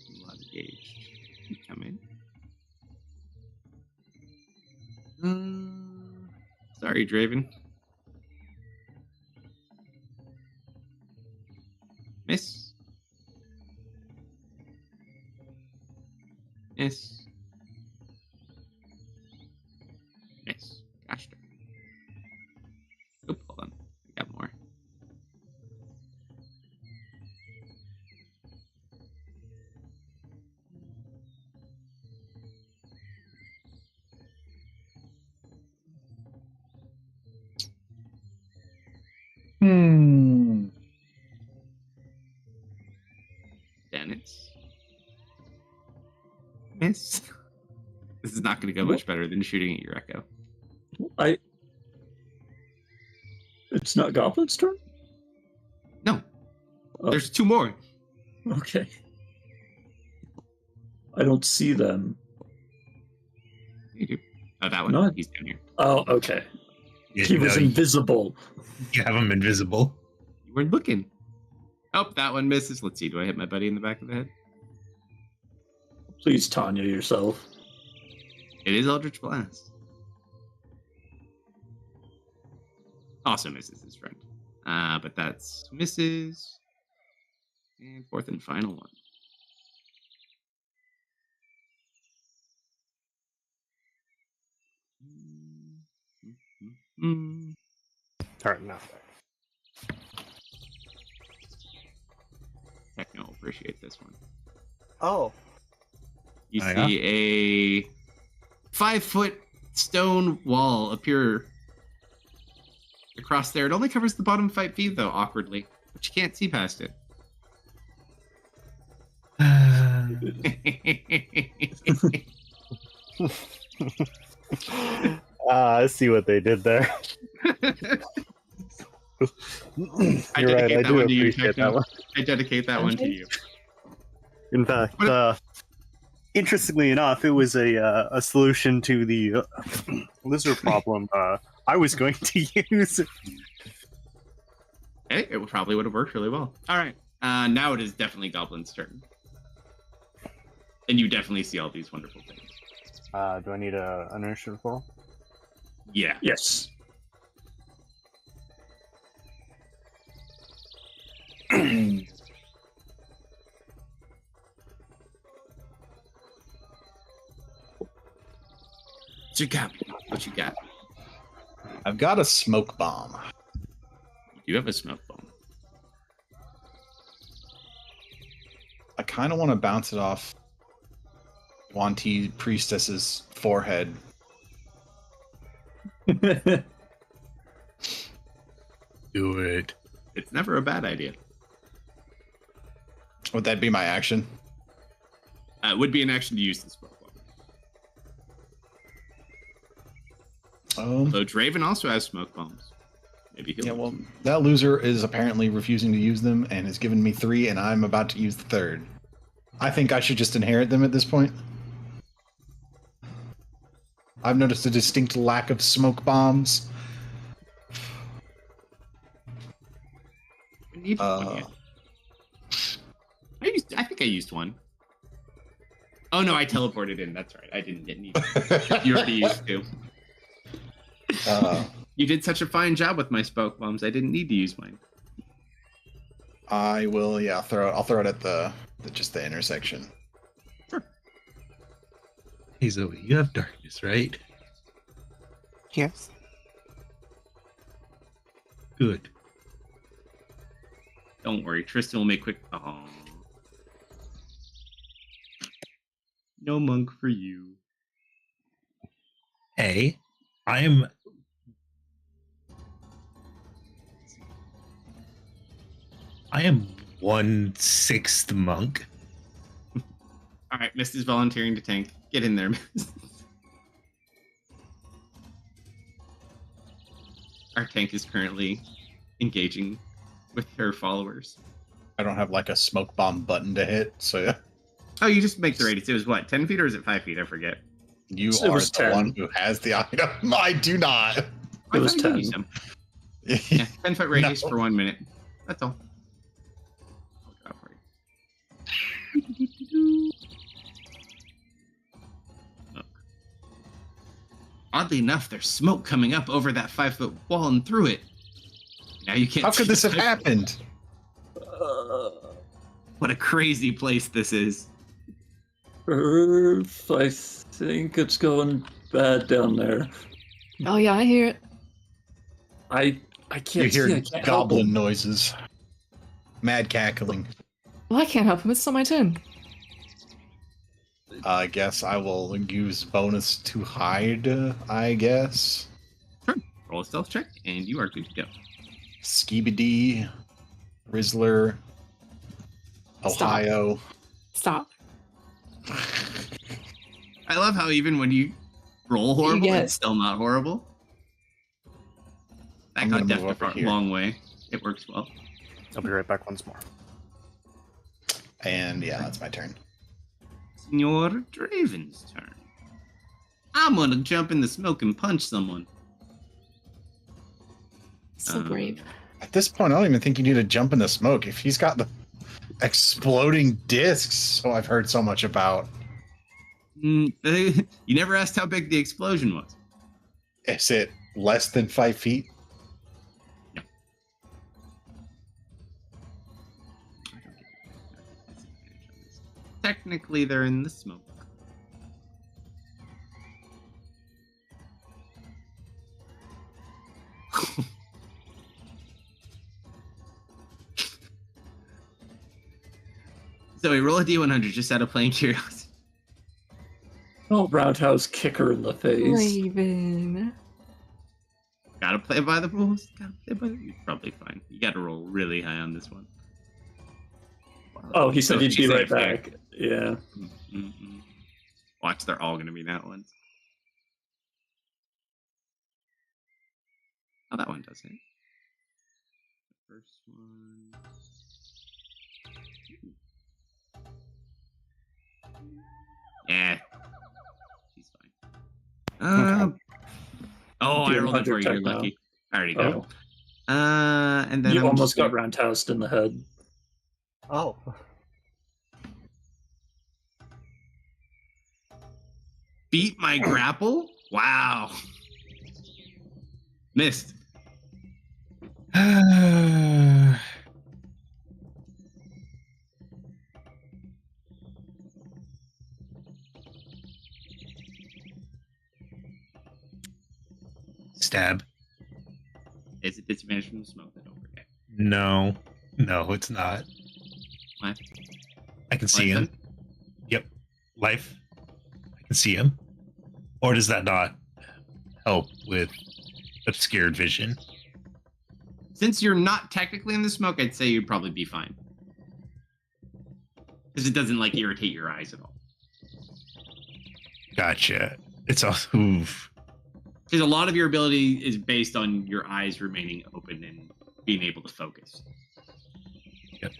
A lot engaged. You come in. Sorry, Draven. Miss. Miss. Miss. Gosh darn. Oop, hold on. I got more. Damn it. Miss. This is not going to go much better than shooting at your echo. It's not Goblin's turn? No. Oh. There's 2 more. Okay. I don't see them. You do. Oh, that one. Not- He's down here. Oh, okay. Yeah, He was no, invisible. you have him invisible. You weren't looking. Oh, that one misses. Let's see. Do I hit my buddy in the back of the head? Please, Tanya, yourself. It is Eldritch Blast. Also misses his friend. But that's misses. And fourth and final one. All right, now. Techno will appreciate this one. Oh. You Oh, yeah? see a 5-foot stone wall appear across there. It only covers the bottom 5 feet, though, awkwardly. But you can't see past it. I see what they did there. You're right. I do appreciate that one. I dedicate that one to you. In fact, interestingly enough, it was a solution to the lizard problem I was going to use. Hey, it probably would have worked really well. All right. Now it is definitely Goblin's turn. And you definitely see all these wonderful things. Do I need an initiative roll? Yeah. Yes. What you got? What you got? I've got a smoke bomb. You have a smoke bomb. I kind of want to bounce it off Wanti Priestess's forehead. Do it. It's never a bad idea. Would that be my action? It would be an action to use the smoke bomb. Though Draven also has smoke bombs. Maybe he'll. Yeah, well, that loser is apparently refusing to use them and has given me 3, and I'm about to use the 3rd. I think I should just inherit them at this point. I've noticed a distinct lack of smoke bombs. I need one yet. I think I used one. Oh no, I teleported in. That's right. I didn't need. You already used 2. You did such a fine job with my smoke bombs. I didn't need to use mine. I will, yeah, I'll throw it at just the intersection. Hey Zoe, you have darkness, right? Yes. Good. Don't worry, Tristan will make quick. Oh, no monk for you. Hey, I'm 1/6 monk. All right, Mist is volunteering to tank. Get in there, Mist. Our tank is currently engaging with her followers. I don't have like a smoke bomb button to hit, so yeah. Oh, you just make the radius. It was what, 10 feet or is it 5 feet? I forget. You It are was the 10. one who has the item. I do not. It was I thought you 10. used them. Yeah, 10-foot radius No. for 1 minute. That's all. I'll look it up for you. Look. Oddly enough, there's smoke coming up over that 5-foot wall and through it. Now you can't. How see could this the have 5 foot. happened? What a crazy place this is. Irv, I think it's going bad down there. Oh yeah, I hear it. I You can't hear see. I can't help goblin him. noises. Mad cackling. Well, I can't help him. It's on my turn. I guess I will use bonus to hide, I guess. Sure. Roll a stealth check, and you are good to go. Skibidi, Rizzler, Stop. Ohio. Stop. I love how even when you roll horrible, get- it's still not horrible. That I'm got gonna death move a over far- here. long way. It works well. I'll be right back once more. And yeah, that's my turn. Senor Draven's turn. I'm gonna jump in the smoke and punch someone. So brave. At this point, I don't even think you need to jump in the smoke. If he's got the exploding discs, so I've heard so much about. You never asked how big the explosion was. Is it less than 5 feet? No. Technically, they're in the smoke. Zoe, roll a D100 just out of plain curiosity. Oh, roundhouse kicker in the face. Raven. Gotta play by the rules. You're probably fine. You gotta roll really high on this one. Oh, he said So he'd be right fair. back. Yeah. Mm-mm. Watch, they're all gonna be that ones. Oh, that one doesn't. The first one. Yeah. She's fine. Okay. Oh, I DM rolled it for 100 you. You're check now. lucky. I already got it. Oh, And then you I'm almost just got gonna- roundhoused in the head. Oh. beat my grapple? Wow. Missed. Stab. It's a disadvantage from the smoke, I don't forget. No. No, it's not. What? I can see Life him. Yep. Life. I can see him. Or does that not help with obscured vision? Since you're not technically in the smoke, I'd say you'd probably be fine. Because it doesn't like irritate your eyes at all. Gotcha. It's all. Oof. Because a lot of your ability is based on your eyes remaining open and being able to focus. Yep.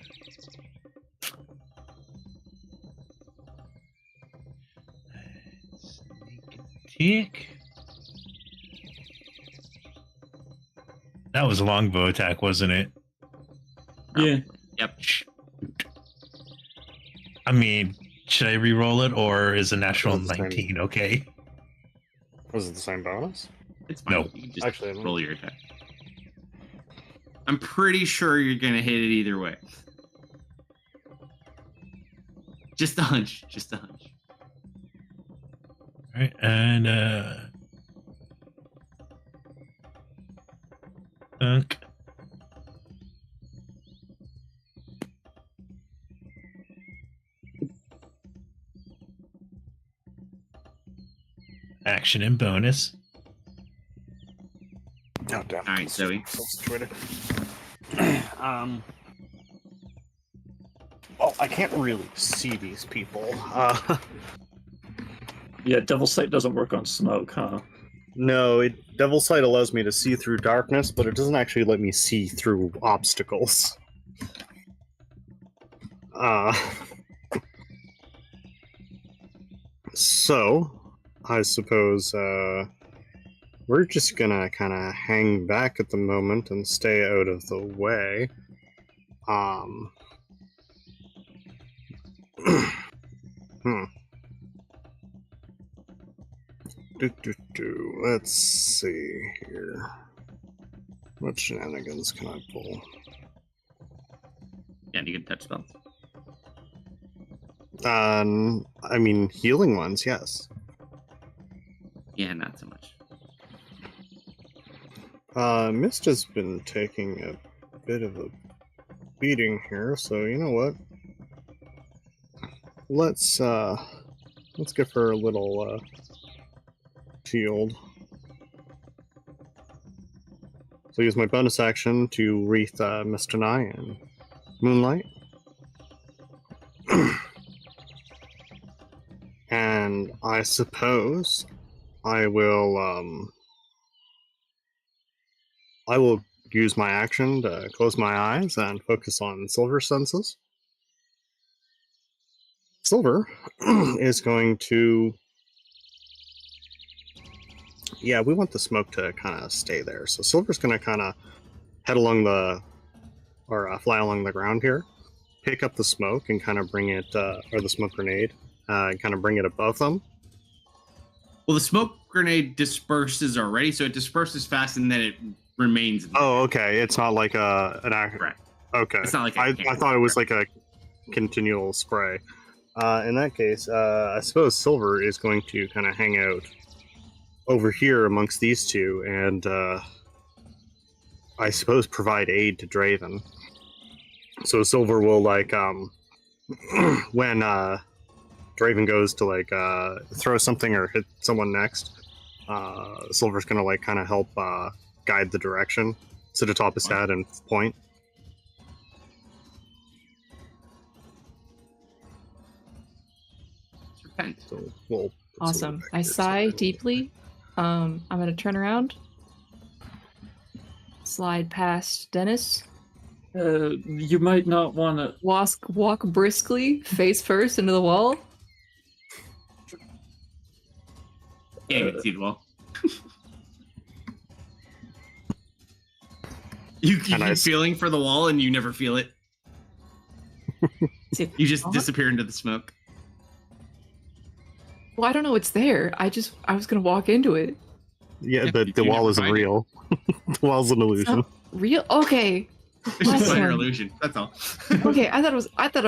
Tick. That was a longbow attack, wasn't it? Yeah. Yep. Shoot. I mean, should I re-roll it, or is a natural Well, it's 19 okay? Was it the same bonus? It's fine. No. You can just Actually, I don't- roll your attack. I'm pretty sure you're going to hit it either way. Just a hunch. Just a hunch. All right, and dunk. Action and bonus. Oh, damn. All right, Zoe. So situated. Well, I can't really see these people. Yeah, Devil Sight doesn't work on smoke, huh? No, Devil Sight allows me to see through darkness, but it doesn't actually let me see through obstacles. So, I suppose we're just gonna kind of hang back at the moment and stay out of the way. Let's see here. What shenanigans can I pull? Yeah, you can touch spells. I mean, healing ones, yes. Yeah, not so much. Mist has been taking a bit of a beating here, so you know what? Let's give her a little shield. So use my bonus action to wreath Mist and I in Moonlight. And I suppose I will use my action to close my eyes and focus on silver senses. Silver is going to. Yeah, we want the smoke to kind of stay there. So Silver's going to kind of head along fly along the ground here, pick up the smoke and kind of bring it, or the smoke grenade, and kind of bring it above them. Well, the smoke grenade disperses already, so it disperses fast and then it remains. Oh, okay. It's not like an act. Right. Okay. It's not like I thought it was like a continual spray. In that case, I suppose Silver is going to kind of hang out over here amongst these two and I suppose provide aid to Draven. So Silver will like when Draven goes to like throw something or hit someone next, Silver's gonna like kind of help guide the direction, sit atop his head and point. So we'll put Awesome. Silver back I here so sigh that- deeply. I'm gonna turn around, slide past Dennis, You might not want to. walk briskly, face first into the wall. Yeah, you can see the wall. You keep And I- feeling for the wall and you never feel it. See- You just Uh-huh. disappear into the smoke. Well, I don't know it's there. I was gonna walk into it. Yeah, Yeah, the you wall never isn't find it. real. The wall's an It's illusion. not real. Okay. It's just Awesome. minor illusion. That's all. Okay. I thought I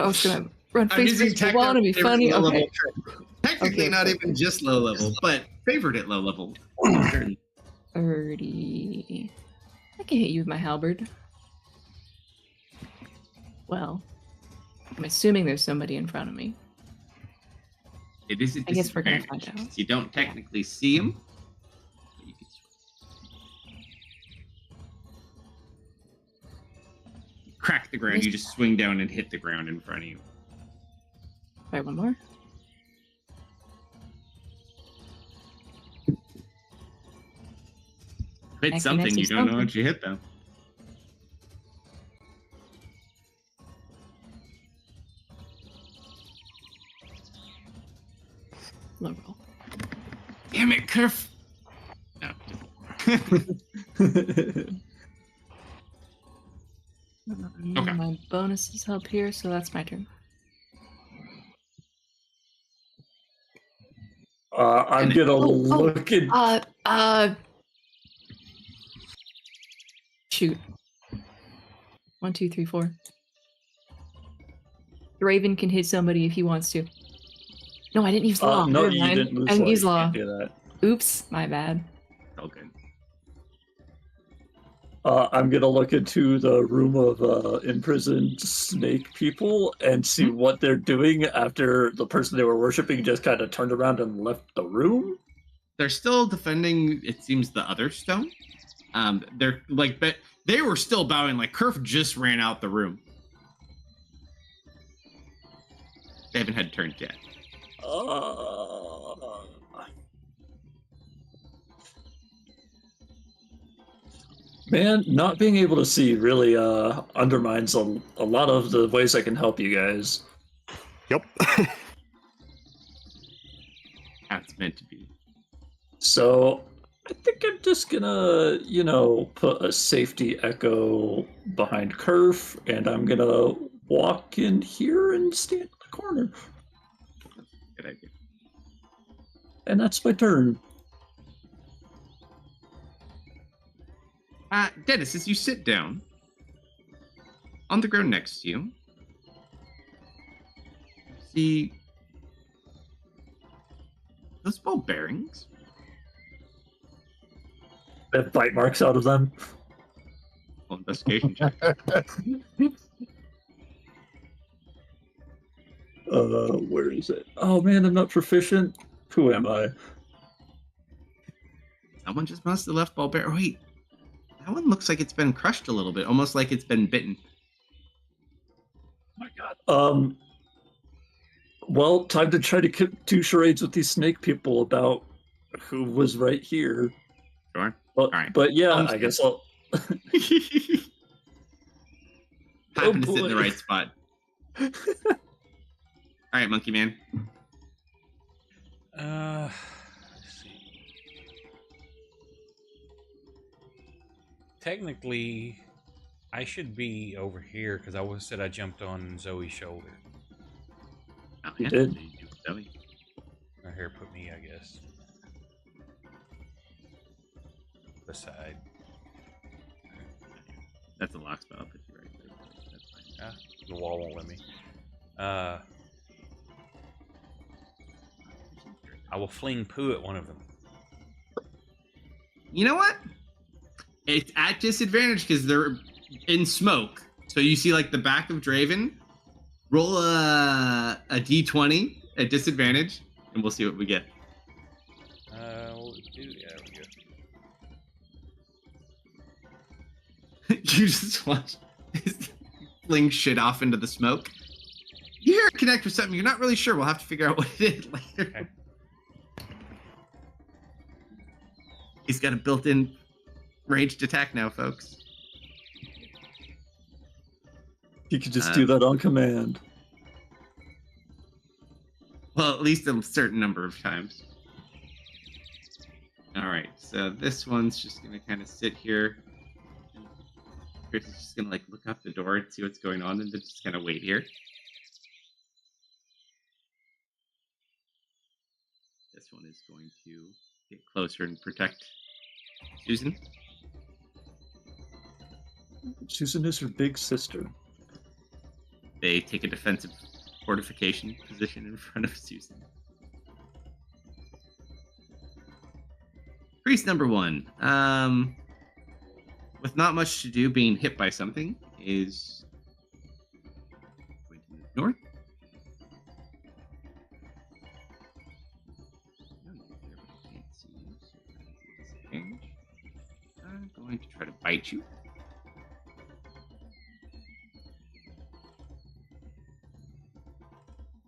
was gonna run I'm face using first into the wall and it'd be funny. low Okay. level trick. Technically, Okay, not perfect. even just low level, but favored at low level. 30. I can hit you with my halberd. Well, I'm assuming there's somebody in front of me. It is a I guess we're gonna disadvantage. find out. You don't technically see him. But you can crack the ground. You just swing down and hit the ground in front of you. Try one more. Hit Nasty, something. nasty You don't know something. what you hit though. Low roll. Damn it, Kerf! No. Okay. My bonuses help here, so that's my turn. I'm gonna look at. Shoot. 1, 2, 3, 4. Raven can hit somebody if he wants to. No, I didn't use law. No, Never you mind. didn't lose. I didn't use You law. can't do that. Oops, my bad. Oh, good. I'm gonna look into the room of imprisoned snake people and see what they're doing after the person they were worshiping just kind of turned around and left the room. They're still defending. It seems the other stone. They're like, but they were still bowing. Like Kerf just ran out the room. They haven't had turns yet. Man, not being able to see really undermines a lot of the ways I can help you guys. Yep. That's meant to be. So I think I'm just gonna, put a safety echo behind Kerf, and I'm gonna walk in here and stand in the corner. Good idea. And that's my turn. Dennis, as you sit down on the ground next to you, see those ball bearings. I have bite marks out of them. Well, investigation check. Where is it? Oh man, I'm not proficient. Who am I? Someone just must have left ball bear. Wait, that one looks like it's been crushed a little bit, almost like it's been bitten. Oh my god. Well, time to try to do charades with these snake people about who was right here. Sure. Well, Alright. But yeah, I guess I'll. Happen to sit in the boy. right spot. All right, Monkey Man. Let's see. Technically, I should be over here because I said I jumped on Zoe's shoulder. Oh, You did. You do, Zoe. Right here, put me, I guess. Beside. That's a lock spell. I'll put you right there. That's fine. Yeah, the wall won't let me. I will fling poo at one of them. You know what? It's at disadvantage because they're in smoke. So you see like the back of Draven. Roll a d20 at disadvantage, and we'll see what we get. Yeah, we go. You just watch fling shit off into the smoke. You hear it connect with something. You're not really sure. We'll have to figure out what it is later. Okay. He's got a built-in ranged attack now, folks. You could just do that on command. Well, at least a certain number of times. All right, so this one's just gonna kind of sit here. Chris is just gonna like look out the door and see what's going on, and then just kind of wait here. This one is going to get closer and protect Susan. Susan is her big sister. They take a defensive fortification position in front of Susan. Priest number 1, with not much to do, being hit by something, is going to move north. Can't see you, so disadvantage. I'm going to try to bite you.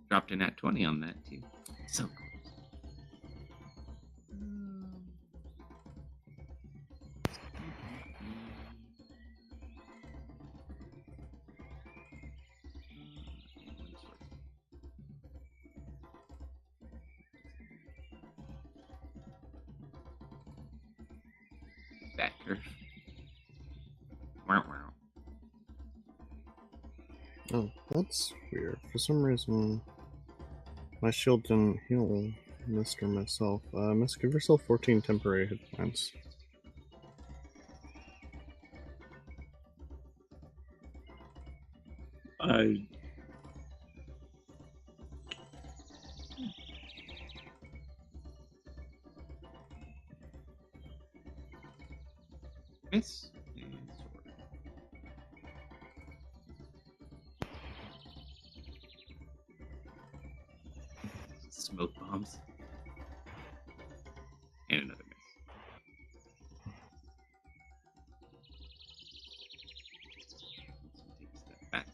Dropped a nat 20 on that too. So close. That curve. Wow, wow. Oh, that's weird. For some reason, my shield didn't heal Mr. myself. Miss, give yourself 14 temporary hit points. I Miss and sword. Smoke bombs. And another miss. Take a step back.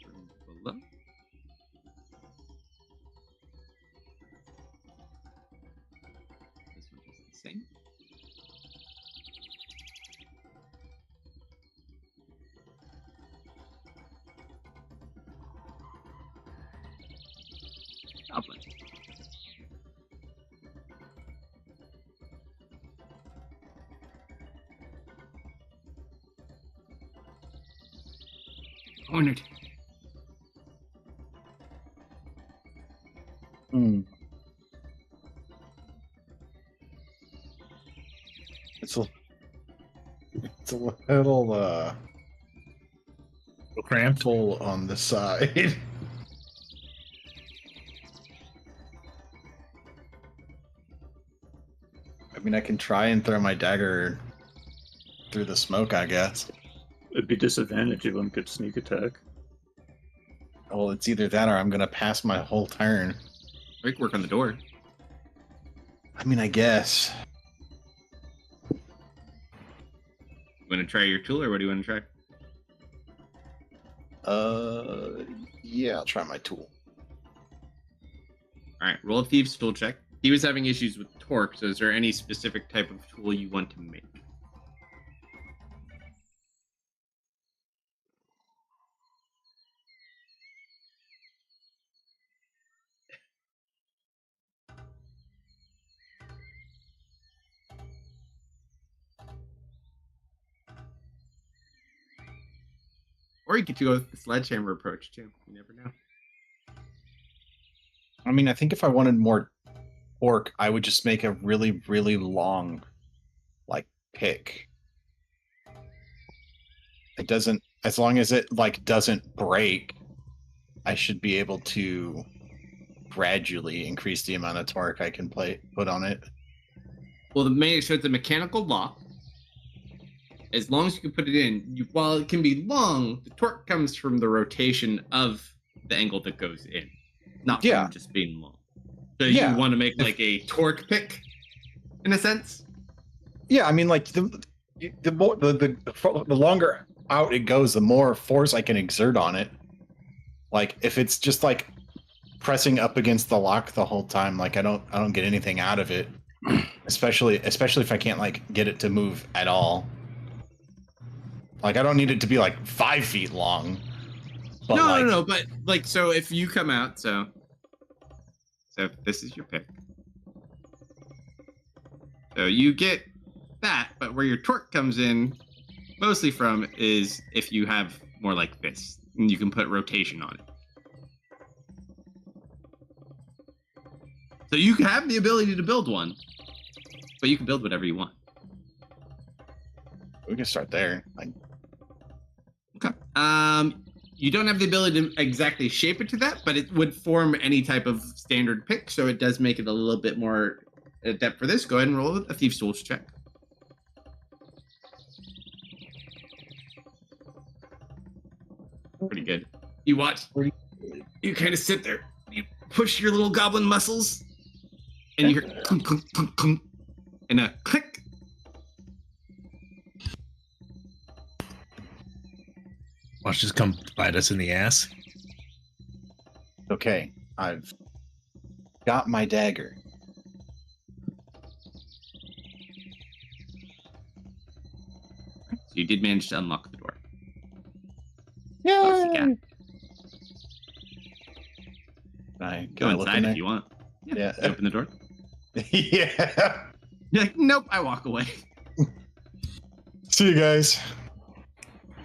From below. This one is the same. Goblin. Cornered. It's a little Cramped. full on the side. I mean, I can try and throw my dagger through the smoke, I guess. it'd be disadvantage. You wouldn't get sneak attack. Well, it's either that or I'm gonna pass my whole turn. We can work on the door. I mean, I guess. You want to try your tool, or what do you want to try? Yeah, I'll try my tool. All right, roll a thieves tool check. He was having issues with torque, so is there any specific type of tool you want to make? Or you could go with the sledgehammer approach too. You never know. I mean, I think if I wanted more torque, I would just make a really, really long, like, pick. It doesn't, as long as it, like, doesn't break, I should be able to gradually increase the amount of torque I can put on it. Well, so it's a mechanical lock. As long as you can put it in, while it can be long, the torque comes from the rotation of the angle that goes in, not from just being long. So you want to make like a torque pick, in a sense. Yeah, I mean, like the longer out it goes, the more force I can exert on it. Like if it's just like pressing up against the lock the whole time, like I don't get anything out of it. Especially if I can't like get it to move at all. Like I don't need it to be like 5 feet long. But No. But like, so if you come out, so if this is your pick. So you get that, but where your torque comes in mostly from is if you have more like this, and you can put rotation on it. So you have the ability to build one, but you can build whatever you want. We can start there. Okay. You don't have the ability to exactly shape it to that, but it would form any type of standard pick, so it does make it a little bit more adept for this. Go ahead and roll a Thieves' Tools check. Pretty good. You watch. You kind of sit there. You push your little goblin muscles, and you hear clunk, clunk, clunk, clunk, and a click. Watch this come bite us in the ass. Okay, I've got my dagger. So you did manage to unlock the door. Yeah. Go inside if you want. Yeah. You open the door. Yeah. You're like, nope. I walk away. See you guys.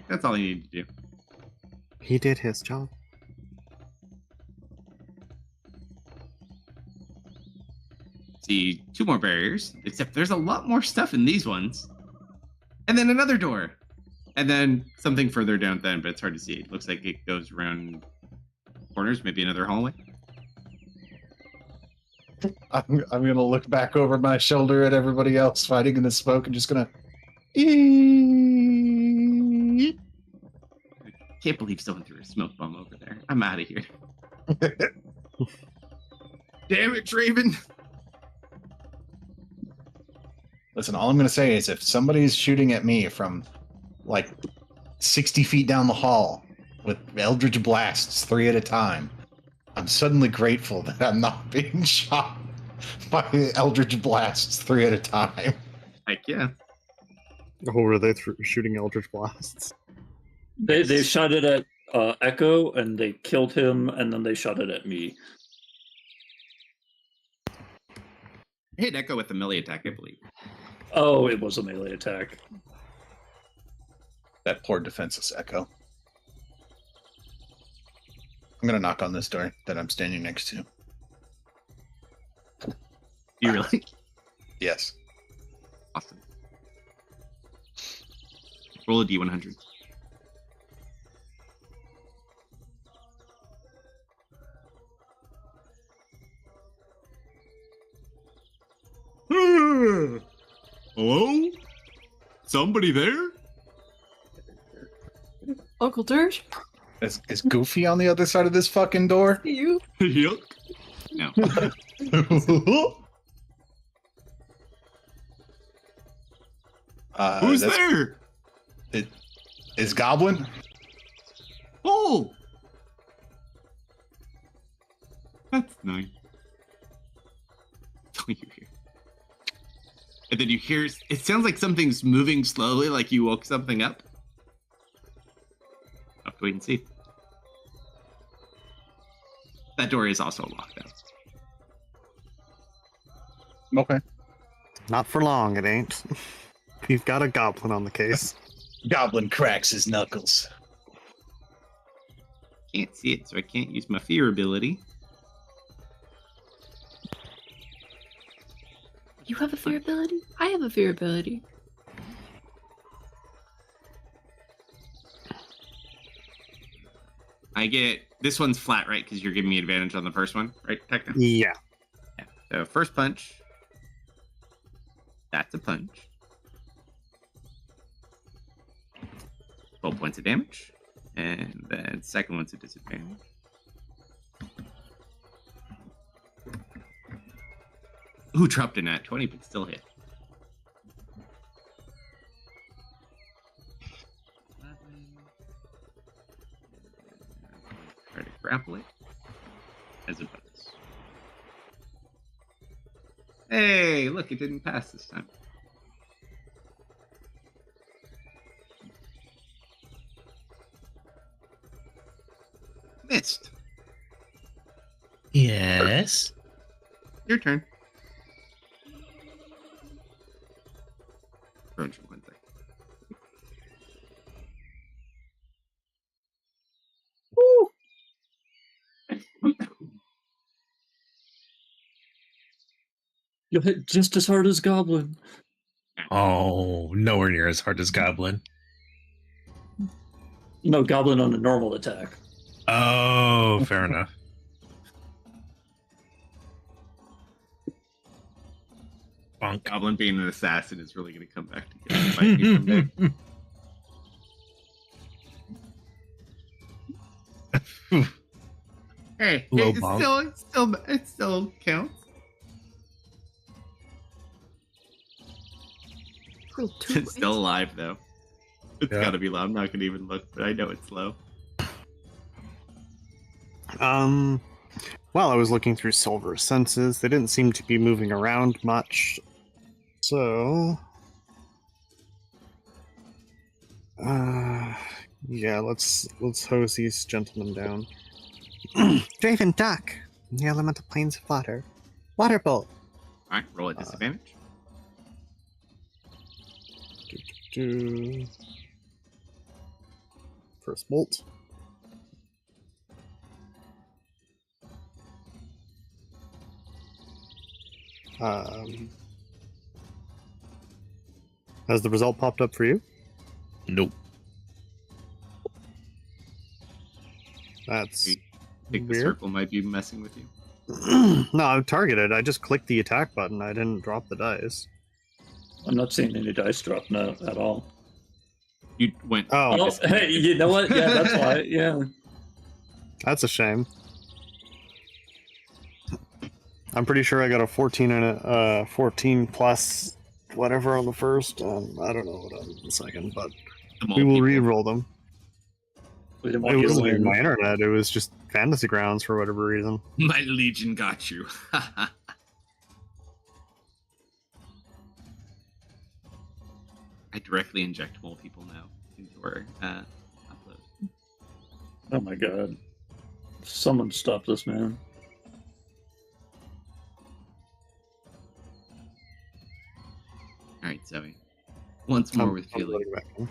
That's all you need to do. He did his job. See 2 more barriers, except there's a lot more stuff in these ones. And then another door. And then something further down then, but it's hard to see. It looks like it goes around corners, maybe another hallway. I'm gonna look back over my shoulder at everybody else fighting in the smoke and just gonna. Can't believe someone threw a smoke bomb over there. I'm out of here. Damn it, Draven. Listen, all I'm gonna say is if somebody's shooting at me from like 60 feet down the hall with Eldritch Blasts 3 at a time, I'm suddenly grateful that I'm not being shot by Eldritch Blasts 3 at a time. Heck yeah. Oh, were they shooting Eldritch Blasts? They shot it at Echo, and they killed him, and then they shot it at me. Hit Echo with a melee attack, I believe. Oh, it was a melee attack. That poor defenseless Echo. I'm gonna knock on this door that I'm standing next to. You really? Yes. Awesome. Roll a D100. Hello? Somebody there? Uncle Dirge? Is Goofy on the other side of this fucking door? You? Yuck. No. Who's there? Is Goblin? Oh! That's nice. you hear. And then you hear, it sounds like something's moving slowly, like you woke something up. I'll have to wait and see. That door is also locked up. Okay. Not for long, it ain't. We've got a goblin on the case. Goblin cracks his knuckles. Can't see it, so I can't use my fear ability. You have a fear ability? I have a fear ability. I get, this one's flat, right? Because you're giving me advantage on the first one, right, technically? Yeah. Yeah. So first punch. That's a punch. 12 points of damage. And then second one's a disadvantage. Ooh, dropped a nat 20, but still hit. Try to grapple it as a bonus. Hey, look, it didn't pass this time. Missed. Yes. Your turn. Crunch for 1 second. You'll hit just as hard as Goblin. Oh, nowhere near as hard as Goblin. No, Goblin on a normal attack. Oh, fair enough. Bonk. Goblin being an assassin is really going to come back together and bite me someday. Hey, Low it still counts. Roll 2. It's still alive though. It's Yeah. got to be low. I'm not going to even look, but I know it's low. While I was looking through Silver Senses, they didn't seem to be moving around much. So, yeah, let's hose these gentlemen down. Draven Duck. The elemental planes of water. Water bolt. All right, roll at disadvantage. Do first bolt. Has the result popped up for you? Nope. That's I think the weird. circle might be messing with you. No, I'm targeted. I just clicked the attack button. I didn't drop the dice. I'm not seeing any dice drop no at all. You went. Oh, Oh, hey, you know what? Yeah, that's why. Yeah. that's a shame. I'm pretty sure I got a 14 and a 14 plus whatever on the first. I don't know what on the second, but we will re-roll them. We didn't It want you to wasn't even win. my internet. It was just Fantasy Grounds for whatever reason. My legion got you. I directly inject more people now into our upload. Oh my god. Someone stop this man. All right, Zoe. Once more I'm- with I'm feeling. loading back in.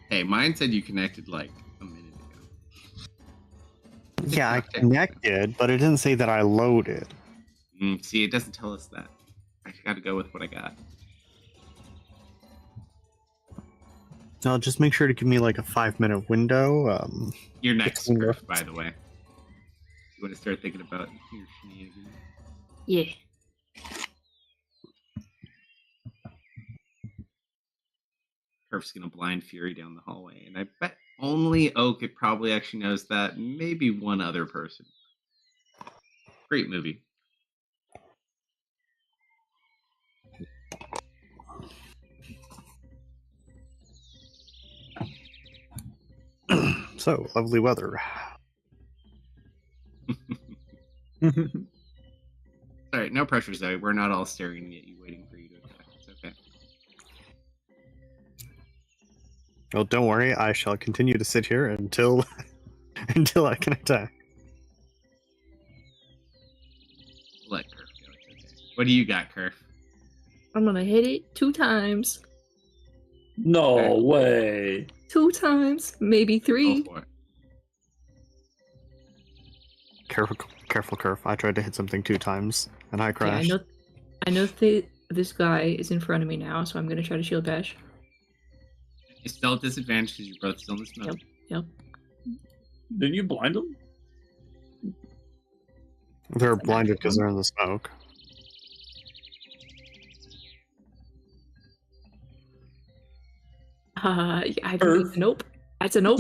Hey, mine said you connected like a minute ago. Yeah, I Okay. Connected, but it didn't say that I loaded. See, it doesn't tell us that. I got to go with what I got. No, just make sure to give me like a 5-minute window. Your next Between script, the- by the way. You want to start thinking about your shenanigans. Yeah. Curf's gonna blind Fury down the hallway, and I bet only Oak it probably actually knows that. Maybe one other person. Great movie. So, lovely weather. Sorry, Sorry, no pressure, Zoe. We're not all staring at you, waiting for you to attack. It's okay. Well, don't worry. I shall continue to sit here until until I can attack. Let Kerf go. It's okay. What do you got, Kerf? I'm gonna hit it 2 times. No way. 2 times, maybe Go 3. for it. Careful, Kerf. I tried to hit something 2 times, and I Okay, crashed. I know this guy is in front of me now, so I'm gonna try to shield bash. You're still at disadvantage because you're both still in the smoke. Yep. Didn't you blind him? They're blinded because they're in the smoke. I Earth. nope. That's a nope.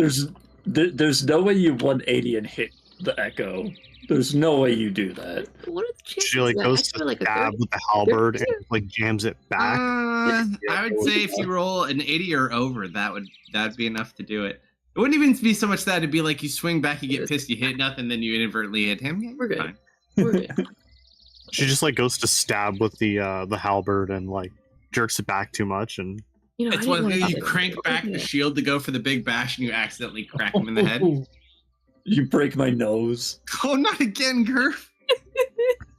There's no way you 180 and hit the echo. There's no way you do that. What are the chances? She like of that? goes I to feel like a stab 30. with the halberd and 30%. like jams it back. I would say if you roll an 80 or over, that'd be enough to do it. It wouldn't even be so much that it'd be like you swing back, you get pissed, you hit nothing, then you inadvertently hit him. Yeah, We're good. fine. We're good. She just like goes to stab with the halberd and like jerks it back too much, and You know, It's I one didn't thing wanna you do crank that. back the Yeah. shield to go for the big bash, and you accidentally crack him in the head. You break my nose. Oh, not again, Kerf!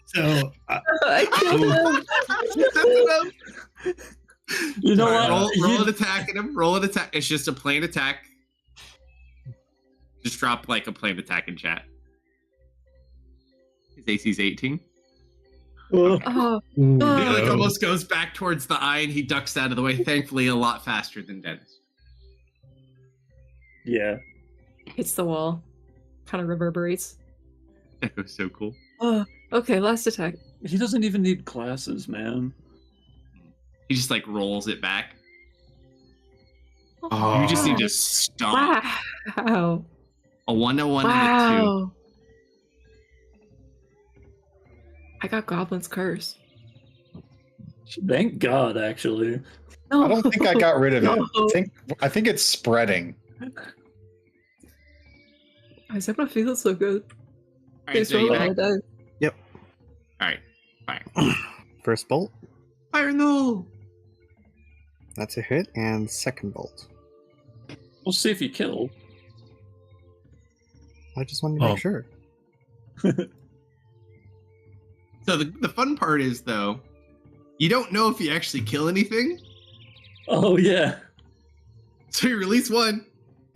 So I killed him. You know Alright, what? roll an attack at him. Roll an attack. It's just a plain attack. Just drop like a plain attack in chat. His AC's 18. Oh, He like no. almost goes back towards the eye, and he ducks out of the way. Thankfully, a lot faster than Dennis. Yeah. hits the wall. Kind of reverberates. That was so cool. Oh, okay, last attack. He doesn't even need glasses, man. He just like rolls it back. Oh. You just need to stomp. Wow. A 101 and a 2. Wow. I got Goblin's Curse. Thank God, actually. No. I don't think I got rid of it. No. I think it's spreading. Guys, I'm not feeling so good. All right, Thanks so for you rolling back. my die. All right, fire. first bolt, Fire no. that's a hit, and second bolt. We'll see if you kill. I just wanted to Oh. make sure. So the fun part is though, you don't know if you actually kill anything. Oh, yeah. So you release one,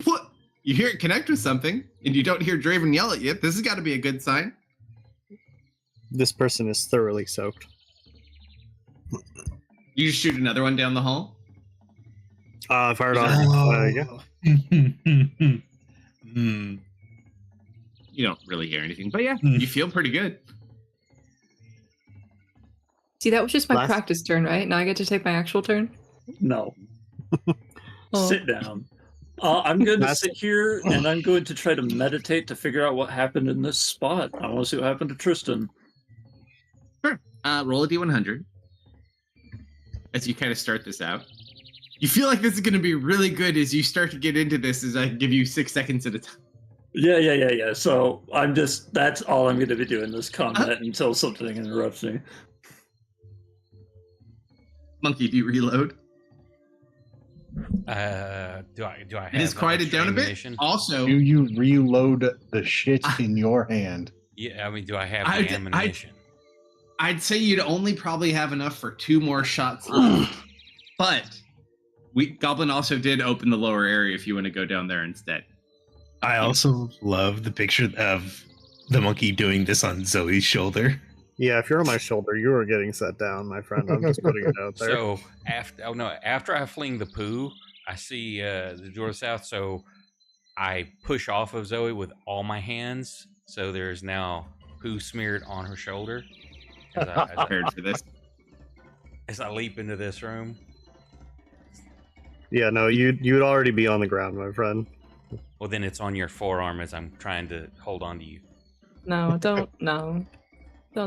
what? You hear it connect with something, and you don't hear Draven yell at you. This has got to be a good sign. This person is thoroughly soaked. You just shoot another one down the hall. Fired Is on. Yeah. Hmm. You don't really hear anything, but yeah, Hmm. you feel pretty good. See, that was just my Last- practice turn, right? Now I get to take my actual turn? No. Oh. Sit down. I'm going to That's- sit here and I'm going to try to meditate to figure out what happened in this spot. I want to see what happened to Tristan. Sure. Roll a d100 as you kind of start this out. You feel like this is going to be really good as you start to get into this. As I give you 6 seconds at a time. Yeah. So that's all I'm going to be doing this combat until something interrupts me. Monkey, do you reload? Do I have It is quieted extra down a bit. ammunition? Also, Do you reload the shit in your hand? Yeah, I mean, do I have I the d- I- ammunition? I'd say you'd only probably have enough for 2 more shots left. But Goblin also did open the lower area if you want to go down there instead. I also love the picture of the monkey doing this on Zoe's shoulder. Yeah, if you're on my shoulder, you are getting set down, my friend. I'm just putting it out there. So after I fling the poo, I see the door south. So I push off of Zoe with all my hands. So there's now poo smeared on her shoulder. As Prepared for this. as I leap into this room. Yeah, no, you'd already be on the ground, my friend. Well, then it's on your forearm as I'm trying to hold on to you. No, don't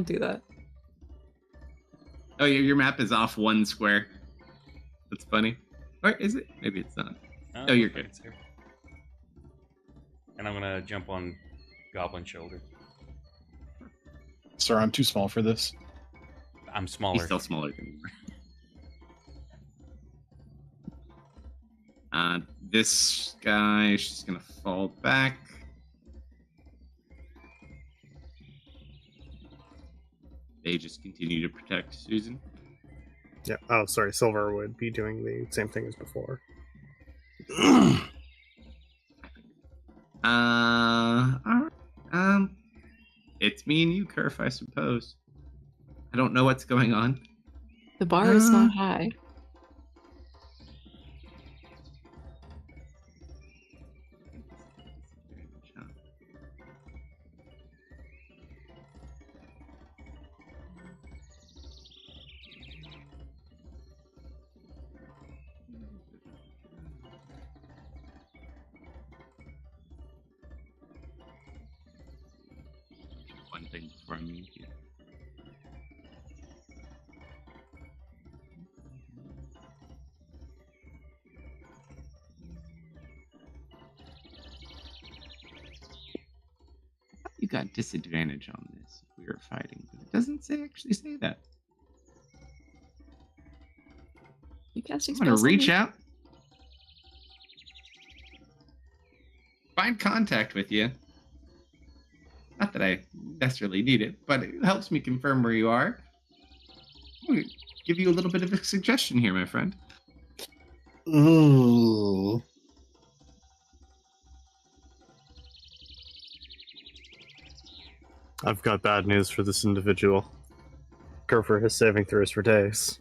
do that. Oh, your map is off 1 square. That's funny. Or is it? Maybe it's not. Oh, you're good. It's here. And I'm gonna jump on Goblin's shoulder. Sir, I'm too small for this. I'm smaller. He's still smaller than you are. This guy is just gonna fall back. They just continue to protect Susan. Yeah. Oh, sorry. Silver would be doing the same thing as before. All right. It's me and you, Kerf, I suppose. I don't know what's going on. The bar is not high. One thing before I move you. You got disadvantage on this if we were fighting, but it doesn't actually say that. You casting I'm gonna spells on reach me? out, find contact with you. Not that I necessarily need it, but it helps me confirm where you are. I'm gonna give you a little bit of a suggestion here, my friend. Ooh. I've got bad news for this individual. Kerfer has saving throws for days.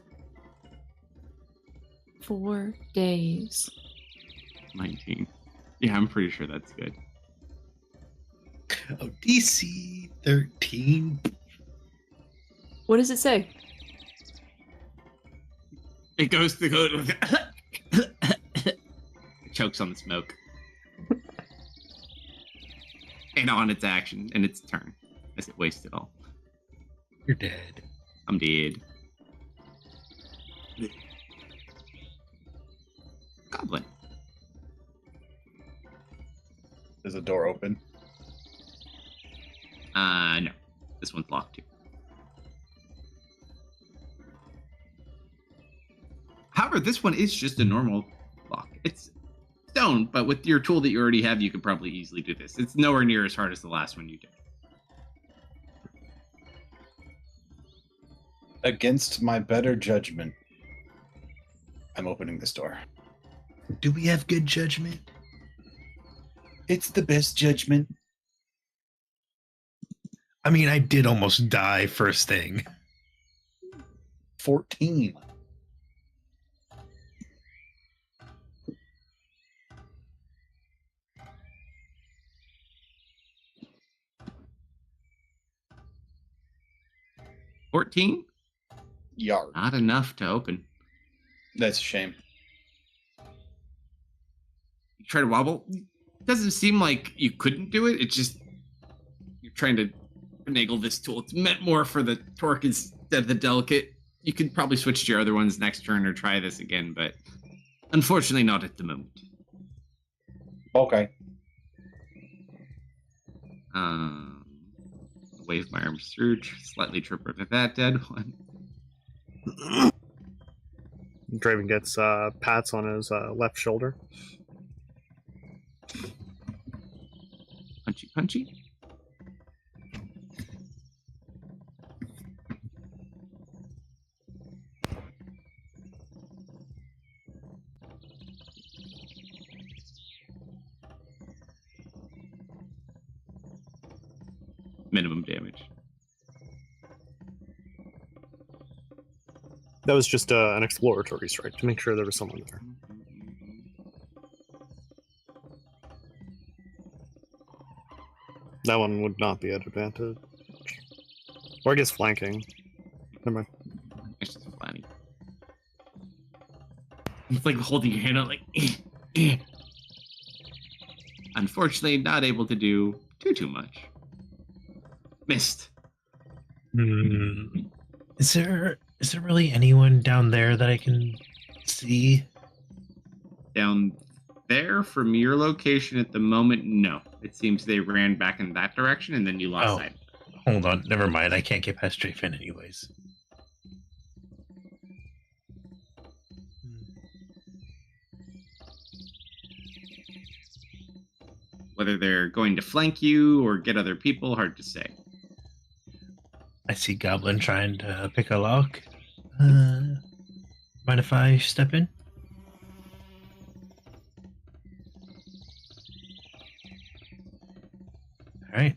4 days. 19. Yeah, I'm pretty sure that's good. Oh, DC 13. What does it say? It goes to go. It chokes on the smoke. And on its action and its turn, as it wastes it all. You're dead. I'm dead. Goblin. There's a door open. No. This one's locked too. However, this one is just a normal lock. It's stone, but with your tool that you already have, you could probably easily do this. It's nowhere near as hard as the last one you did. Against my better judgment, I'm opening this door. Do we have good judgment? It's the best judgment. I mean, I did almost die first thing. 14. $14? Yard. Not enough to open. That's a shame. You try to wobble. It doesn't seem like you couldn't do it. It's just you're trying to finagle this tool. It's meant more for the torque instead of the delicate. You could probably switch to your other ones next turn or try this again, but unfortunately not at the moment. Okay. Wave my arms through, slightly trip over that dead one. Draven gets pats on his left shoulder. Punchy, punchy. Minimum damage. That was just an exploratory strike to make sure there was someone there. That one would not be at advantage. Or I guess flanking. Never mind. It's just funny. It's like holding your hand out like Unfortunately, not able to do too much. Missed. Is there really anyone down there that I can see? Down there from your location at the moment, no. It seems they ran back in that direction and then you lost Oh. sight. Hold on, never mind. I can't get past Drafen anyways. Whether they're going to flank you or get other people, hard to say. I see Goblin trying to pick a lock. Mind if I step in? All right.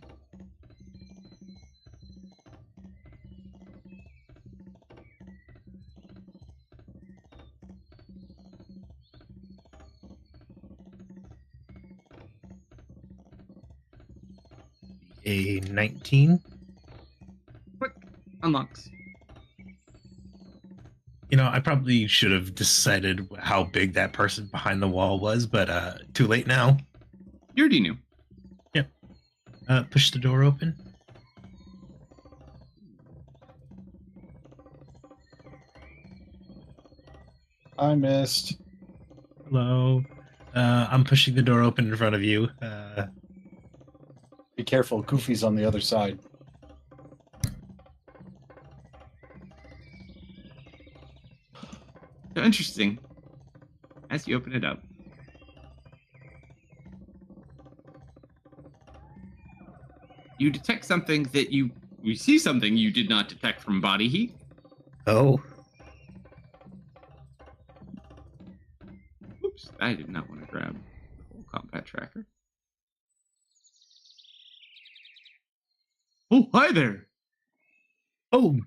A 19. Quick, unlocks. You know, I probably should have decided how big that person behind the wall was, but too late now. You already knew. Yep. Push the door open. I missed. Hello. I'm pushing the door open in front of you. Be careful, Goofy's on the other side. So interesting. As you open it up, you detect something that you see something you did not detect from body heat. Oh. Oops, I did not want to grab the whole combat tracker. Oh, hi there. Oh.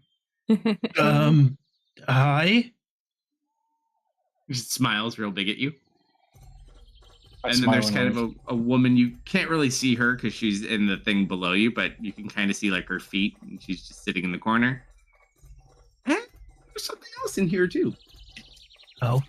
Hi. He just smiles real big at you. I And then smile there's and kind wave. of a woman. You can't really see her because she's in the thing below you, but you can kind of see like her feet, and she's just sitting in the corner. And there's something else in here too. Oh.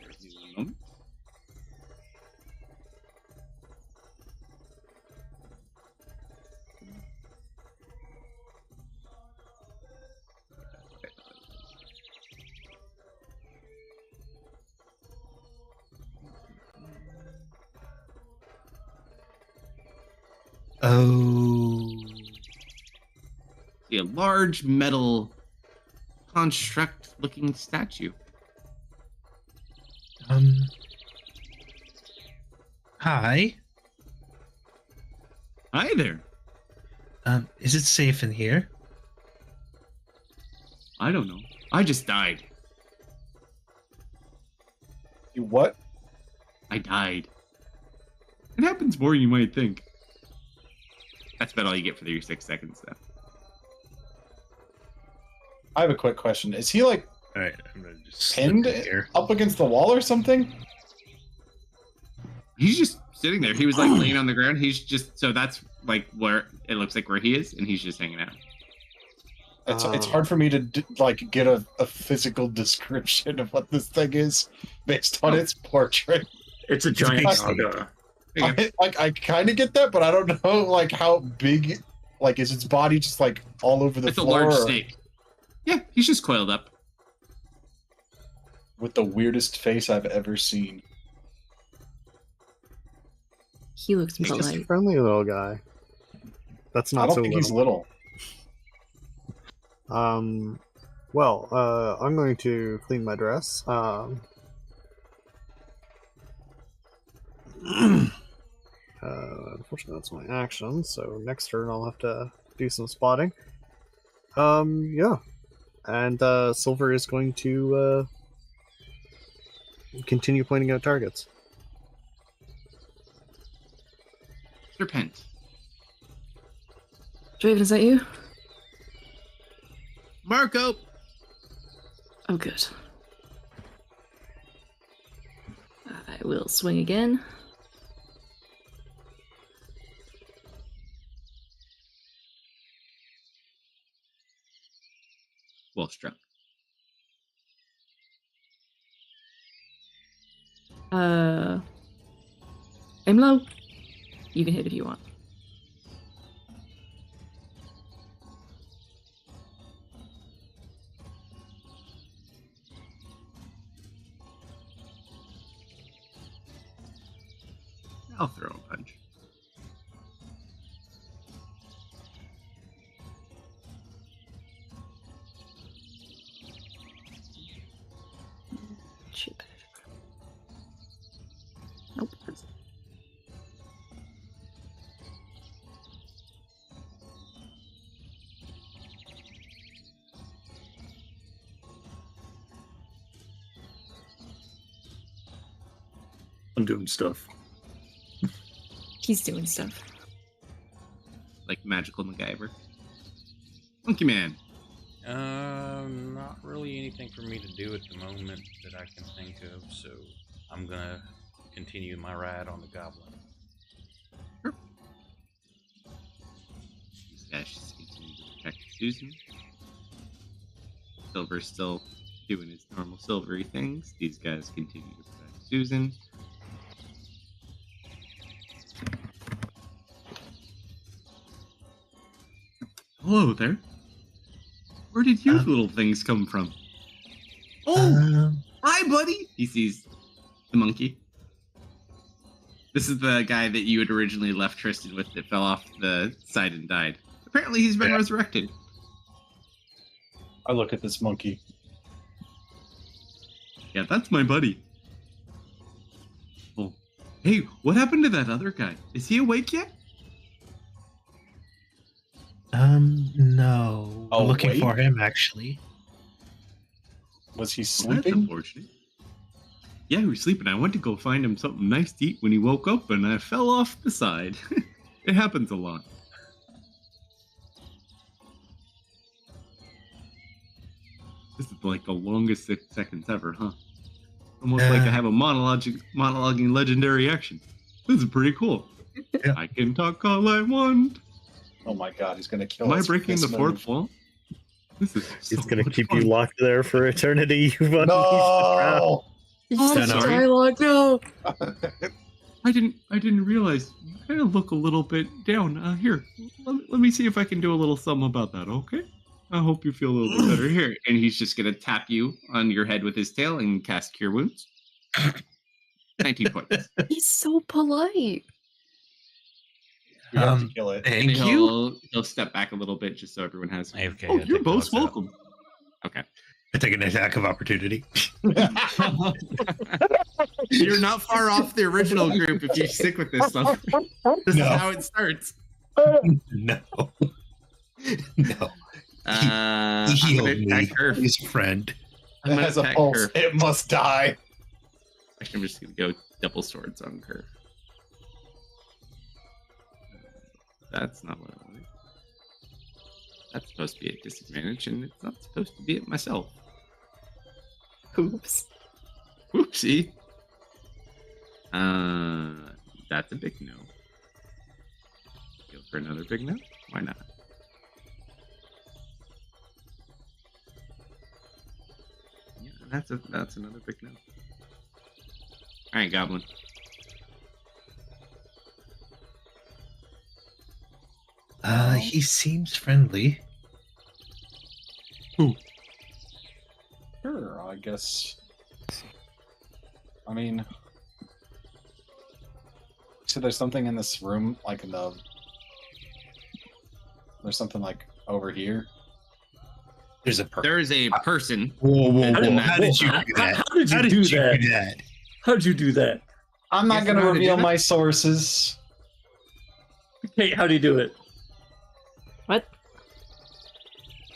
Oh. See a large metal construct-looking statue. Hi. Hi there. Is it safe in here? I don't know. I just died. You what? I died. It happens more than you might think. That's about all you get for your 6 seconds, though. I have a quick question. Is he like All right, I'm gonna just pinned slip in here. up against the wall or something? He's just sitting there. He was like laying on the ground. He's just so that's like where it looks like where he is, and he's just hanging out. It's hard for me to like get a physical description of what this thing is based on its portrait. It's a giant big naga. I kind of get that, but I don't know like how big. Like, is its body just like all over the It's a floor? large or- snake. Yeah, he's just coiled up. with the weirdest face I've ever seen. He looks He's just a polite. friendly little guy. That's I not don't so think little. he's little. Well, I'm going to clean my dress. Unfortunately, that's my action, so next turn I'll have to do some spotting. Yeah. And, Silver is going to, continue pointing out targets. Serpent. Draven, is that you? Marco. Oh, good. I will swing again. Well struck. Aim low. You can hit if you want. I'll throw a punch. Chip. Nope. I'm doing stuff. He's doing stuff. Like magical MacGyver. Monkey Man. Not really anything for me to do at the moment that I can think of, so I'm gonna continue my ride on the goblin. These guys just continue to protect Susan. Silver's still doing his normal silvery things. These guys continue to protect Susan. Hello there. Where did you little things come from? Oh, hi, buddy. He sees the monkey. This is the guy that you had originally left Tristan with that fell off the side and died. Apparently, he's been resurrected. I look at this monkey. Yeah, that's my buddy. Oh, hey, what happened to that other guy? Is he awake yet? No. We're looking wait. for him, actually. Was he Well, that's sleeping? unfortunate. Yeah, he was sleeping. I went to go find him something nice to eat when he woke up, and I fell off the side. It happens a lot. This is like the longest 6 seconds ever, huh? Almost like I have a monologuing legendary action. This is pretty cool. Yeah. I can talk all I want. Oh my god, he's gonna kill Am I us. breaking the this fourth move. wall? This is It's so gonna much keep fun. you locked there for eternity. You've unleashed the No! Oh, I'm sorry. Dialogue, no. I didn't realize. You kind of look a little bit down. Here, let me see if I can do a little something about that. Okay. I hope you feel a little bit better here. And he's just gonna tap you on your head with his tail and cast Cure Wounds. 19 points. He's so polite. We have to kill it. And Thank you. he'll step back a little bit just so everyone has. AFK, Oh, I you're think both dogs out. welcome. Okay. I take an attack of opportunity. You're not far off the original group if you stick with this stuff. This is how it starts. No. No. He I'm healed gonna me. attack Curve. His friend. I'm It gonna has a attack pulse. Curve. It must die. Actually, I'm just gonna go double swords on Curve. That's not what I wanted. That's supposed to be at disadvantage, and it's not supposed to be at myself. Oops. Oopsie. That's a big no. Go for another big no? Why not? Yeah, that's another big no. Alright, Goblin. He seems friendly. Sure, I guess. I mean, so there's something in this room, like in the. There's something like over here. There's a person. There is a person. Whoa, whoa, How whoa! did- How did you do that? How did you How did do you that? do that? How did you do that? I'm not Yes, going to how to do reveal that? my sources. Hey, how do you do it? What?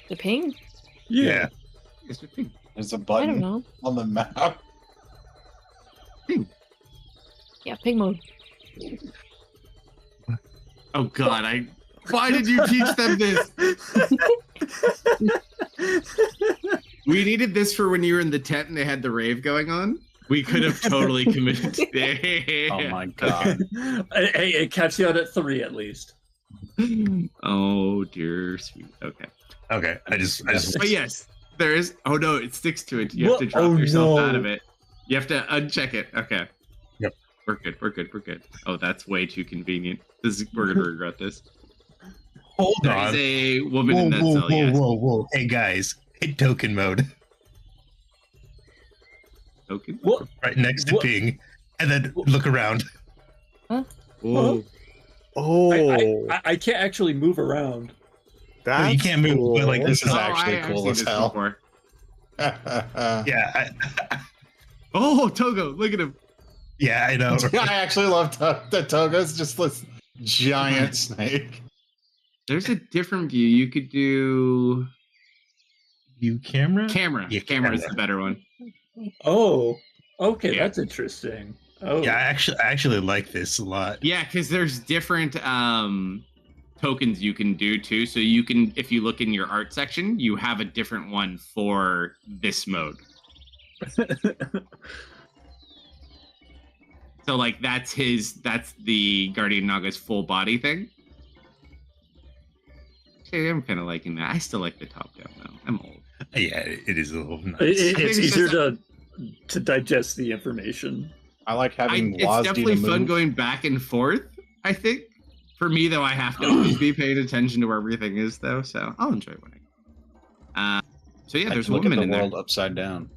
The ping? Yeah. It's a thing. There's a I don't button know. on the map. Yeah, ping mode. Oh god, why did you teach them this? We needed this for when you were in the tent and they had the rave going on. We could have totally committed to Oh my god. Hey, it caps you out at 3 at least. Oh dear sweet. Okay. Okay. I just But yes, there is. Oh no, it sticks to it. You have to What? drop Oh, yourself no. out of it. You have to uncheck it. Okay. Yep. We're good. We're good. We're good. Oh, that's way too convenient. We're gonna regret this. hold There on. is a woman Whoa, in that whoa, cell. whoa, Yes. whoa, whoa! Hey guys, hit token mode Okay. What? right next to What? ping, and then look around. Whoa. Oh, I can't actually move around. that's you can't move, but, like, This is Oh, actually I've cool seen as this hell. before. Yeah, Oh, Togo, look at him. yeah, I know. I actually love the Toga's just this giant snake. There's a different view. You could do View camera. camera. Yeah, Camera is camera. the better one. Oh, okay, Yeah. that's interesting. Oh, Yeah, I actually like this a lot. Yeah, because there's different tokens you can do too. So you can, if you look in your art section, you have a different one for this mode. So like that's the Guardian Naga's full body thing. Okay, I'm kind of liking that. I still like the top down though. I'm old. Yeah, it is a little nice. It's it's easier just- to digest the information. I like having It's Wazdi definitely to fun move. going back and forth. I think for me though, I have to always be paying attention to where everything is though, so I'll enjoy winning. So yeah, I there's can a look at woman the in there world upside down.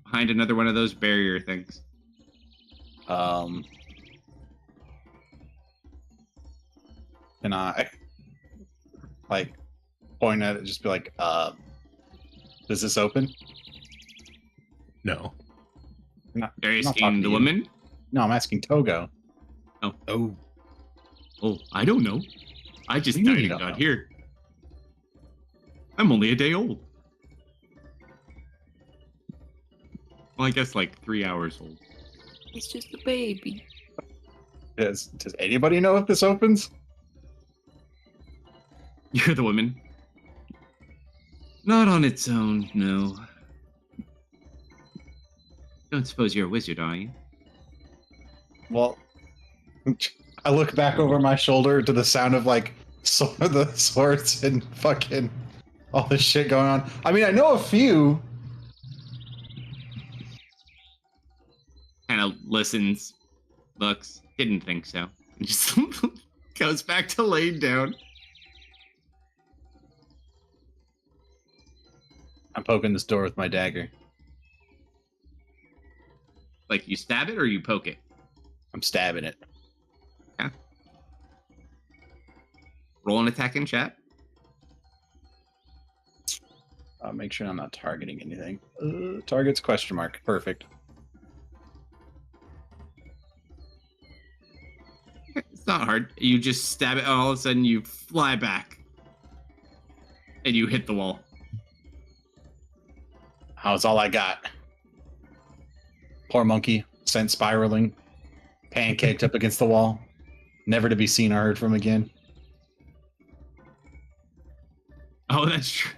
behind another one of those barrier things. Can I like point at it, just be like, does this open? No. Not, Are you I'm not asking talking the to you. woman? No, I'm asking Togo. Oh, Oh, I don't know. I just What do you died mean and you got don't here. I'm only a day old. Well, I guess like 3 hours old. It's just a baby. Does anybody know if this opens? You're the woman. Not on its own, no. Don't suppose you're a wizard, are you? Well, I look back over my shoulder to the sound of like the swords and fucking all this shit going on. I mean, I know a few. Kind of listens, looks, didn't think so. And just goes back to laying down. I'm poking this door with my dagger. Like you stab it or you poke it? I'm stabbing it. Roll an attack in chat. Make sure I'm not targeting anything. Targets question mark. Perfect. It's not hard. You just stab it, and all of a sudden you fly back. And you hit the wall. How's all I got? Poor monkey, sent spiraling, pancaked up against the wall, never to be seen or heard from again. Oh, that's true.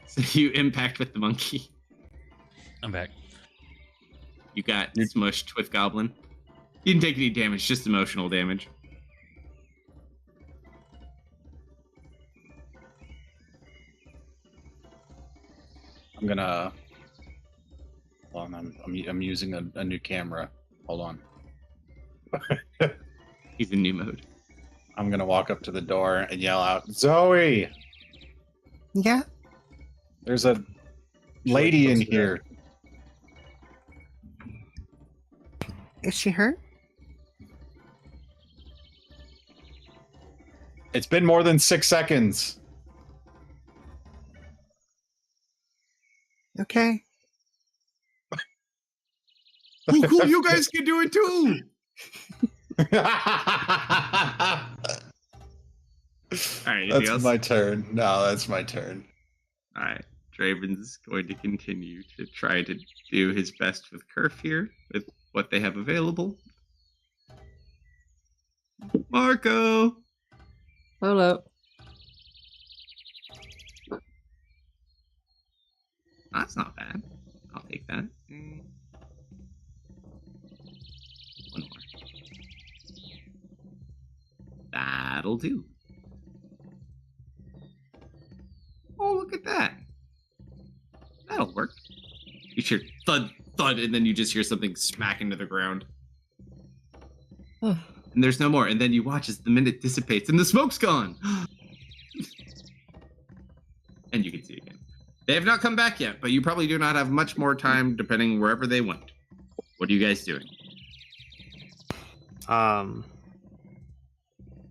So you impact with the monkey. I'm back. You got smushed with Goblin. You didn't take any damage, just emotional damage. I'm gonna. Hold on, I'm using a new camera. Hold on. He's in new mode. I'm gonna walk up to the door and yell out, "Zoe! Yeah. There's a lady in here." Is she hurt? It's been more than 6 seconds. Okay. Oh, cool! You guys can do it too. All right, anything That's else? my turn. No, that's my turn. All right, Draven's going to continue to try to do his best with Kerf here, with what they have available. Marco! Hello. That's not bad. I'll take that. One more. That'll do. Oh, look at that. That'll work. You hear thud, thud, and then you just hear something smack into the ground. And there's no more. And then you watch as the minute dissipates and the smoke's gone. And you can see again. They have not come back yet, but you probably do not have much more time depending wherever they went. What are you guys doing?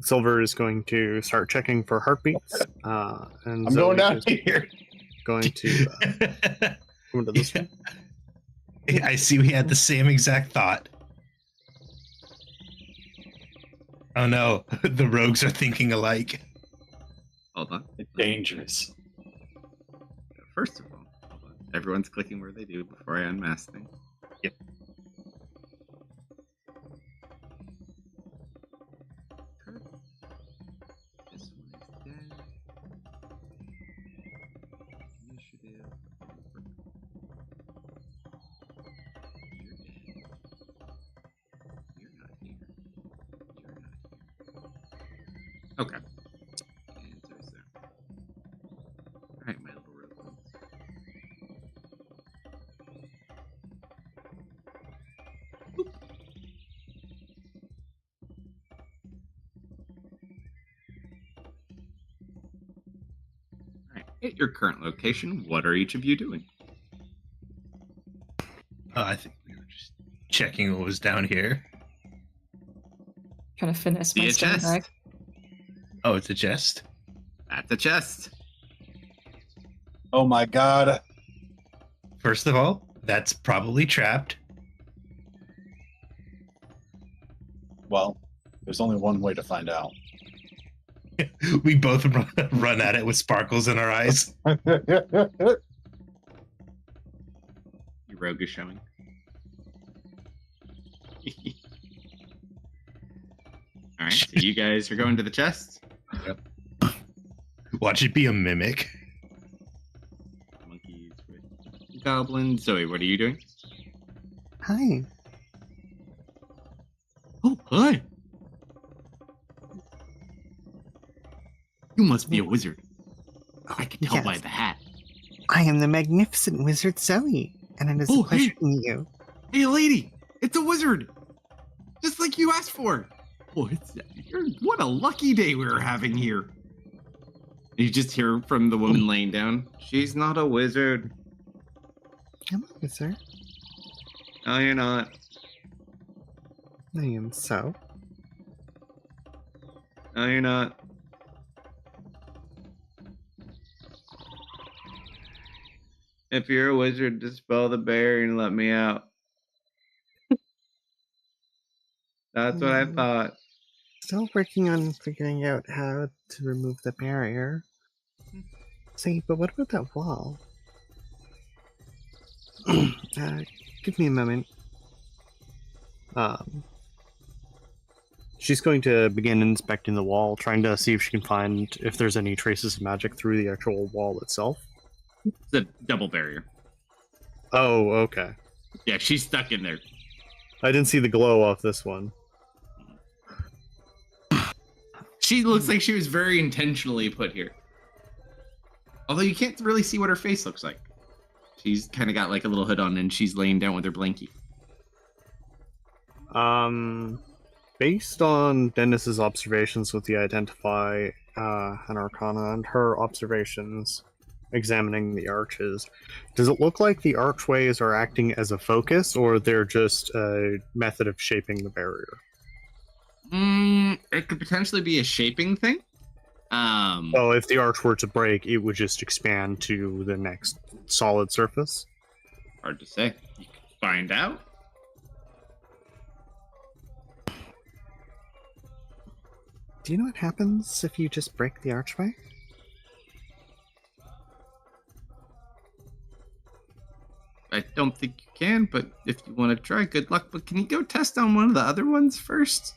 Silver is going to start checking for heartbeats. And I'm Zoe going down is here. going to come into this one. I see we had the same exact thought. Oh no, the rogues are thinking alike. Hold on. It's dangerous. First of all, hold on. Everyone's clicking where they do before I unmask things. Yep. This one is dead. Initiative. You're dead. You're not here. You're not here. Okay. And so is there. Alright, my little robots. Boop. Alright, at your current location, what are each of you doing? I think we were just checking what was down here. Trying to finesse See my a stone chest? back. Oh, it's a chest. That's a chest. Oh my god. First of all, that's probably trapped. Well, there's only one way to find out. We both run at it with sparkles in our eyes. Your rogue is showing. Alright, so you guys are going to the chest. Watch it be a mimic. Monkeys with goblins. Zoe, what are you doing? Hi. Oh, hi. You must be a wizard. I can tell by Yes. the hat. I am the magnificent wizard Zoe, and it is Oh, a pleasure hey. to meet you. Hey, lady, it's a wizard. Just like you asked for. Oh, what a lucky day we were having here. You just hear from the woman laying down. She's not a wizard. I'm a wizard. No, you're not. I am so. No, you're not. If you're a wizard, dispel the barrier and let me out. That's what I thought. Still working on figuring out how to remove the barrier. See, but what about that wall? Give me a moment. She's going to begin inspecting the wall, trying to see if she can find if there's any traces of magic through the actual wall itself. It's a double barrier. Oh, okay. Yeah, she's stuck in there. I didn't see the glow off this one. She looks like she was very intentionally put here. Although you can't really see what her face looks like. She's kind of got like a little hood on and she's laying down with her blankie. Based on Dennis's observations with the Identify and Arcana and her observations examining the arches, does it look like the archways are acting as a focus, or they're just a method of shaping the barrier? It could potentially be a shaping thing. So if the arch were to break, it would just expand to the next solid surface? Hard to say. You can find out. Do you know what happens if you just break the archway? I don't think you can, but if you want to try, good luck. But can you go test on one of the other ones first?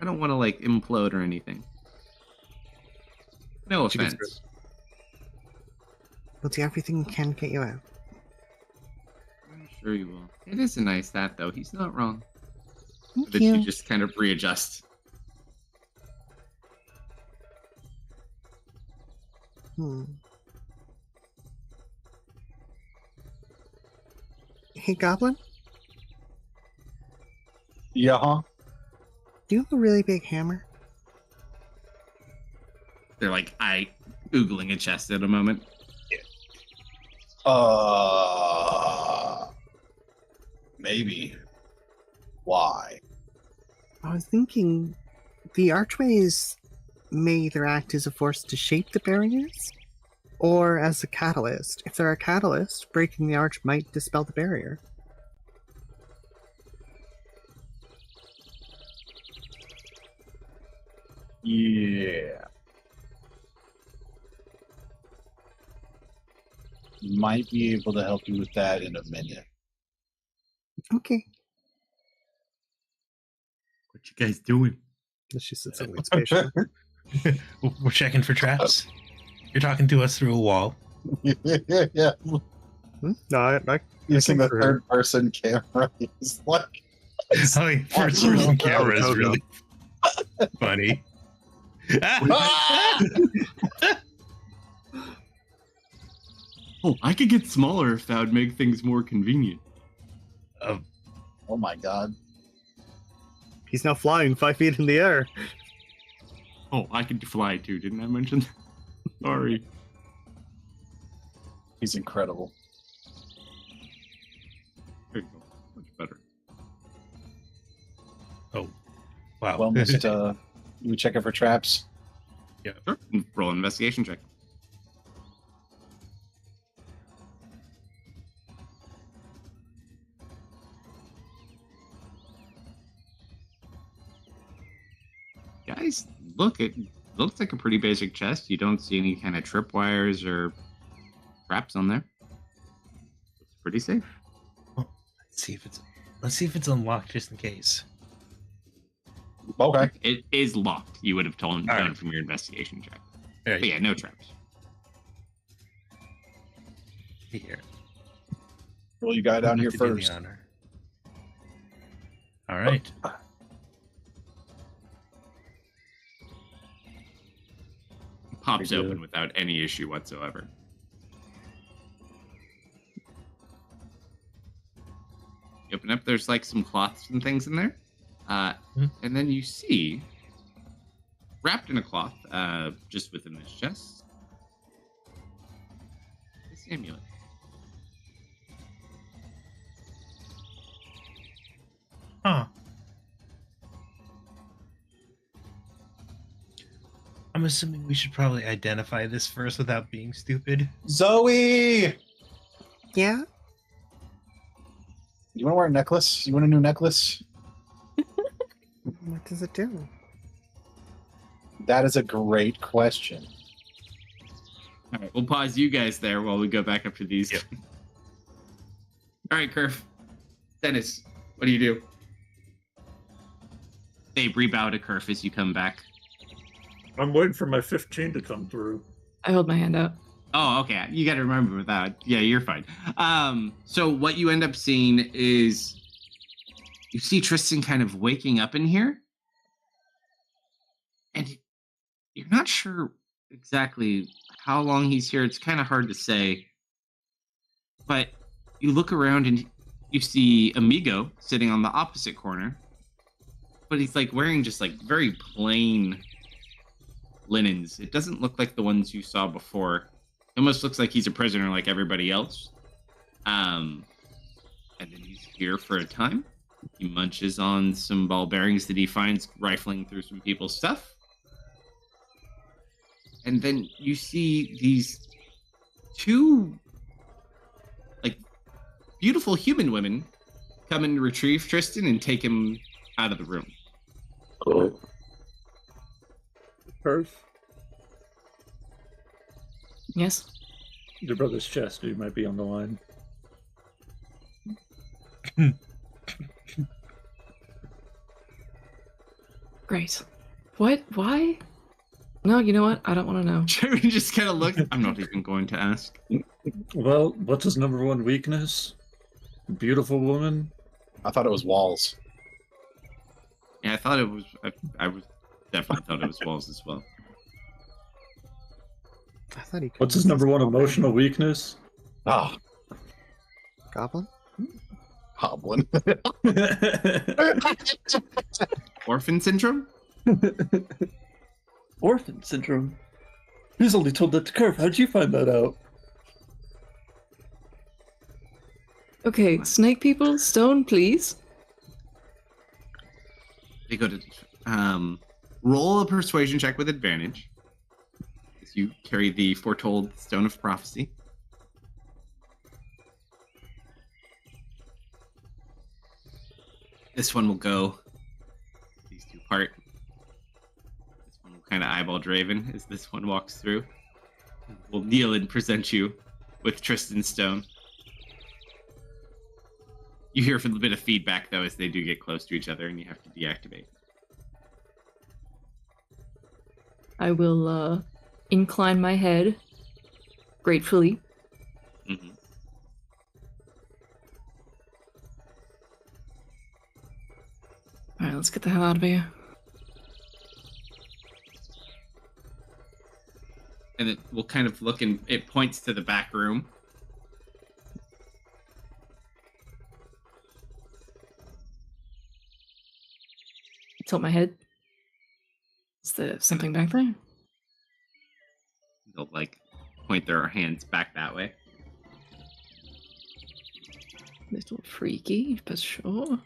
I don't want to like implode or anything. No She gets offense. We'll do everything we can to get you out. I'm sure you will. It is a nice hat, though. He's not wrong. Thank That you. you just kind of readjust. Hey, Goblin, Yeah, huh? do you have a really big hammer? They're like googling a chest at a moment. Maybe. Why? I was thinking the archways may either act as a force to shape the barriers or as a catalyst. If they're a catalyst, breaking the arch might dispel the barrier. Yeah. might be able to help you with that in a minute. Okay. What you guys doing? She sits on the station. We're checking for traps. You're talking to us through a wall. Yeah. No, I Using the concur. third person camera. It's like Oh, yeah, first person camera is no. really funny. Oh, I could get smaller if that would make things more convenient. oh my god. He's now flying 5 feet in the air. Oh, I could fly too, didn't I mention that? Sorry. He's incredible. There you go. Much better. Oh, wow. Well, must you checking for traps? Sure. Roll an investigation check. Guys, look, it looks like a pretty basic chest. You don't see any kind of tripwires or traps on there. It's pretty safe. Let's see if it's unlocked just in case. Okay. It is locked. You would have All done right. from your investigation check. All right, But yeah, no traps. here. Roll you guy down here To do the first. honor. All right. Pops Very good. open without any issue whatsoever. You open up, there's like some cloths and things in there. And then you see, wrapped in a cloth, just within this chest, this amulet. Huh. I'm assuming we should probably identify this first without being stupid. Zoe! Yeah? You want to wear a necklace? You want a new necklace? What does it do? That is a great question. All right, we'll pause you guys there while we go back up to these. Yep. All right, Kerf. Dennis, what do you do? They rebow to Kerf as you come back. I'm waiting for my 15 to come through. I hold my hand out. Oh, okay. You got to remember that. Yeah, you're fine. So what you end up seeing is you see Tristan kind of waking up in here, and you're not sure exactly how long he's here. It's kind of hard to say, but you look around and you see Amigo sitting on the opposite corner, but he's like wearing just like very plain linens. It doesn't look like the ones you saw before. It almost looks like he's a prisoner like everybody else. And then he's here for a time. He munches on some ball bearings that he finds rifling through some people's stuff. And then you see these two, like, beautiful human women come and retrieve Tristan and take him out of the room. Oh. Perth, Yes? your brother's chest, he might be on the line. Great. What? Why? No, you know what? I don't want to know. Jeremy just kind of looks. I'm not even going to ask. Well, what's his number one weakness? Beautiful woman? I thought it was walls. Yeah, I thought it was. I was definitely thought it was walls as well. I thought he could. What's his number one emotional weakness? Ah, Goblin? Hoblin. Orphan syndrome? Orphan syndrome. He's only told that to Curve. How'd you find that out? Okay, snake people, stone, please. They go to roll a persuasion check with advantage. As you carry the foretold stone of prophecy. This one will go. These two part. This one will kind of eyeball Draven as this one walks through. We'll kneel and present you with Tristan Stone. You hear a little bit of feedback, though, as they do get close to each other, and you have to deactivate. I will incline my head gratefully. Mm-hmm. All right, let's get the hell out of here. And it will kind of look, and it points to the back room. Tilt my head. Is there something back there? They'll like point their hands back that way. Little freaky, but sure.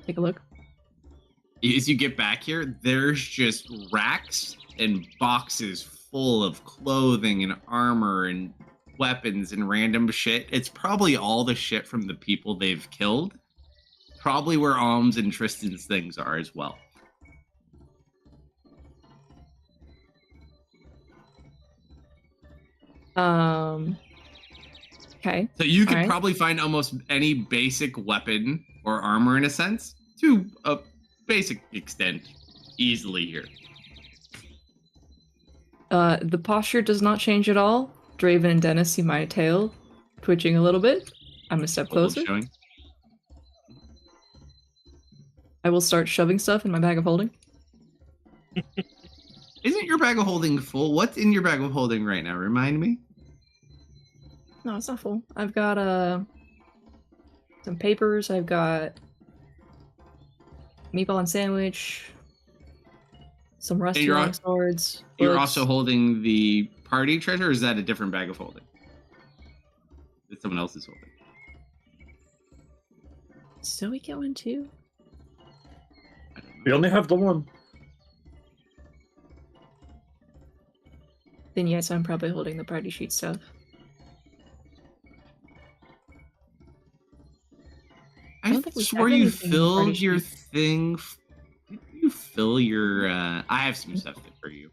Take a look. As you get back here, there's just racks and boxes full of clothing and armor and weapons and random shit. It's probably all the shit from the people they've killed. Probably where Alms and Tristan's things are as well. Okay. So you could Alright. probably find almost any basic weapon or armor in a sense, to a basic extent, easily here. The posture does not change at all. Draven and Dennis see my tail twitching a little bit. I'm gonna step Hold closer. showing. I will start shoving stuff in my bag of holding. Isn't your bag of holding full? What's in your bag of holding right now? Remind me. No, it's not full. I've got some papers. I've got meatball and sandwich. Some rusty you're long al- swords. You're books. also holding the party treasure, or is that a different bag of holding? That someone else is holding. So we get one too. I don't know. We only have the one. Then yes, I'm probably holding the party sheet stuff. I don't think we swore have you anything in the filled party your sheet. thing. Didn't you fill your? I have some stuff for you.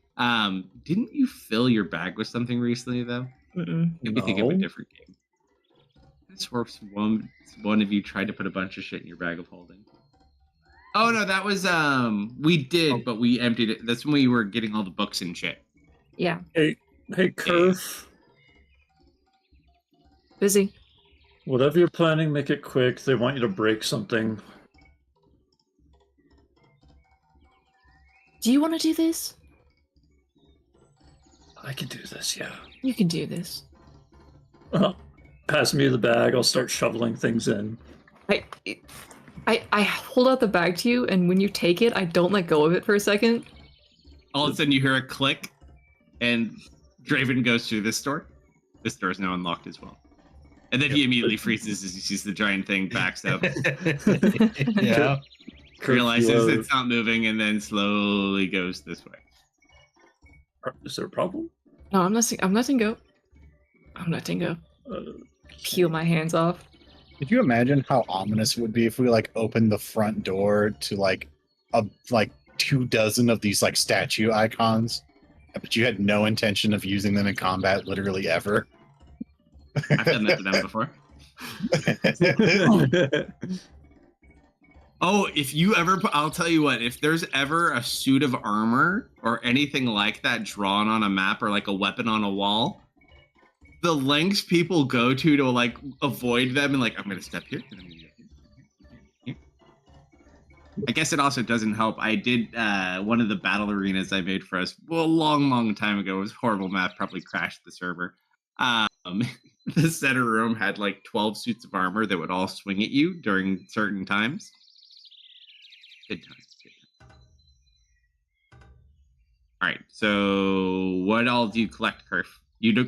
Didn't you fill your bag with something recently though? Mm-mm. Maybe think of a No. different game. I swore one of you tried to put a bunch of shit in your bag of holding. Oh no, that was we did, but we emptied it. That's when we were getting all the books and shit. Yeah, Hey, Kurf. busy. Whatever you're planning, make it quick. They want you to break something. Do you want to do this? I can do this, yeah. You can do this. Pass me the bag. I'll start shoveling things in. I hold out the bag to you, and when you take it, I don't let go of it for a second. All of a sudden, you hear a click, and Draven goes through this door. This door is now unlocked as well. And then he immediately freezes as he sees the giant thing backs up, Yeah. realizes it's not moving, and then slowly goes this way. Is there a problem? No, I'm letting go. I'm letting go. Peel my hands off. Could you imagine how ominous it would be if we like opened the front door to like 24 of these like statue icons, but you had no intention of using them in combat literally ever? I've done that to them before. Oh, if you ever, I'll tell you what, if there's ever a suit of armor or anything like that drawn on a map or like a weapon on a wall, the lengths people go to like avoid them and like, I'm going to step here. And I'm gonna get here. I guess it also doesn't help. I did one of the battle arenas I made for us a long time ago. It was a horrible map, probably crashed the server. The center room had like 12 suits of armor that would all swing at you during certain times. Good times. All right. So, what all do you collect, Kerf?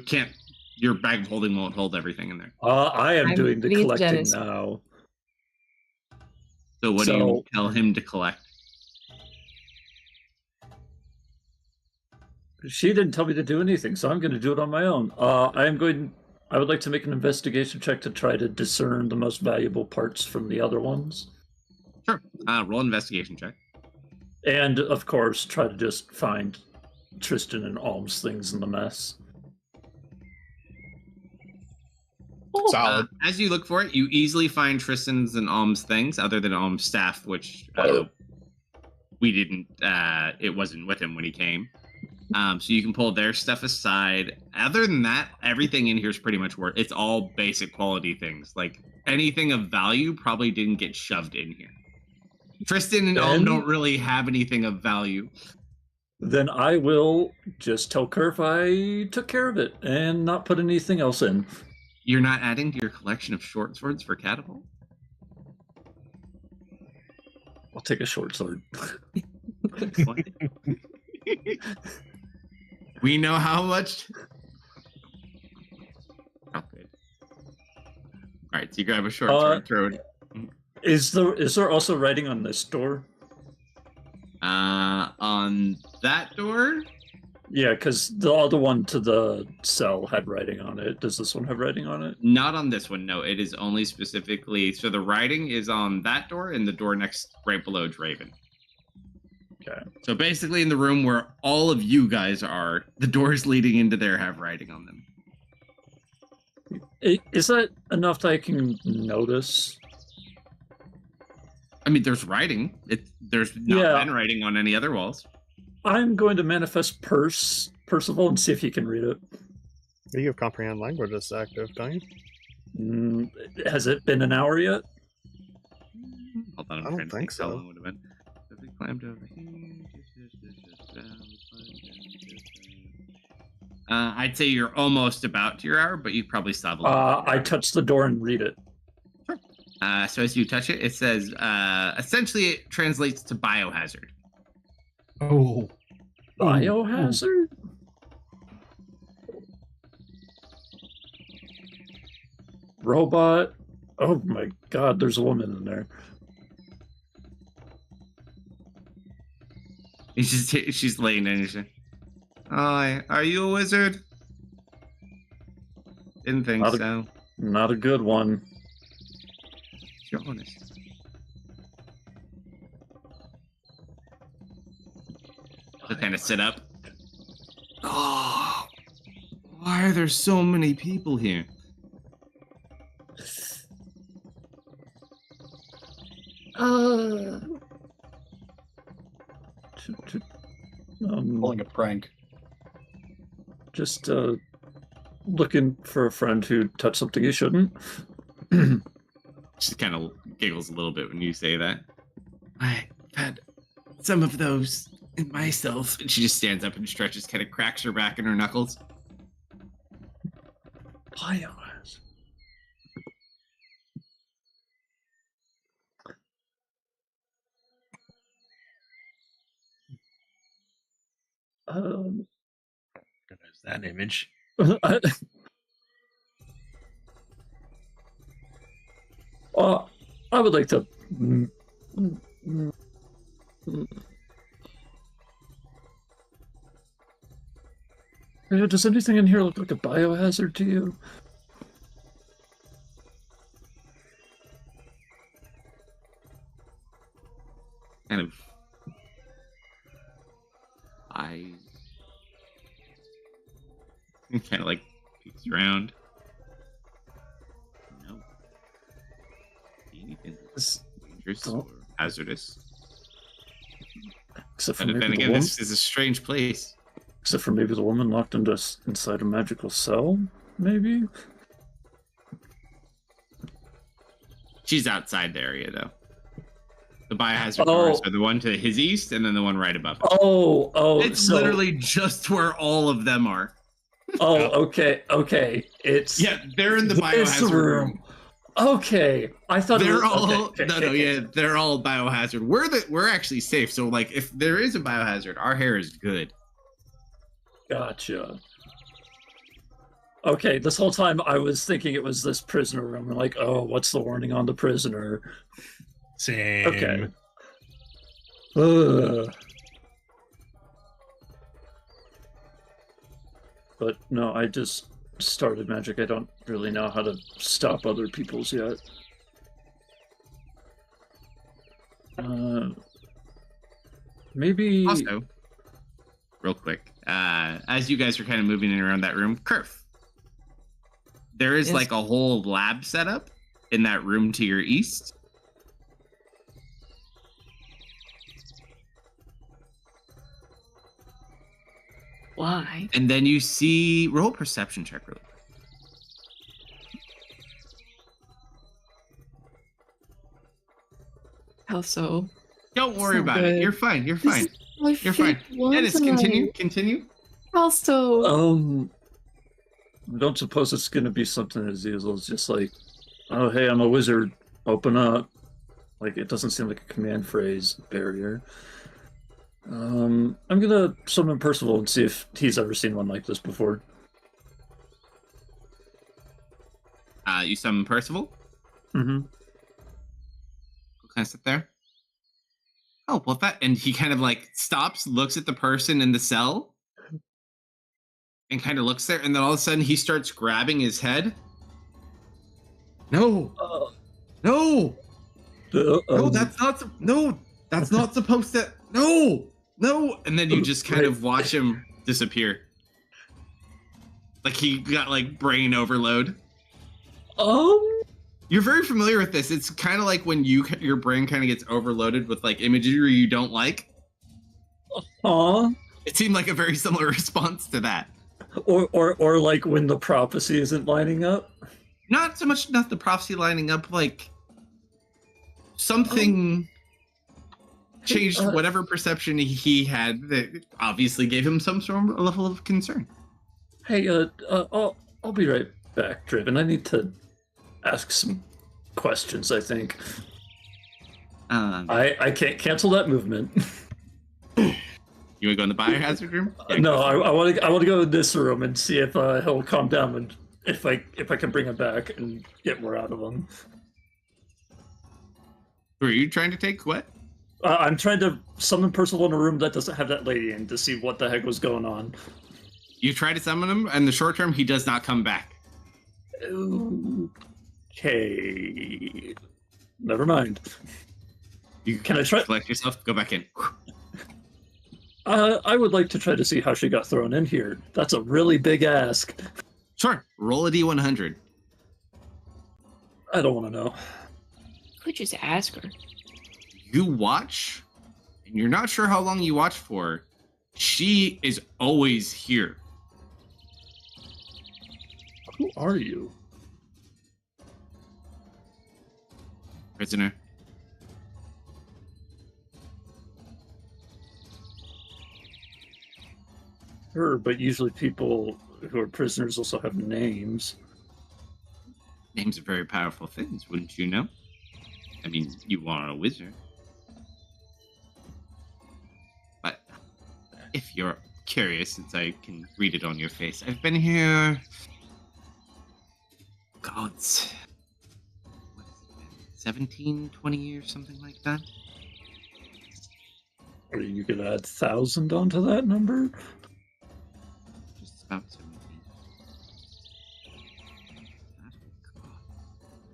Can't. Your bag of holding won't hold everything in there. I am I'm doing the giving it to collecting Dennis. now. So, what do you tell him to collect? She didn't tell me to do anything, so I'm going to do it on my own. I would like to make an investigation check to try to discern the most valuable parts from the other ones. Sure. Roll investigation check. And, of course, try to just find Tristan and Alm's things in the mess. Solid. As you look for it, you easily find Tristan's and Alm's things, other than Alm's staff, which we didn't. It wasn't with him when he came. So you can pull their stuff aside. Other than that, everything in here is pretty much worth. It's all basic quality things. Like anything of value probably didn't get shoved in here. Tristan and Alm don't really have anything of value. Then I will just tell Kerf I took care of it and not put anything else in. You're not adding to your collection of short swords for catapult? I'll take a short sword. We know how much. Oh, good. All right, so you grab a short sword, throw it. Is there also writing on this door? On that door? Yeah, because the other one to the cell had writing on it. Does this one have writing on it? Not on this one, no. It is only specifically... So the writing is on that door and the door next, right below Draven. Okay. So basically in the room where all of you guys are, the doors leading into there have writing on them. Is that enough that I can notice? I mean, there's writing. There's not been writing on any other walls. I'm going to manifest Percival and see if he can read it. You have comprehend languages active, don't you? Has it been an hour yet? Hold on, I don't think so. How long would have been? If we climbed over here. I'd say you're almost about to your hour, but you probably still have a little. I touch the door and read it. So as you touch it, it says, essentially it translates to biohazard. Oh. Biohazard? Robot. Oh my god, there's a woman in there. She's laying there and she's like, "Hi, are you a wizard?" Didn't think so. Not a good one. You're honest. To kind of sit up. Oh, why are there so many people here? Pulling a prank. Just looking for a friend who touched something he shouldn't. She kind of giggles a little bit when you say that. I've had some of those in myself. And she just stands up and stretches, kind of cracks her back in her knuckles. Biohazard. There's that image. I would like to. Does anything in here look like a biohazard to you? Kind of eyes. Kind of like peeks around. No. Anything dangerous or hazardous. Except for But then again, this is a strange place. Except for maybe the woman locked inside a magical cell, maybe? She's outside the area, though. The biohazard doors are the one to his east and then the one right above it. It's literally just where all of them are. Okay. It's they're in the biohazard room. Okay, I thought they're all they're all biohazard. We're actually safe. So like, if there is a biohazard, our hair is good. Gotcha. Okay, this whole time I was thinking it was this prisoner room. I'm like, oh, what's the warning on the prisoner? Same. Okay. But no, I just started magic. I don't really know how to stop other people's yet. Maybe. Also, real quick, as you guys are kind of moving in around that room, Kerf, there is Yes. like a whole lab setup in that room to your east. Why? And then you see roll perception check really quick. How so? Don't worry not about it. good. You're fine. You're This fine. is my You're fine. fifth one Dennis, continue. tonight. Continue. Kalsto. I don't suppose it's going to be something as easy as just like, oh, hey, I'm a wizard, open up. Like, it doesn't seem like a command phrase barrier. I'm going to summon Percival and see if he's ever seen one like this before. You summon Percival. Mm-hmm. Can I sit there? Oh, well, and he kind of like stops, looks at the person in the cell, and kind of looks there, and then all of a sudden he starts grabbing his head. No, no, no, that's not. No, that's not supposed to. No, no, and then you just kind of watch him disappear, like he got like brain overload. You're very familiar with this. It's kind of like when your brain kind of gets overloaded with like imagery you don't like. It seemed like a very similar response to that. Or like when the prophecy isn't lining up. Not so much not the prophecy lining up, like something changed whatever perception he had that obviously gave him some sort of level of concern. Hey, I'll be right back, Driven. I need to ask some questions, I think. I can't cancel that movement. You want to go in the biohazard room? Yeah, no, I want to go in this room and see if he'll calm down and if I can bring him back and get more out of him. Were you trying to take what? I'm trying to summon Percival in a room that doesn't have that lady in to see what the heck was going on. You try to summon him, and the short term, he does not come back. Okay. Never mind. Can I try? Collect yourself, go back in. I would like to try to see how she got thrown in here. That's a really big ask. Sure. Roll a d100. I don't want to know. Could just ask her. You watch, and you're not sure how long you watch for. She is always here. Who are you? Prisoner. Sure, but usually people who are prisoners also have names. Names are very powerful things, wouldn't you know? I mean, you are a wizard. But if you're curious, since I can read it on your face, I've been here... Gods. What has it been? 17, 20 years, something like that? Are you going to add 1,000 onto that number? Just about 17.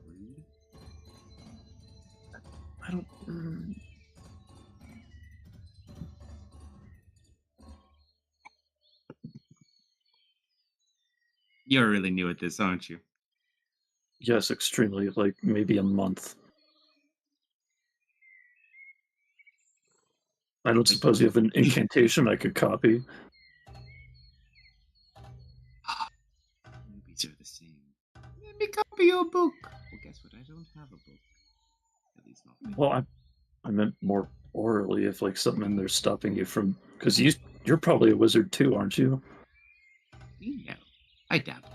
Rude. I don't... You're really new at this, aren't you? Yes, extremely. Like, maybe a month. I don't suppose you have an incantation I could copy. Movies are the same. Let me copy your book. Well, guess what? I don't have a book. At least not me. Well, I meant more orally, if like something in there stopping you from... Because you're probably a wizard too, aren't you? No, I dabble.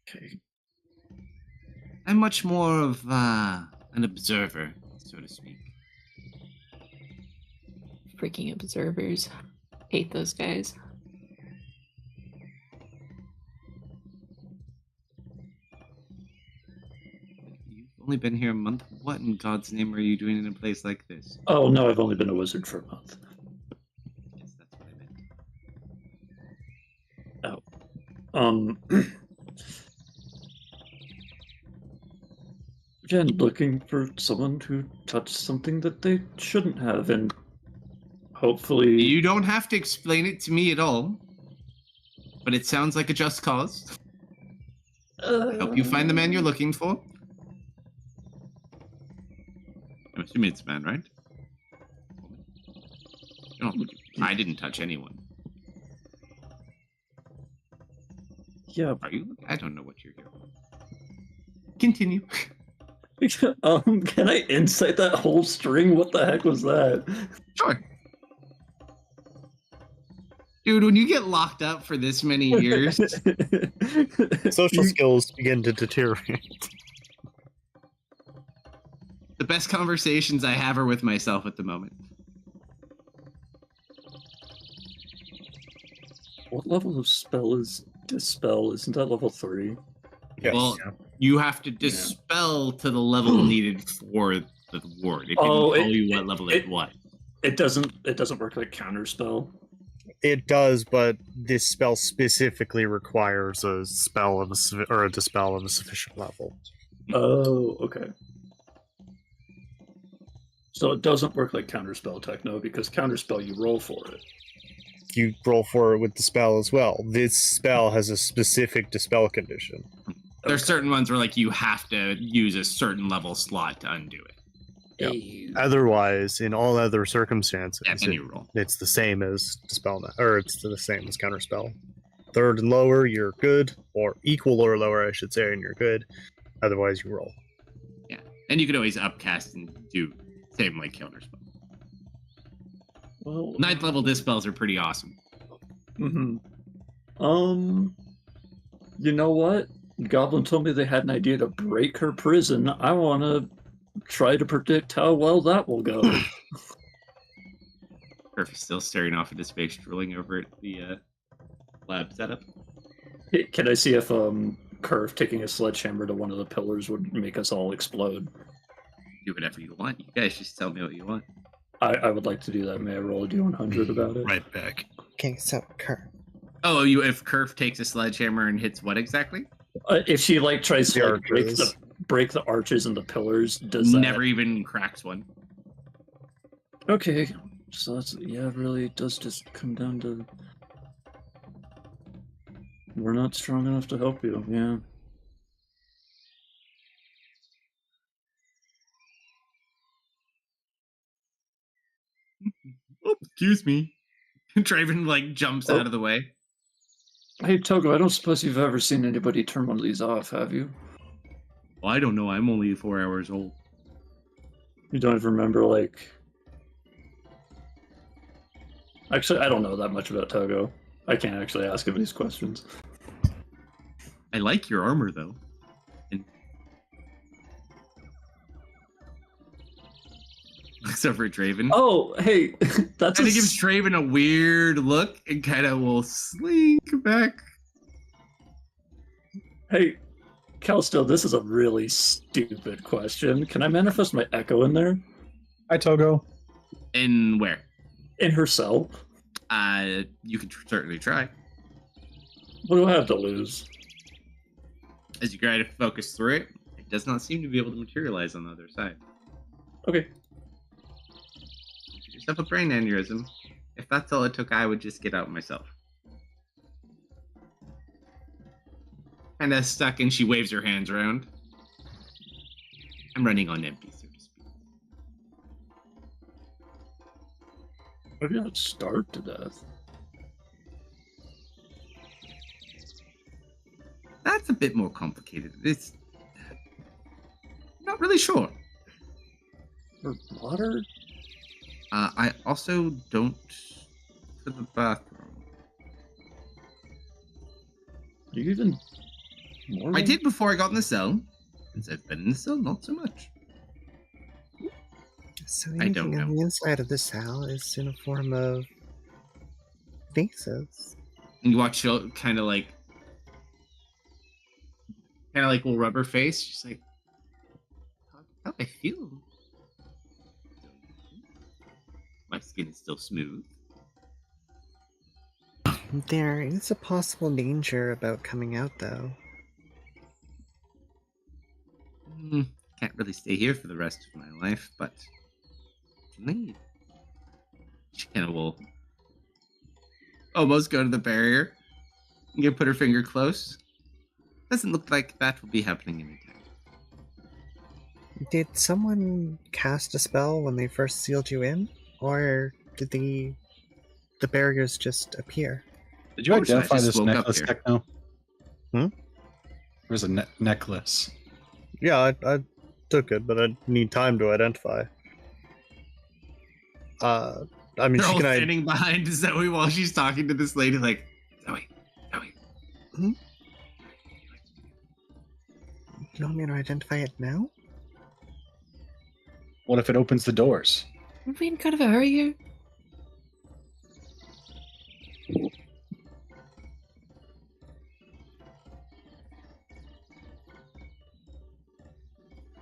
Okay. I'm much more of an observer, so to speak. Freaking observers. Hate those guys. You've only been here a month. What in God's name are you doing in a place like this? Oh, no, I've only been a wizard for a month. Yes, that's what I meant. Again, looking for someone who touched something that they shouldn't have, and hopefully... You don't have to explain it to me at all, but it sounds like a just cause. Help you find the man you're looking for. I'm assuming it's a man, right? No, I didn't touch anyone. Yeah. Are you? I don't know what you're here for. Continue. Can I insight that whole string? What the heck was that? Sure. Dude, when you get locked up for this many years, Social skills begin to deteriorate. the best conversations I have are with myself at the moment. What level of spell is Dispel? Isn't that level 3? Yes. Well, you have to dispel to the level needed for the ward. It didn't tell you what level it was. It doesn't work like counterspell. It does, but this spell specifically requires a spell of a dispel of a sufficient level. Oh, okay. So it doesn't work like counterspell techno, because counterspell you roll for it. You roll for it with the spell as well. This spell has a specific dispel condition. There's certain ones where like you have to use a certain level slot to undo it. Otherwise, in all other circumstances, it's the same as dispel, or it's the same as counterspell. Third and lower, you're good, or equal or lower, I should say, and you're good. Otherwise, you roll. Yeah, and you can always upcast and do same like counterspell. Well, 9th level dispels are pretty awesome. You know what? Goblin told me they had an idea to break her prison. I want to try to predict how well that will go. Kerf is still staring off into space, drooling over at the lab setup. Hey, can I see if Kerf taking a sledgehammer to one of the pillars would make us all explode? Do whatever you want. You guys just tell me what you want. I would like to do that. May I roll a D100 about it? Right back. Okay, so Kurt. Oh, if Kerf takes a sledgehammer and hits what exactly? If she like tries to like, break the arches and the pillars, does that never even cracks one? Okay, so that's really it does just come down to we're not strong enough to help you. Yeah. Oh, excuse me. Draven like jumps out of the way. Hey Togo, I don't suppose you've ever seen anybody turn one of these off, have you? Well, I don't know. I'm only 4 hours old. You don't even remember, like... Actually, I don't know that much about Togo. I can't actually ask him these questions. I like your armor, though. And... looks over at Draven. Oh, hey, that's kind of gives Draven a weird look and kind of will slink back. Hey, Kalsto, this is a really stupid question. Can I manifest my echo in there? Hi, Togo. In where? In her cell. You can certainly try. What do I have to lose? As you try to focus through it, it does not seem to be able to materialize on the other side. Okay. Give yourself a brain aneurysm. If that's all it took, I would just get out myself. Kind of stuck, and she waves her hands around. I'm running on empty, so to speak. Maybe not starved to death. That's a bit more complicated. It's not really sure. For water? I also don't for the bathroom. Do you even? I did before I got in the cell. Since I've been in the cell, not so much. So I don't anything on know. the inside of the cell is in a form of faces. And you watch her kind of like little rubber face. She's like, how do I feel? My skin is still smooth. There is a possible danger about coming out, though. Can't really stay here for the rest of my life, but can leave. She kind of will almost go to the barrier. You can put her finger close. Doesn't look like that will be happening anytime. Did someone cast a spell when they first sealed you in? Or did the barriers just appear? Did you Or should I identify just this woke up necklace, here? Techno? Hmm? There's a necklace. Yeah, I took it, but I need time to identify. I mean, They're she all can. standing behind Zoe while she's talking to this lady, like, Zoe. You want me to identify it now? What if it opens the doors? Are we in kind of a hurry here?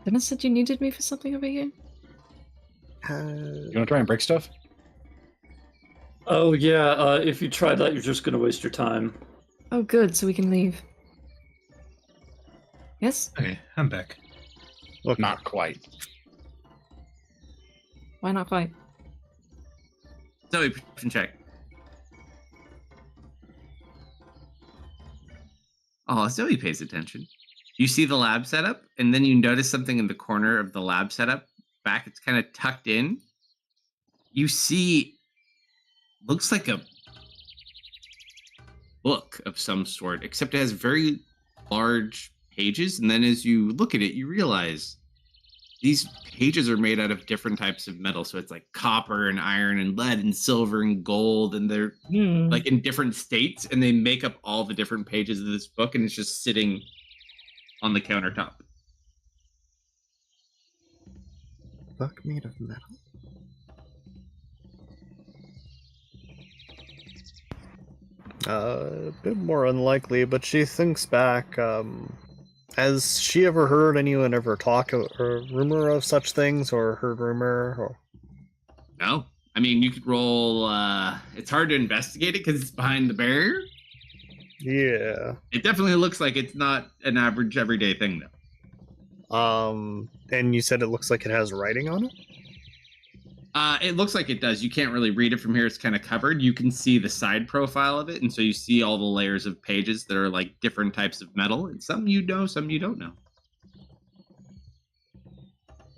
Dennis said you needed me for something over here? You want to try and break stuff? Oh yeah, if you try that, you're just gonna waste your time. Oh, good, so we can leave. Yes? Okay, I'm back. Look, Not quite. Why not quite? Zoe, perception check. Oh, Zoe pays attention. You see the lab setup, and then you notice something in the corner of the lab setup. Back, it's kind of tucked in. You see, looks like a book of some sort, except it has very large pages. And then as you look at it, you realize these pages are made out of different types of metal. So it's like copper and iron and lead and silver and gold, and they're like in different states, and they make up all the different pages of this book, and it's just sitting on the countertop. Book made of metal? a bit more unlikely, but she thinks back. Has she ever heard anyone ever talk or rumor of such things, or heard rumor? Or... No, I mean, you could roll. It's hard to investigate it because it's behind the barrier. Yeah. It definitely looks like it's not an average everyday thing, though. And you said it looks like it has writing on it? It looks like it does. You can't really read it from here. It's kind of covered. You can see the side profile of it, and so you see all the layers of pages that are like different types of metal, and some you know, some you don't know.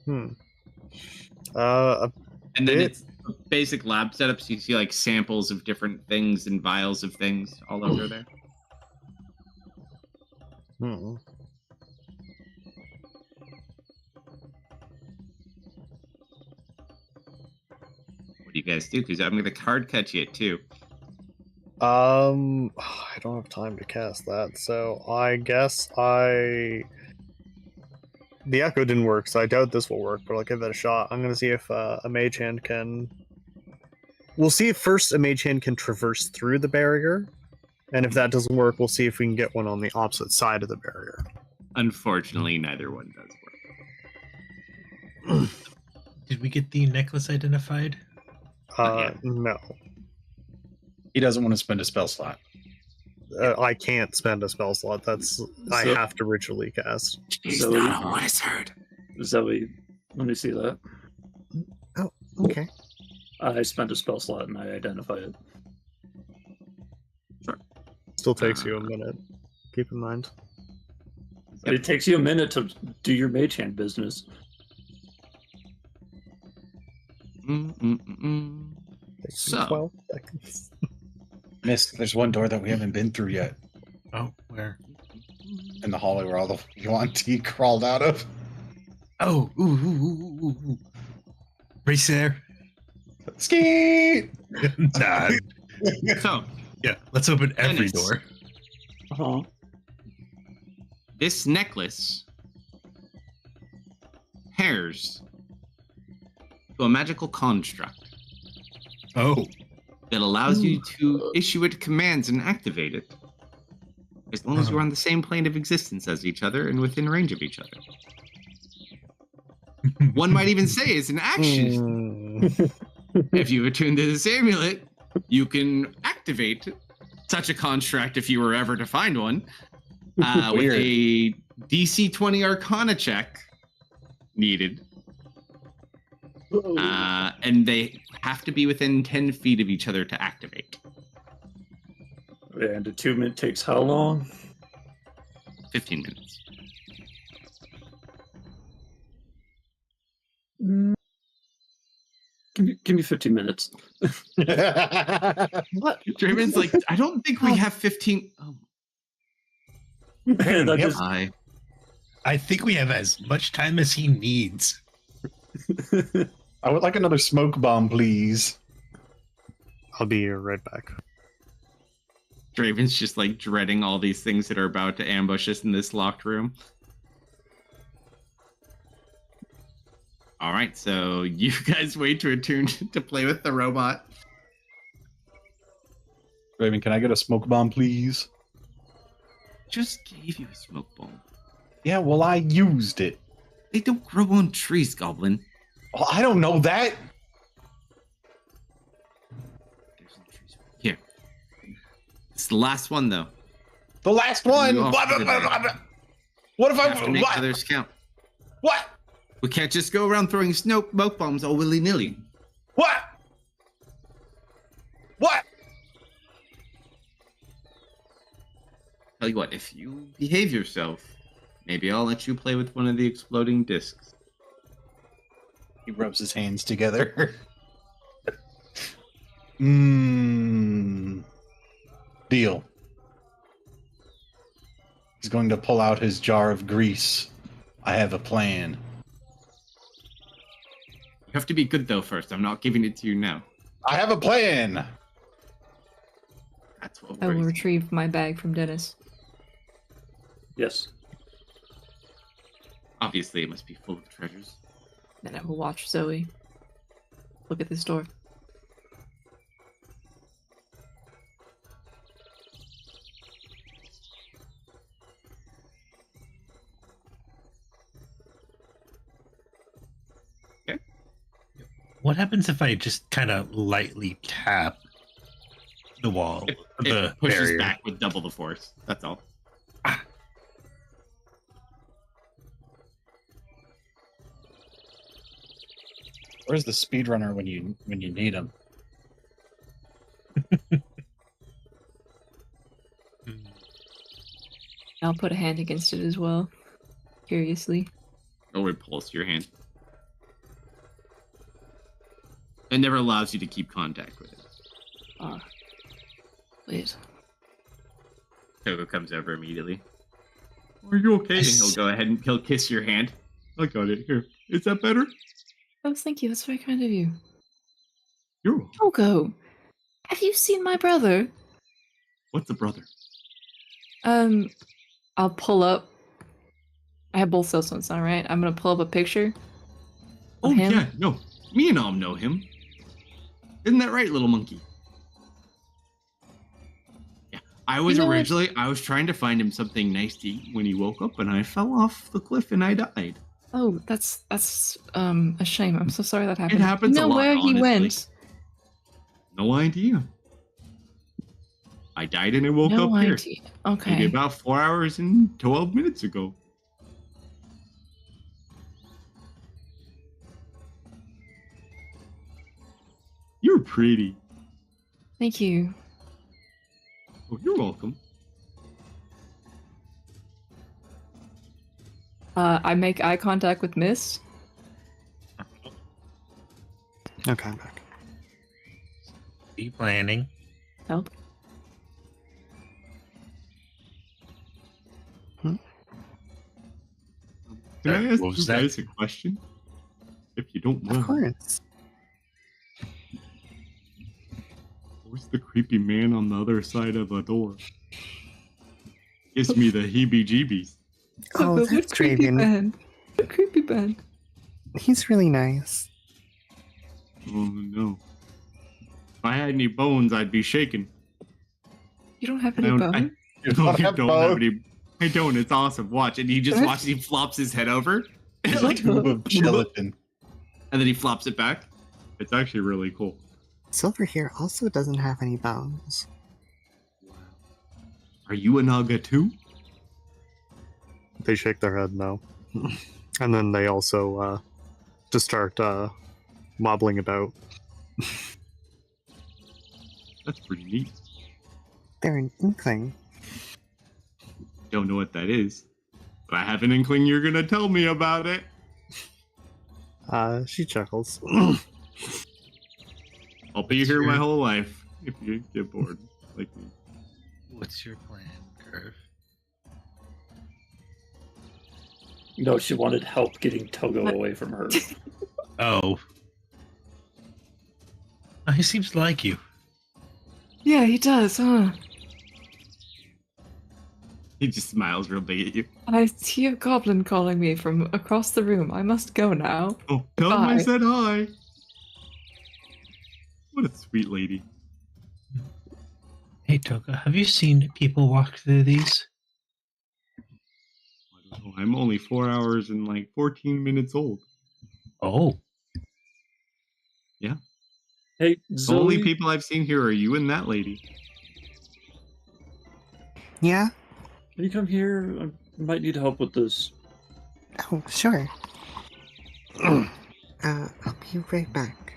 And then it's basic lab setup, so you see like samples of different things and vials of things all over there. What do you guys do? Because I'm going to card cut you at 2. I don't have time to cast that, so I guess the echo didn't work, so I doubt this will work, but I'll give that a shot. I'm gonna see if a mage hand can... We'll see if first a mage hand can traverse through the barrier, and if that doesn't work, we'll see if we can get one on the opposite side of the barrier. Unfortunately, neither one does work. Did we get the necklace identified? No. He doesn't want to spend a spell slot. I can't spend a spell slot. I have to ritually cast. He's Zoe. not a wizard. Zoe, let me see that. Oh, okay. I spent a spell slot and I identify it. Sure. Still takes you a minute. Keep in mind. It takes you a minute to do your mage hand business. Takes So- me 12 seconds. Missed. There's one door that we haven't been through yet Oh, where? in the hallway where all the Yuan-Ti crawled out of. Oh, ooh. Race there. Skeet! Nah. So, Yeah, let's open every Dennis. door. Uh-huh. this necklace pairs to a magical construct Oh, that allows you to issue it commands and activate it as long as you're on the same plane of existence as each other and within range of each other. One might even say it's an action. If you attune to this amulet, you can activate such a construct if you were ever to find one with Weird. a DC 20 Arcana check needed. And they have to be within 10 feet of each other to activate. And attunement takes how long? 15 minutes. Give me 15 minutes. What? Draven's like, I don't think we have 15. Oh, And I Yep. just I think we have as much time as he needs. I would like another smoke bomb, please. I'll be right back. Draven's just like dreading all these things that are about to ambush us in this locked room. All right, so you guys wait to attune to play with the robot. Raven, can I get a smoke bomb, please? Just gave you a smoke bomb. Yeah, well, I used it. They don't grow on trees, Goblin. Well, I don't know that. There's no trees. Here. It's the last one, though. The last one. You off What, to the what if We have to I? make What? others count. What? We can't just go around throwing smoke bombs all willy-nilly. What? What? Tell you what, if you behave yourself, maybe I'll let you play with one of the exploding discs. He rubs his hands together. Deal. He's going to pull out his jar of grease. I have a plan. You have to be good, though, first. I'm not giving it to you now. I have a plan. That's what I will worries me. retrieve my bag from Dennis. yes. Obviously, it must be full of treasures. Then I will watch Zoe look at this door. What happens if I just kind of lightly tap the wall, It the pushes barrier? back with double the force. That's all. Where's the speedrunner when you need him? I'll put a hand against it as well. Curiously. It'll repulse your hand. It never allows you to keep contact with it. Ah. Wait. Togo comes over immediately. Are you okay? And he'll go ahead and he'll kiss your hand. I got it. Here. Is that better? Oh, thank you. That's very kind of you. You're welcome. Togo, have you seen my brother? What's a brother? I'll pull up. I have both cell phones on, right? I'm gonna pull up a picture. Oh, him? yeah. No. Me and Om know him. Isn't that right, little monkey? Yeah. I was know what? originally, I was trying to find him something nice to eat when he woke up, and I fell off the cliff and I died. Oh, that's a shame. I'm so sorry that happened. happens You a know lot, where he honestly. went? No idea. I died and I woke No up here. idea. Maybe Okay. about 4 hours and 12 minutes ago. You're pretty. Thank you. Oh, you're welcome. I make eye contact with Miss. Okay, I'm back. Be planning. Help. Can I ask What you was that? guys a question? If you don't mind. Of course. Who's the creepy man on the other side of the door? Gives me the heebie-jeebies. Oh, What that's creepy Draven. man. What creepy man. He's really nice. Oh no. If I had any bones, I'd be shaking. You don't have I any don't, bone? I, You don't, have don't both. have any. I don't. It's awesome. Watch. And he just What? watches. He flops his head over. And, What? Tube of gelatin. and then he flops it back. It's actually really cool. Silver here also doesn't have any bones. Are you a Naga too? They shake their head no. And then they also just start wobbling about. That's pretty neat. They're an inkling. don't know what that is, but I have an inkling you're gonna tell me about it. She chuckles. I'll be here my whole life if you get bored like me. What's your plan, Curve? No, she wanted help getting Togo away from her. Oh. He seems to like you. Yeah, he does, huh? He just smiles real big at you. I see a goblin calling me from across the room. I must go now. Oh, tell him I Bye. said hi. What a sweet lady. Hey, Toga, have you seen people walk through these? I don't know. I'm only 4 hours and like 14 minutes old. Oh. Yeah. Hey, The Zoe. only people I've seen here are you and that lady. Yeah? Can you come here? I might need help with this. Oh, sure. I'll be right back.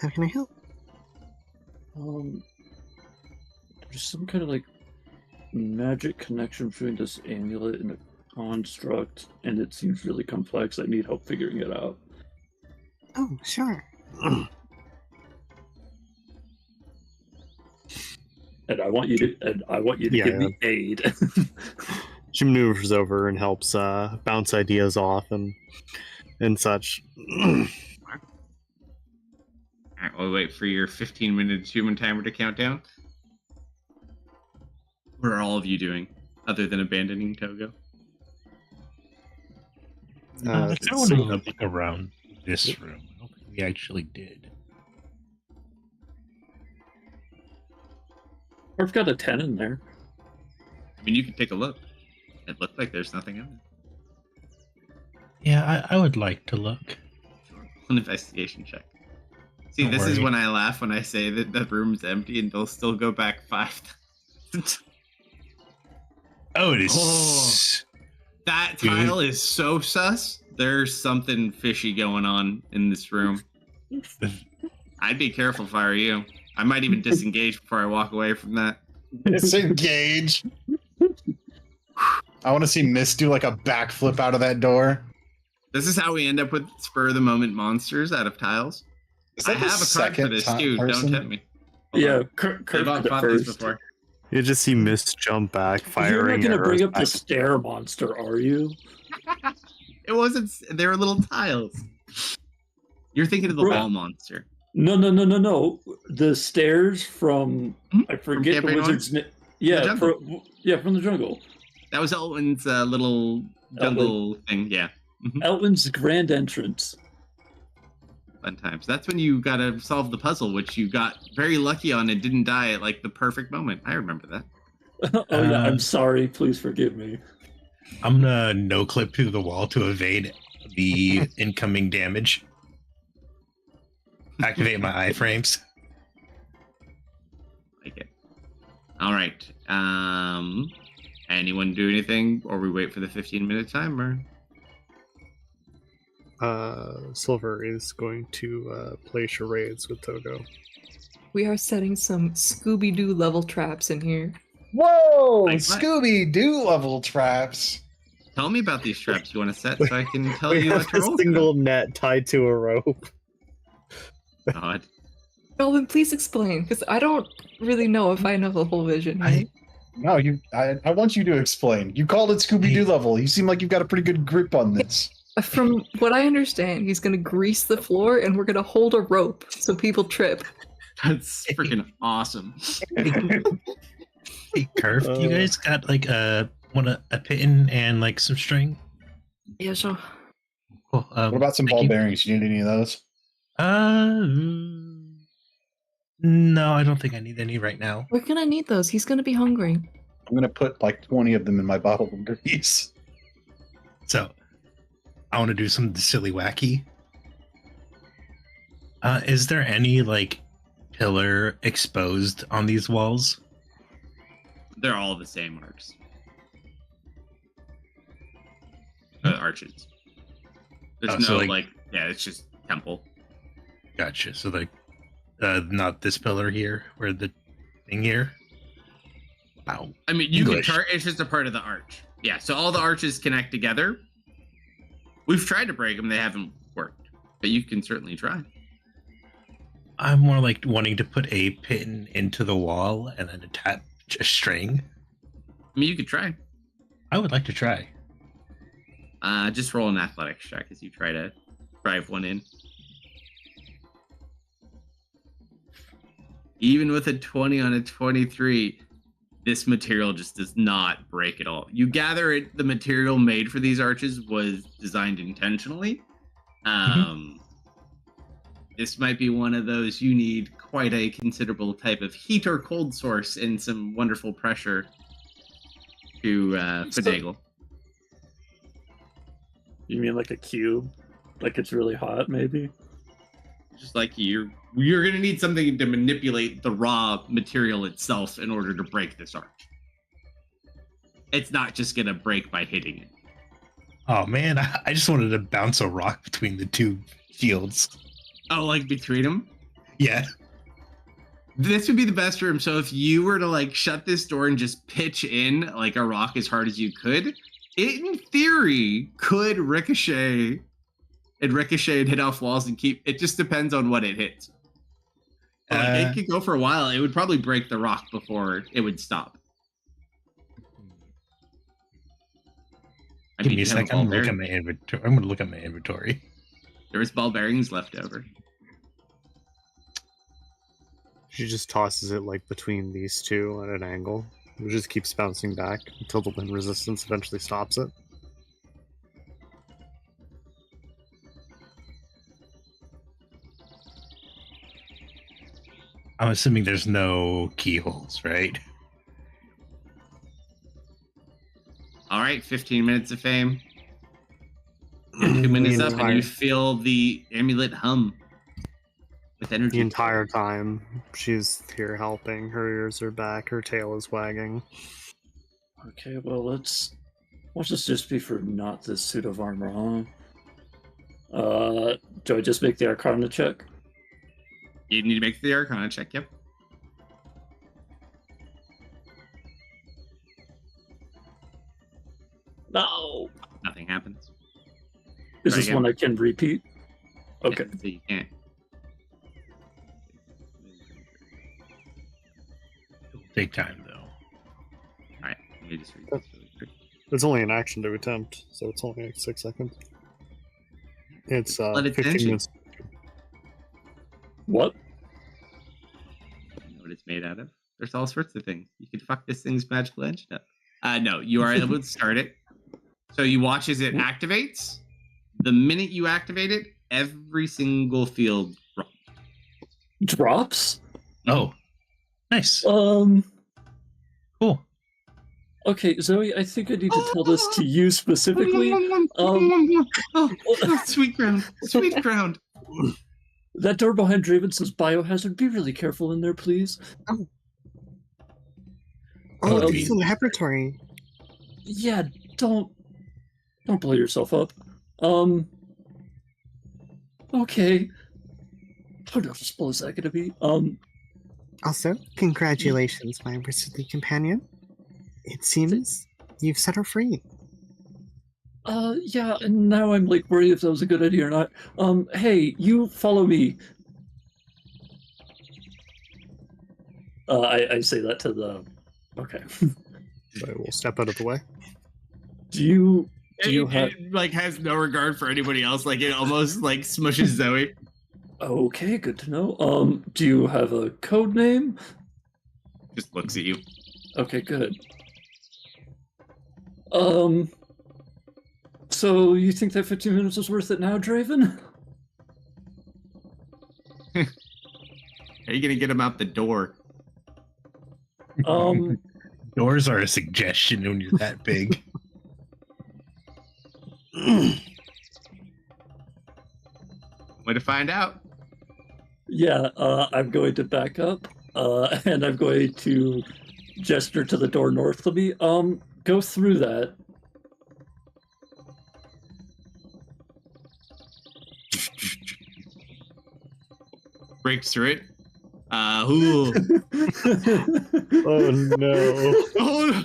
How can I help? There's some kind of like magic connection between this amulet and a construct, and it seems really complex. I need help figuring it out. Oh, sure. And I want you to Yeah, give me aid. She maneuvers over and helps bounce ideas off and such. Alright, we'll wait for your 15 minutes human timer to count down. What are all of you doing, other than abandoning Togo? I So- want to look around this room. I don't think we actually did. I've got a 10 in there. I mean, you can take a look. It looked like there's nothing in there. Yeah, I would like to look. An investigation check. See, Don't this is worry. when I laugh when I say that the room's empty and they'll still go back 5. Oh, it is. Oh. That Dude. tile is so sus. There's something fishy going on in this room. I'd be careful if I were you. I might even disengage before I walk away from that. Disengage. I want to see Mist do like a backflip out of that door. This is how we end up with spur of the moment monsters out of tiles. Is I that the have a card for second this time too. person? Don't tempt me. Hold Yeah, on. Kirk I've did it fought these first. before. You just see Mist jump back, You're firing not going to bring arrows up the back. stair monster, are you? It wasn't. They were little tiles. You're thinking of the Bro. wall monster. No. The stairs from I forget the Campaign wizard's name. the Yeah, jungle. from the jungle. That was Elwin's little jungle thing. Yeah. Elwin's grand entrance. Fun times. That's when you gotta solve the puzzle, which you got very lucky on and didn't die at like the perfect moment. I remember that. Oh yeah, I'm sorry. Please forgive me. I'm gonna no clip through the wall to evade the incoming damage. Activate my iframes. Like it. All right. Anyone do anything, or we wait for the 15-minute timer? Silver is going to play charades with Togo. We are setting some Scooby-Doo level traps in here. Whoa! Like what? Scooby Doo level traps. Tell me about these traps you want to set, so I can tell We you have what to a roll. for them. single net tied to a rope. God. Melvin, please explain, because I don't really know if I know the whole vision here. No, I want you to explain. You called it Scooby Doo level. You seem like you've got a pretty good grip on this. From what I understand, he's going to grease the floor and we're going to hold a rope so people trip. That's freaking awesome. Hey, Curve, you guys got like a pin and like some string? Yeah, sure. Cool. What about some thank ball you. bearings? You need any of those? No, I don't think I need any right now. We're going to need those. He's going to be hungry. I'm gonna put like 20 of them in my bottle of grease. So, I want to do something silly wacky. Is there any like pillar exposed on these walls? They're all the same arcs. Arches. There's Oh, no so, like, yeah, it's just temple. Gotcha. So like, Not this pillar here, or the thing here. Wow. I mean, you English. can turn. It's just a part of the arch. Yeah. So all the arches connect together. We've tried to break them; they haven't worked. But you can certainly try. I'm more like wanting to put a pin into the wall and then attach a string. I mean, you could try. I would like to try. Just roll an athletics check as you try to drive one in. Even with a 20 on a 23, this material just does not break at all. You gather it, the material made for these arches was designed intentionally. This might be one of those you need quite a considerable type of heat or cold source and some wonderful pressure to finagle. You mean like a cube? Like it's really hot, maybe? Just like you're gonna need something to manipulate the raw material itself in order to break this arch. It's not just gonna break by hitting it. Oh man, I just wanted to bounce a rock between the two shields. Oh, like between them? Yeah. This would be the best room. So if you were to like shut this door and just pitch in like a rock as hard as you could, it in theory could ricochet and hit off walls and keep. It just depends on what it hits. Like, it could go for a while. It would probably break the rock before it would stop. Give me a second. I'm gonna look at my inventory. I'm gonna look at my inventory. There's ball bearings left over. She just tosses it like between these two at an angle. It just keeps bouncing back until the wind resistance eventually stops it. I'm assuming there's no keyholes, right? All right, 15 minutes of fame. 2 minutes up, and you feel the amulet hum with energy. The entire time, she's here helping. Her ears are back. Her tail is wagging. Okay, well, let's this just be for not this suit of armor, huh? Do I just make the Arcana check? You need to make the Arcana check, yep. No! Nothing happens. Is Try this again. one I can repeat? Okay. Yeah, so you can't. It'll take time though. Alright, let me just read this really quick. It's only an action to attempt, so it's only like 6 seconds. It's Let it 15 finish. minutes. What? You know what it's made out of? There's all sorts of things. You could fuck this thing's magical engine up. No, you are able to start it. So you watch as it activates. The minute you activate it, every single field drops. Drops? Oh, nice. Cool. Cool. Okay, Zoe, I think I need to tell this to you specifically. Sweet ground. Sweet ground. That door behind Draven says biohazard. Be really careful in there, please. Oh, Um, it's a laboratory. Yeah, don't blow yourself up. Okay. How noticeable is that gonna be? Also, congratulations, my wizardly companion. It seems you've set her free. Yeah, and now I'm like worried if that was a good idea or not. Hey, you follow me. I say that to the. Okay. So we'll step out of the way. Do you It, have? it, like has no regard for anybody else. Like it almost like smushes Zoe. Okay, good to know. Do you have a code name? Just looks at you. Okay, good. So you think that 15 minutes is worth it now, Draven? How are you gonna get him out the door? Doors are a suggestion when you're that big. Way to find out. Yeah, I'm going to back up, and I'm going to gesture to the door north of me. Go through that. Breaks through it. Ooh. Oh no. Oh,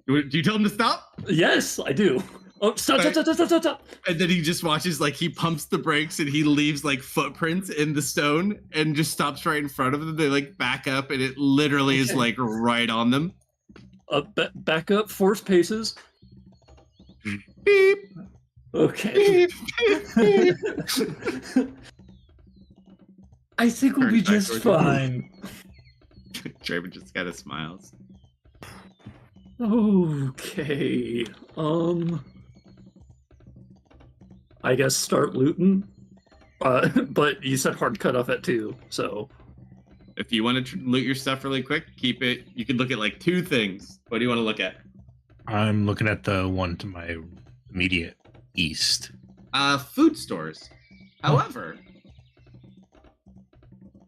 do you tell him to stop? Yes, I do. Oh, stop, stop, stop, stop, stop, stop. And then he just watches, like, he pumps the brakes and he leaves, like, footprints in the stone and just stops right in front of them. They, like, back up and it literally is, like, right on them. Back up, force paces. Beep. Okay. Beep. Beep. I think we'll be Turns just back towards fine. Draven just kind of smiles. Okay. I guess start looting. But you said hard cutoff at 2, so. If you want to loot your stuff really quick, keep it. You can look at like 2 things. What do you want to look at? I'm looking at the one to my immediate east. Food stores. However,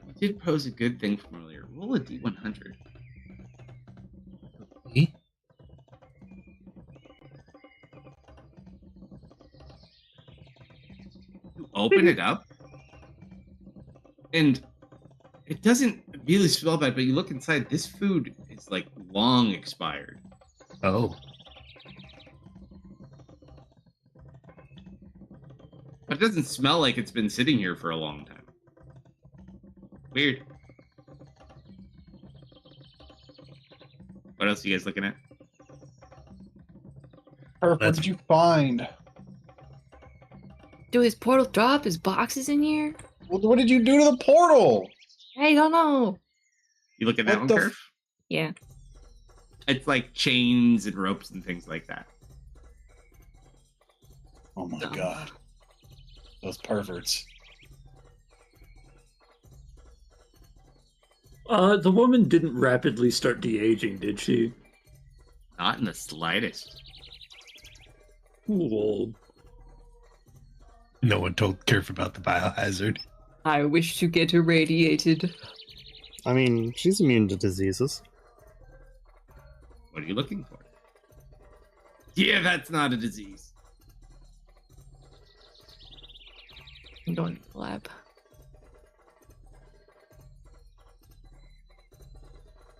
you did pose a good thing from earlier. Roll a D100. Me? You open it up, and it doesn't really smell bad, but you look inside, this food is like long expired. Oh. But it doesn't smell like it's been sitting here for a long time. Weird. What else are you guys looking at? What did you find? Do his portal drop his boxes in here? What did you do to the portal? I don't know. You look at that What one, the Curve? Yeah. It's like chains and ropes and things like that. Oh my Dumb. god. Those perverts. The woman didn't rapidly start de-aging, did she? Not in the slightest. Cool. No one told Kerf about the biohazard. I wish to get irradiated. I mean, she's immune to diseases. What are you looking for? Yeah, that's not a disease. I'm going to the lab.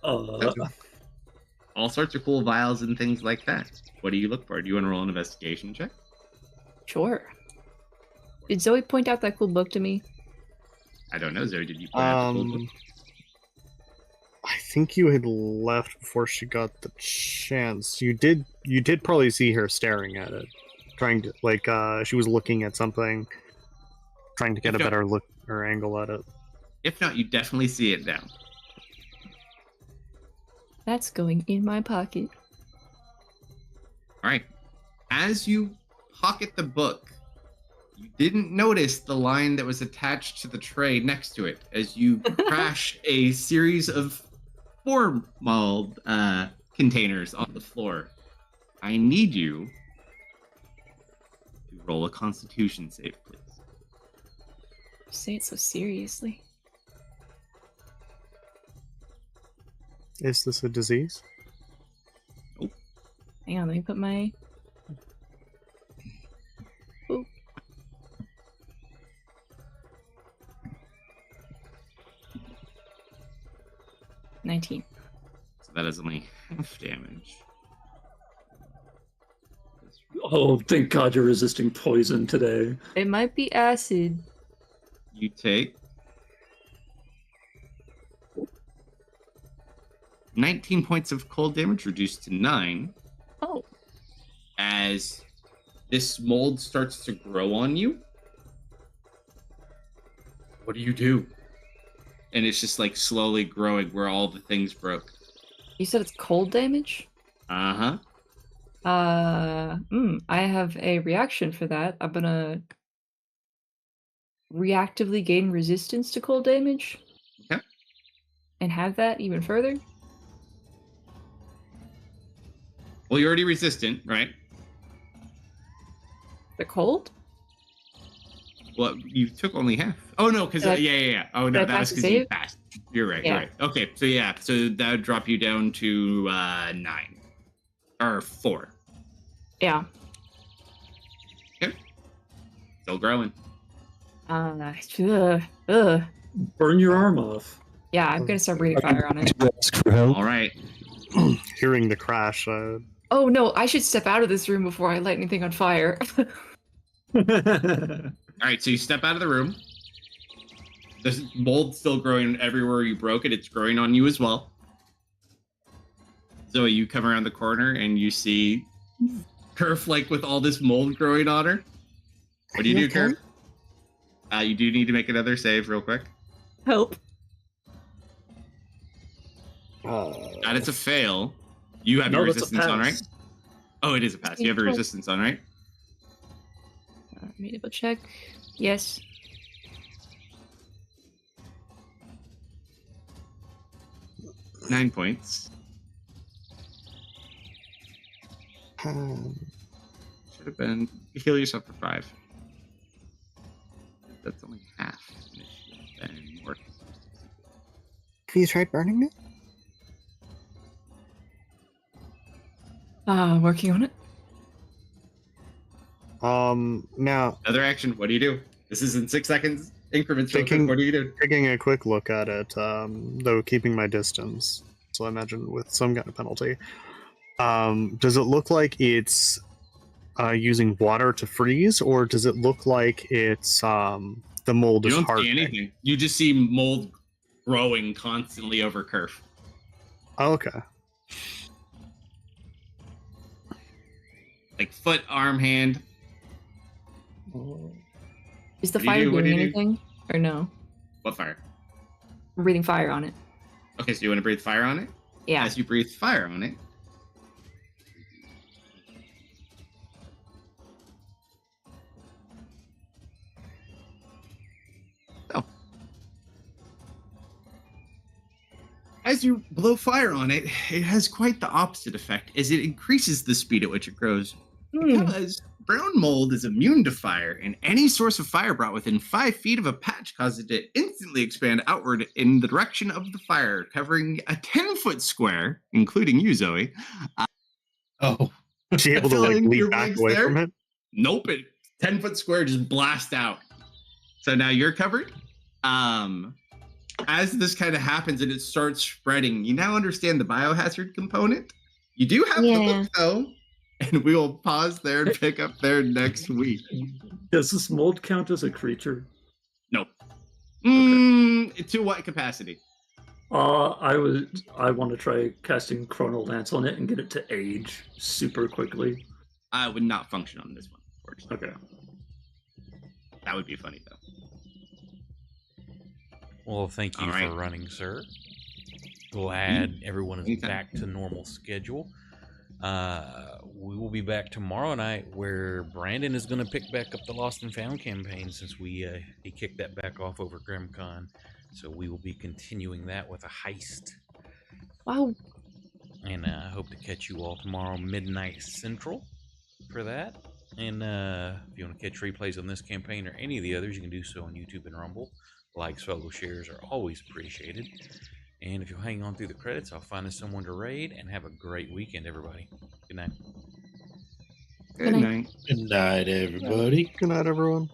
All sorts of cool vials and things like that. What do you look for? Do you want to roll an investigation check? Sure. Did Zoe point out that cool book to me? I don't know, Zoe. Did you point out the cool book? I think you had left before she got the chance. You did probably see her staring at it. Trying to, like, she was looking at something, trying to get a better look or angle at it. If not, you definitely see it down. That's going in my pocket. All right. As you pocket the book, you didn't notice the line that was attached to the tray next to it as you crash a series of formal containers on the floor. I need you to roll a Constitution save, please. Say it so seriously. Is this a disease? Hang on, let me put my... Ooh. $19. So that is only half damage. Oh, thank God you're resisting poison today. It might be acid. You take 19 points of cold damage, reduced to 9. Oh. As this mold starts to grow on you. What do you do? And it's just like slowly growing where all the things broke. You said it's cold damage? Uh-huh. I have a reaction for that. I'm gonna reactively gain resistance to cold damage. Okay. And have that even further. Well, you're already resistant, right? The cold? Well, you took only half. Oh, no, because, yeah. Oh, no, that was because you passed. You're right, Yeah. you're right. Okay, so yeah, so that would drop you down to 9. Or 4. Yeah. Okay. Still growing. Ugh. burn your arm off. Yeah, I'm gonna start breathing fire on it. Ask for help. All right. Hearing the crash, Oh no, I should step out of this room before I light anything on fire. All right, so you step out of the room. There's mold still growing everywhere you broke it. It's growing on you as well. So you come around the corner and you see Kerf, like, with all this mold growing on her. What do you do, Okay. Kerf? You do need to make another save real quick. Help. That is a fail. You have your No, that's a resistance on, right? pass. Oh, it is a pass. You have a resistance on, right? Let me double check. Yes. Nine points. Should have been heal yourself for 5. That's only half. It should have been more. Have you tried burning it? Working on it. now Another action. What do you do? This is in 6 seconds increments. Real quick. Taking- What do you do? taking a quick look at it, though keeping my distance. So I imagine with some kind of penalty. Does it look like it's using water to freeze, or does it look like it's the mold You is don't see hardening? anything. You just see mold growing constantly over Kerf. Oh, okay. Like foot, arm, hand. Is the What do you fire do? What do doing you do? anything? Or no? What fire? I'm breathing fire on it. Okay, so you want to breathe fire on it? Yeah. As you breathe fire on it. Oh. As you blow fire on it, it has quite the opposite effect, as it increases the speed at which it grows. Because brown mold is immune to fire, and any source of fire brought within 5 feet of a patch causes it to instantly expand outward in the direction of the fire, covering a 10-foot square, including you, Zoe. Oh. Is she able to like Filling your leap back wings away there? from it? Nope, it 10-foot square just blast out. So now you're covered. As this kind of happens and it starts spreading, you now understand the biohazard component. You do have the Yeah. book though, and we will pause there and pick up there next week. Does this mold count as a creature? Nope. To what capacity? I want to try casting Chrono Lance on it and get it to age super quickly. I would not function on this one, unfortunately. Okay. That would be funny though. Well, thank you All right. for running, sir. Glad everyone is Anytime. back to normal schedule. We will be back tomorrow night, where Brandon is going to pick back up the Lost and Found campaign, since he kicked that back off over GrimCon. So we will be continuing that with a heist. Wow. And I hope to catch you all tomorrow, midnight central, for that. And if you want to catch replays on this campaign or any of the others, you can do so on YouTube and Rumble. Likes, follows, shares are always appreciated. And if you'll hang on through the credits, I'll find us someone to raid. And have a great weekend, everybody. Good night. Good night. night. Good night, everybody. Good night, everyone.